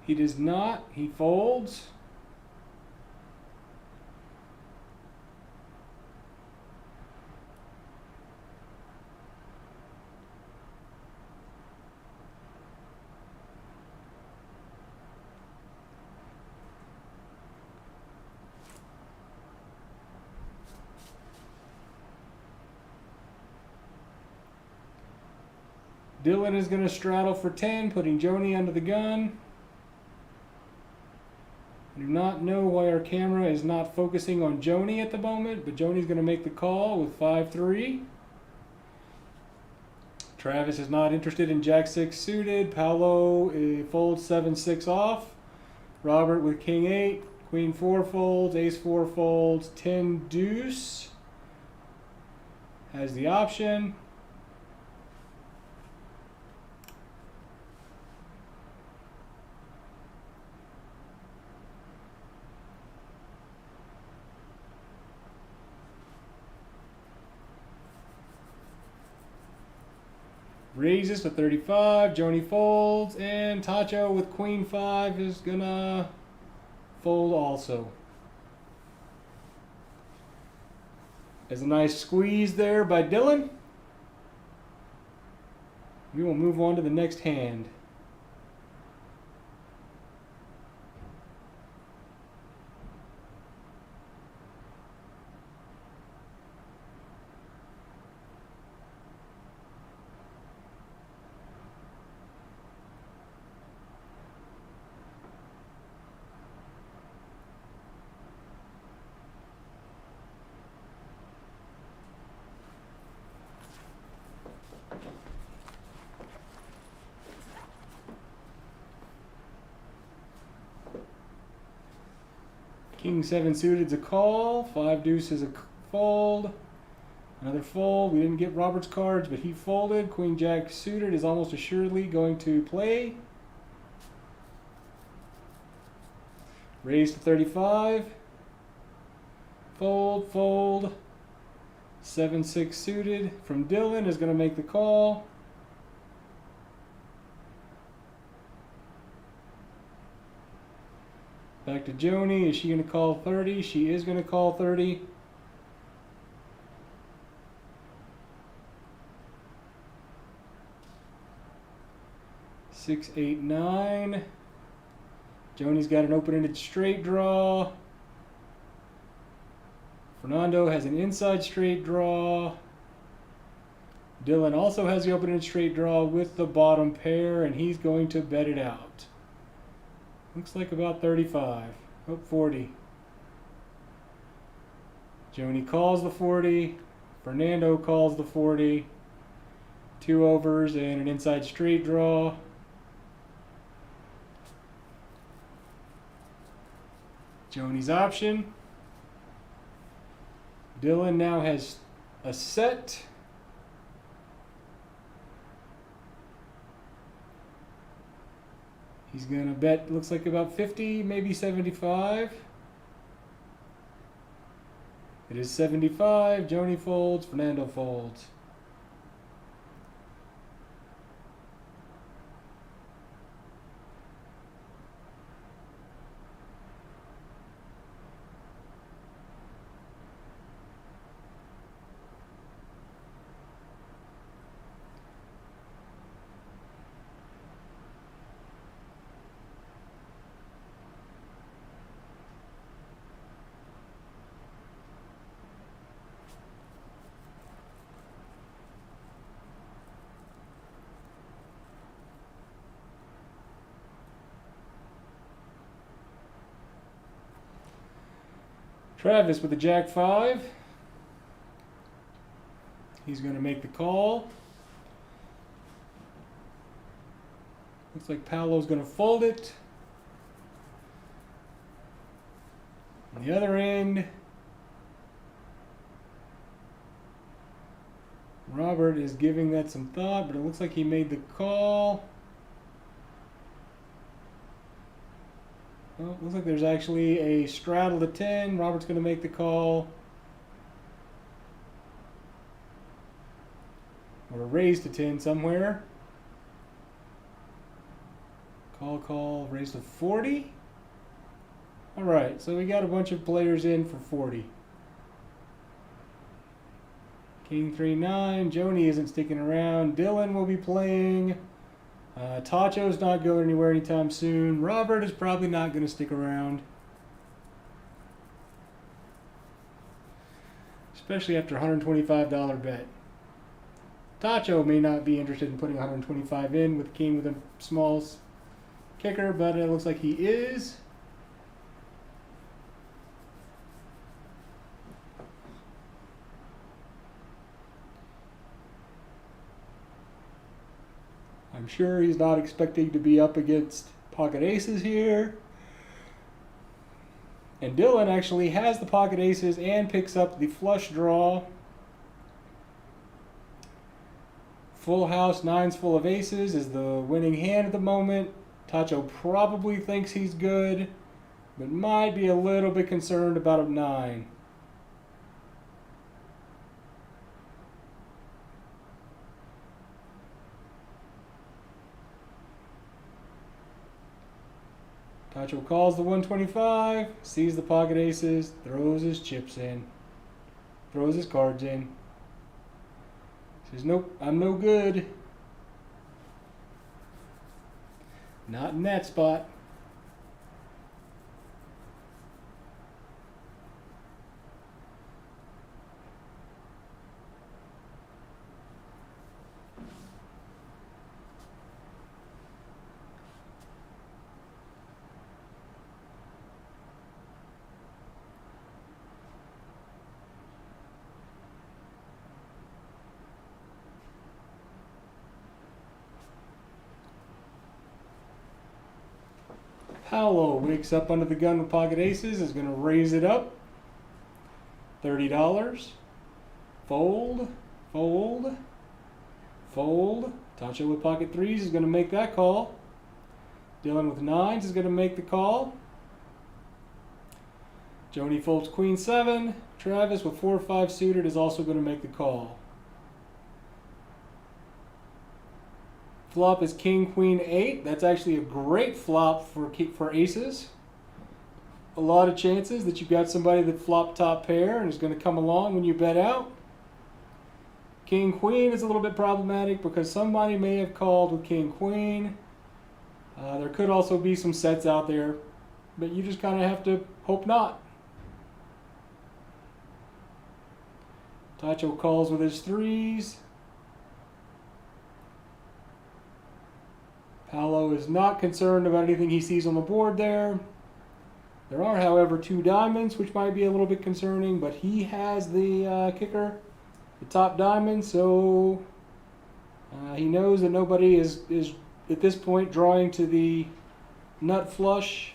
He does not. He folds. Dylan is going to straddle for 10, putting Joni under the gun. I do not know why our camera is not focusing on Joni at the moment, but Joni's going to make the call with 5-3. Travis is not interested in Jack-6 suited. Paolo folds 7-6 off. Robert with King-8. Queen-4 folds. Ace-4 folds. 10 deuce. Has the option. Raises to 35, Joni folds, and Tacho with Queen 5 is gonna fold also. There's a nice squeeze there by Dylan. We will move on to the next hand. King 7 suited is a call. 5 deuce is a fold. Another fold. We didn't get Robert's cards, but he folded. Queen Jack suited is almost assuredly going to play. Raise to 35. Fold, fold. 7-6 suited from Dylan is going to make the call. Back to Joni. Is she going to call 30? She is going to call 30. Six, eight, 9. Joni's got an open-ended straight draw. Fernando has an inside straight draw. Dylan also has the open-ended straight draw with the bottom pair, and he's going to bet it out. Looks like about 35. Oh, 40. Joni calls the 40. Fernando calls the 40. 2 overs and an inside straight draw. Joni's option. Dylan now has a set. He's going to bet, looks like about 50, maybe 75. It is 75. Joni folds, Fernando folds. Travis with the Jack 5. He's going to make the call. Looks like Paolo's going to fold it. On the other end, Robert is giving that some thought, but it looks like he made the call. Well, looks like there's actually a straddle to 10. Robert's going to make the call. Or a raise to 10 somewhere. Call, raise to 40. All right, so we got a bunch of players in for 40. King 3-9. Joni isn't sticking around. Dylan will be playing. Tacho's not going anywhere anytime soon. Robert is probably not going to stick around. Especially after a $125 bet. Tacho may not be interested in putting 125 in with King with a small kicker, but it looks like he is. I'm sure he's not expecting to be up against pocket aces here. And Dylan actually has the pocket aces and picks up the flush draw. Full house, nines full of aces is the winning hand at the moment. Tacho probably thinks he's good, but might be a little bit concerned about a 9. Tacho calls the 125, sees the pocket aces, throws his chips in, throws his cards in. Says, nope, I'm no good. Not in that spot. Paolo wakes up under the gun with pocket aces, is going to raise it up. $30. Fold, fold, fold. Tacho with pocket threes is going to make that call. Dylan with nines is going to make the call. Joni folds queen 7. Travis with 4-5 suited is also going to make the call. Flop is king, queen, 8. That's actually a great flop for aces. A lot of chances that you've got somebody that flopped top pair and is going to come along when you bet out. King, queen is a little bit problematic because somebody may have called with king, queen. There could also be some sets out there, but you just kind of have to hope not. Tacho calls with his threes. Paolo is not concerned about anything he sees on the board there. There are, however, 2 diamonds, which might be a little bit concerning, but he has the kicker, the top diamond, so he knows that nobody is at this point drawing to the nut flush.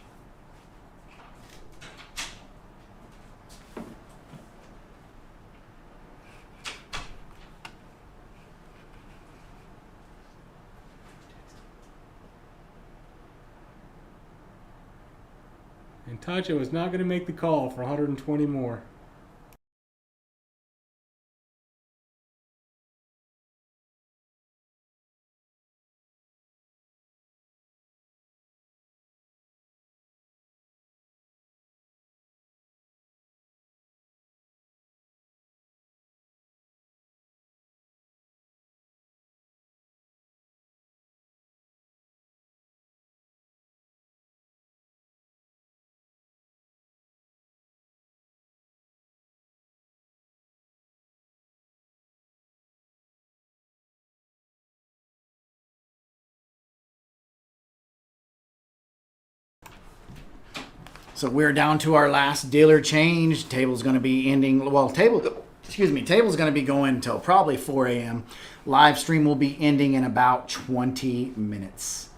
And Tacho is not going to make the call for 120 more. So we're down to our last dealer change. Table's going to be ending. Well, table's going to be going until probably 4 a.m. Live stream will be ending in about 20 minutes.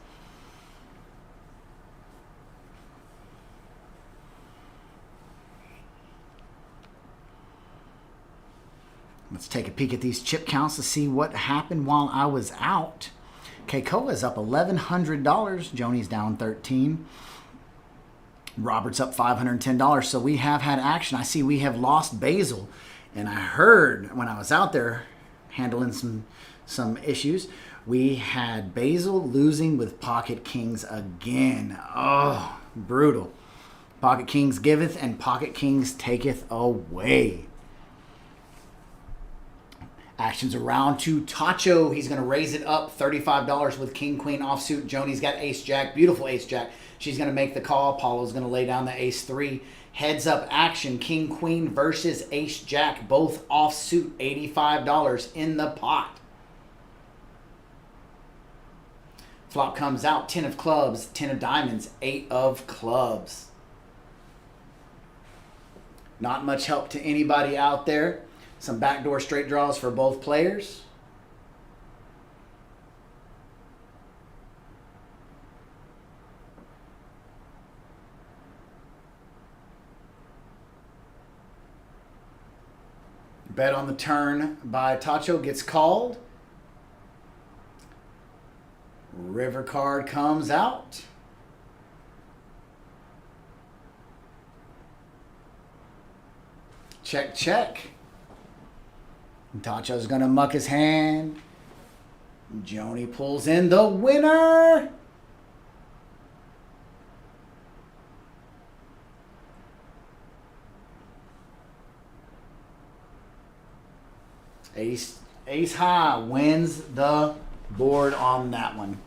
Let's take a peek at these chip counts to see what happened while I was out. Keikoa is up $1,100. Joni's down 13. Robert's up $510. So we have had action. I see we have lost Basil. And I heard when I was out there handling some issues, we had Basil losing with Pocket Kings again. Oh, brutal. Pocket Kings giveth and Pocket Kings taketh away. Actions around to Tacho. He's going to raise it up $35 with King Queen offsuit. Joni's got Ace Jack. Beautiful Ace Jack. She's going to make the call. Paulo's going to lay down the Ace 3. Heads up action. King Queen versus Ace Jack. Both offsuit. $85 in the pot. Flop comes out. 10 of clubs. 10 of diamonds. 8 of clubs. Not much help to anybody out there. Some backdoor straight draws for both players. Bet on the turn by Tacho gets called. River card comes out. Check, check. Tacho's going to muck his hand. Joni pulls in the winner. Ace high wins the board on that one.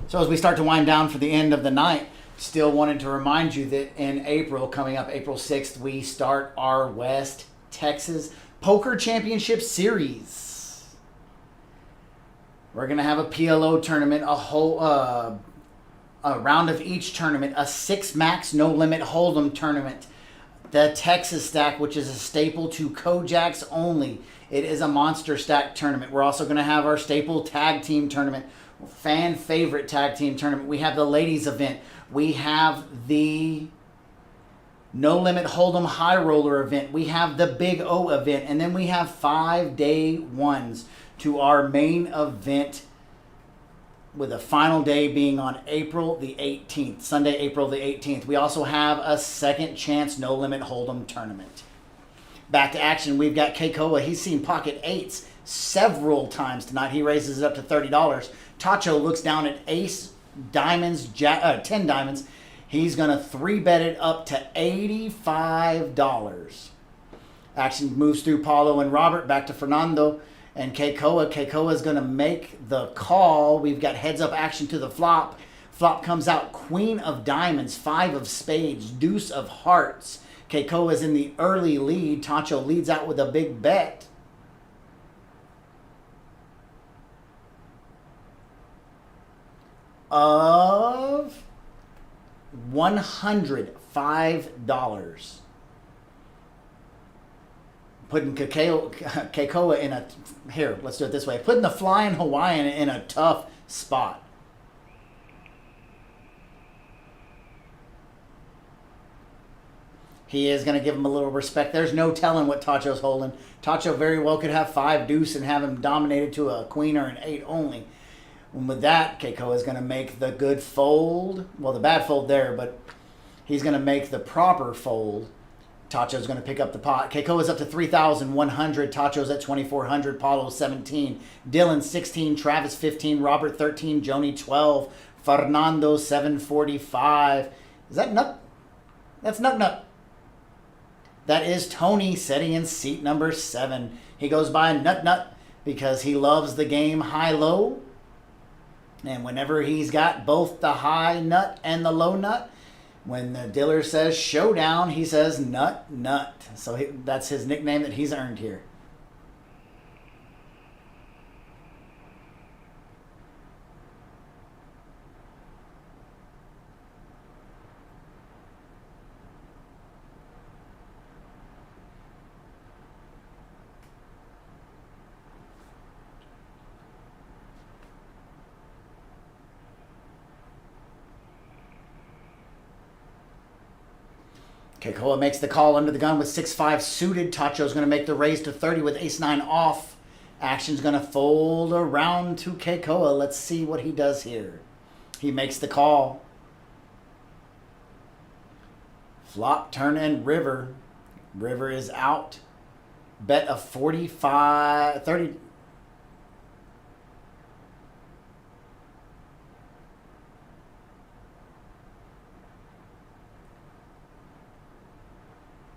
So as we start to wind down for the end of the night, still wanted to remind you that in April, coming up April 6th, we start our West Texas Poker Championship Series. We're going to have a PLO tournament, a round of each tournament, a 6 max no limit hold'em tournament. The Texas stack, which is a staple to Kojak's only. It is a monster stack tournament. We're also going to have our staple tag team tournament, fan favorite tag team tournament. We have the ladies event. We have the No Limit Hold'em High Roller event. We have the Big O event. And then we have 5-day ones to our main event, with the final day being on April the 18th. Sunday, April the 18th. We also have a second chance No Limit Hold'em tournament. Back to action. We've got Keikoa. He's seen pocket eights several times tonight. He raises it up to $30. Tacho looks down at ace diamonds, 10 diamonds. He's going to 3-bet it up to $85. Action moves through Paulo and Robert back to Fernando and Keikoa. Keikoa is going to make the call. We've got heads up action to the flop. Flop comes out Queen of Diamonds, 5 of Spades, Deuce of Hearts. Keikoa is in the early lead. Tacho leads out with a big bet. Of $105. Putting Keikoa in a... Here, let's do it this way. Putting the Flying Hawaiian in a tough spot. He is going to give him a little respect. There's no telling what Tacho's holding. Tacho very well could have 5 deuce and have him dominated to a queen or an 8 only. And with that, Keikoa is going to make the good fold. Well, the bad fold there, but he's going to make the proper fold. Tacho's going to pick up the pot. Keikoa's up to 3,100. Tacho's at 2,400. Paulo 17. Dylan 16. Travis 15. Robert 13. Joni 12. Fernando 745. Is that Nut? That's Nut. That is Tony sitting in seat number 7. He goes by Nut because he loves the game high-low. And whenever he's got both the high nut and the low nut, when the dealer says showdown, he says nut. So that's his nickname that he's earned here. Keikoa makes the call under the gun with 6-5 suited. Tacho's going to make the raise to 30 with ace-9 off. Action's going to fold around to Keikoa. Let's see what he does here. He makes the call. Flop, turn, and river. River is out. Bet of 30.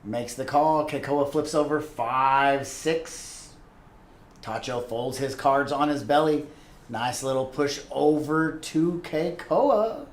Makes the call. Keikoa flips over 5-6. Tacho folds his cards on his belly. Nice little push over to Keikoa.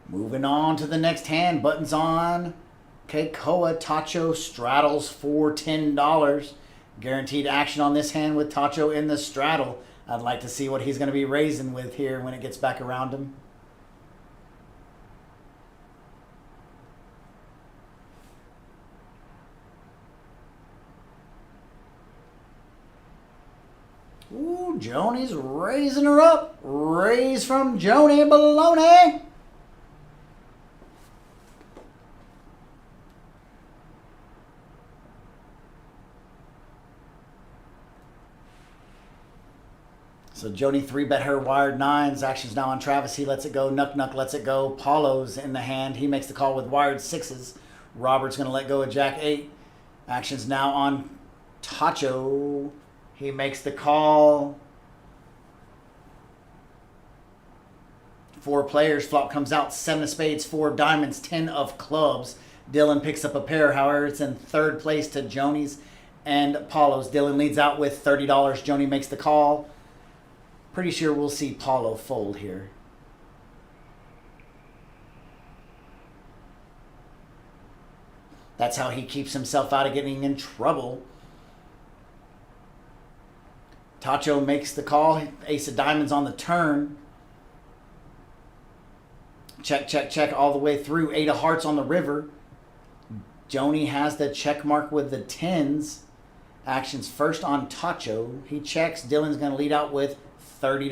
Moving on to the next hand. Buttons on. Keikoa. Tacho straddles for $10. Guaranteed action on this hand with Tacho in the straddle. I'd like to see what he's going to be raising with here when it gets back around him. Ooh, Joni's raising her up. Raise from Joni Baloney. So Joni 3-bet her wired 9s. Action's now on Travis. He lets it go. Nuck lets it go. Paulo's in the hand. He makes the call with wired 6s. Robert's going to let go of Jack 8. Action's now on Tacho. He makes the call. 4 players. Flop comes out. 7 of spades, 4 of diamonds, 10 of clubs. Dylan picks up a pair. However, it's in third place to Joni's and Paulo's. Dylan leads out with $30. Joni makes the call. Pretty sure we'll see Paulo fold here. That's how he keeps himself out of getting in trouble. Tacho makes the call. Ace of diamonds on the turn. Check, check, check all the way through. 8 of hearts on the river. Joni has the check mark with the 10s. Actions first on Tacho. He checks. Dylan's going to lead out with $30.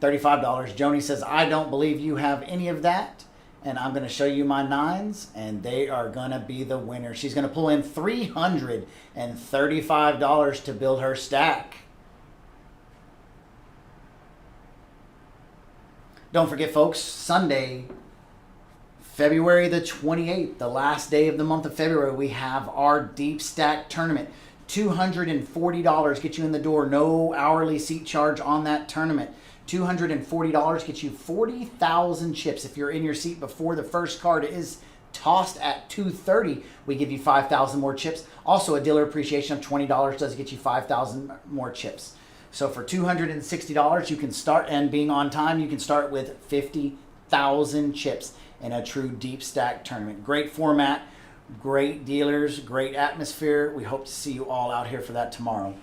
$35. Joni says, I don't believe you have any of that. And I'm going to show you my 9s. And they are going to be the winner. She's going to pull in $335 to build her stack. Don't forget, folks, Sunday, February the 28th, the last day of the month of February, we have our Deep Stack Tournament. $240 get you in the door. No hourly seat charge on that tournament. $240 gets you 40,000 chips. If you're in your seat before the first card is tossed at 2:30, we give you 5,000 more chips. Also, a dealer appreciation of $20 does get you 5,000 more chips. So for $260, you can start, and being on time, you can start with 50,000 chips in a true Deep Stack Tournament. Great format. Great dealers, great atmosphere. We hope to see you all out here for that tomorrow.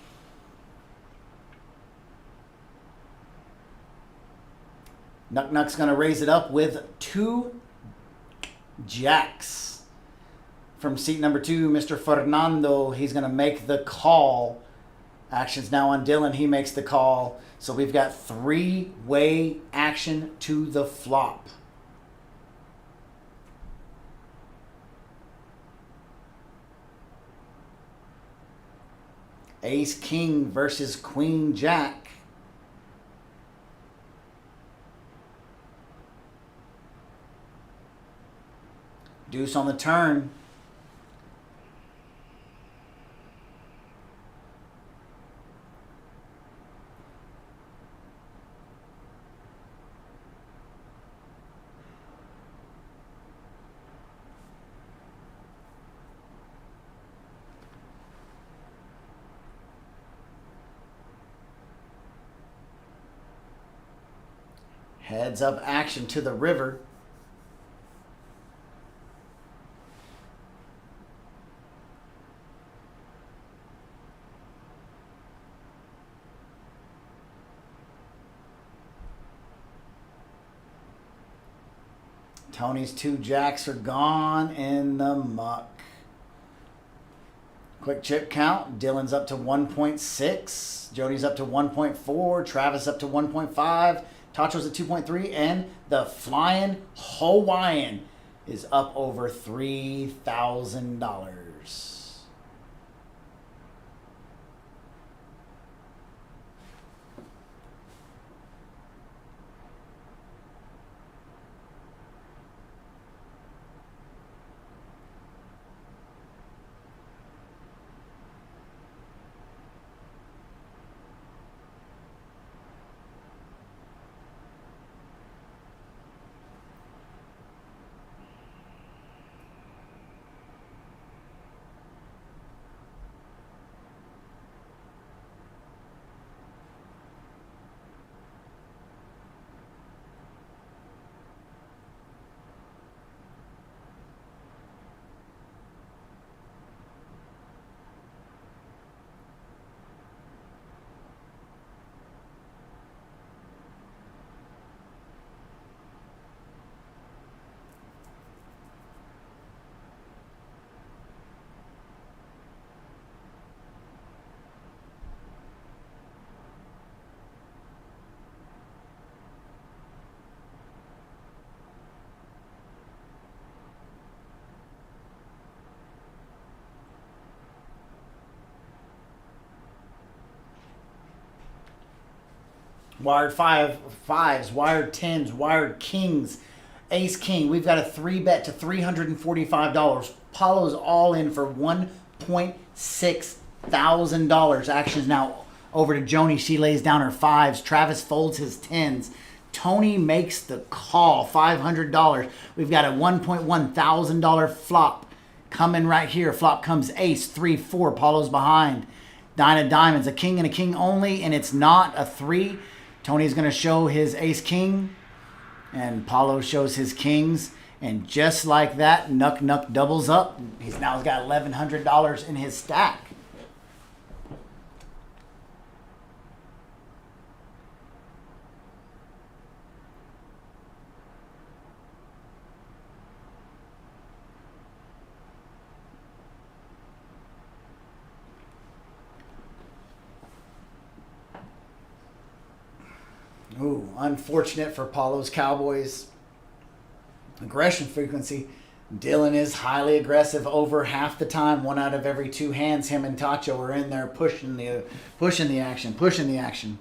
Nuck's going to raise it up with 2 jacks. From seat number 2, Mr. Fernando, he's going to make the call. Action's now on Dylan. He makes the call. So we've got 3-way action to the flop. Ace King versus Queen Jack. Deuce on the turn. Heads up action to the river. Tony's 2 jacks are gone in the muck. Quick chip count. Dylan's up to 1.6. Jody's up to 1.4. Travis up to 1.5. Tacho's at 2.3. And the Flying Hawaiian is up over $3,000. Wired fives, wired tens, wired kings, ace king. We've got a 3-bet to $345. Paulo's all in for $1.6 thousand. Action's now over to Joni. She lays down her fives. Travis folds his tens. Tony makes the call, $500. We've got a $1.1 thousand flop coming right here. Flop comes ace, 3, 4. Paulo's behind. 9 of diamonds, a king and a king only, and it's not a 3. Tony's going to show his ace king, and Paulo shows his kings. And just like that, Nuck Nuck doubles up. He's now got $1,100 in his stack. Ooh, unfortunate for Paulo's Cowboys. Aggression frequency. Dylan is highly aggressive over half the time. 1 out of every 2 hands, him and Tacho are in there pushing the action.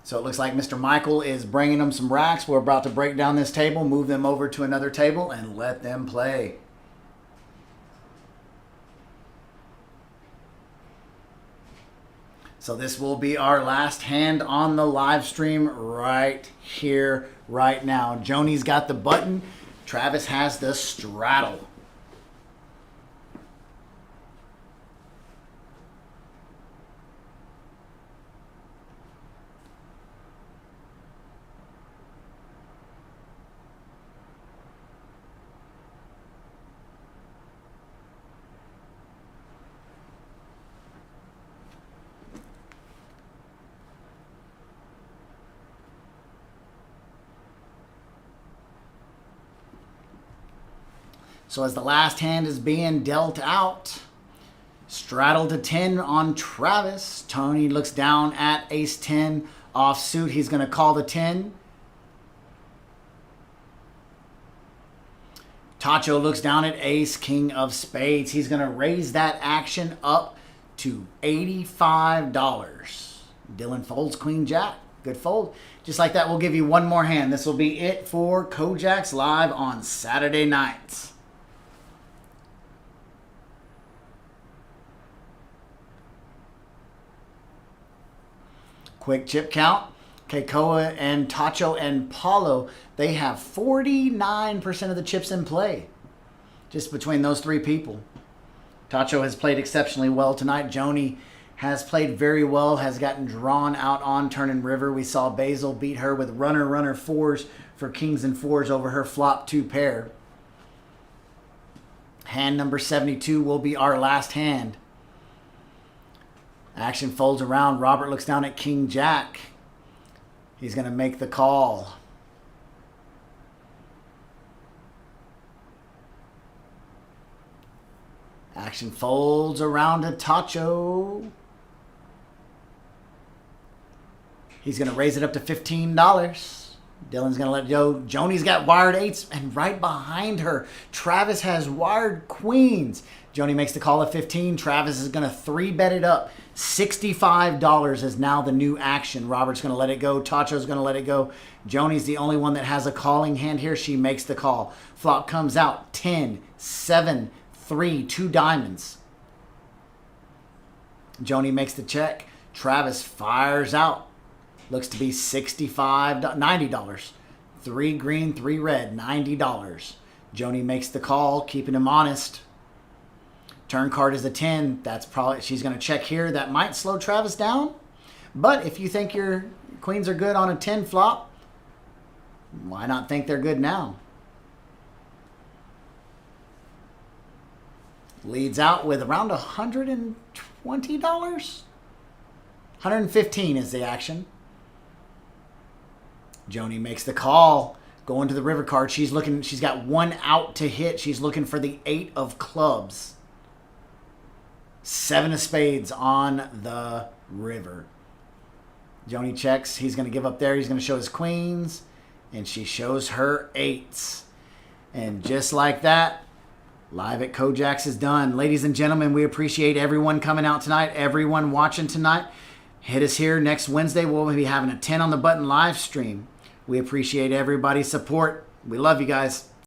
So it looks like Mr. Michael is bringing them some racks. We're about to break down this table, move them over to another table, and let them play. So this will be our last hand on the live stream right here, right now. Joni's got the button. Travis has the straddle. So as the last hand is being dealt out, straddle to 10 on Travis. Tony looks down at ace 10 offsuit. He's going to call the 10. Tacho looks down at ace king of spades. He's going to raise that action up to $85. Dylan folds queen jack. Good fold. Just like that, we'll give you one more hand. This will be it for Kojak's Live on Saturday nights. Quick chip count. Keikoa and Tacho and Paulo, they have 49% of the chips in play. Just between those 3 people. Tacho has played exceptionally well tonight. Joni has played very well, has gotten drawn out on turn and river. We saw Basil beat her with runner 4s for kings and 4s over her flop 2 pair. Hand number 72 will be our last hand. Action folds around. Robert looks down at King Jack. He's going to make the call. Action folds around to Tacho. He's going to raise it up to $15. Dylan's going to let it go. Joni's got wired 8s, and right behind her, Travis has wired queens. Joni makes the call at 15. Travis is going to 3-bet it up. $65 is now the new action. Robert's going to let it go. Tacho's going to let it go. Joni's the only one that has a calling hand here. She makes the call. Flop comes out. 10, 7, 3, 2 diamonds. Joni makes the check. Travis fires out. Looks to be $90. 3 green, 3 red, $90. Joni makes the call, keeping him honest. Turn card is a 10. That's probably, she's going to check here. That might slow Travis down. But if you think your queens are good on a 10 flop, why not think they're good now? Leads out with around $120. $115 is the action. Joni makes the call. Going to the river card. She's got 1 out to hit. She's looking for the 8 of clubs. 7 of spades on the river. Joni checks. He's going to give up there. He's going to show his queens. And she shows her 8s. And just like that, Live at Kojak's is done. Ladies and gentlemen, we appreciate everyone coming out tonight, everyone watching tonight. Hit us here next Wednesday. We'll be having a 10 on the button live stream. We appreciate everybody's support. We love you guys.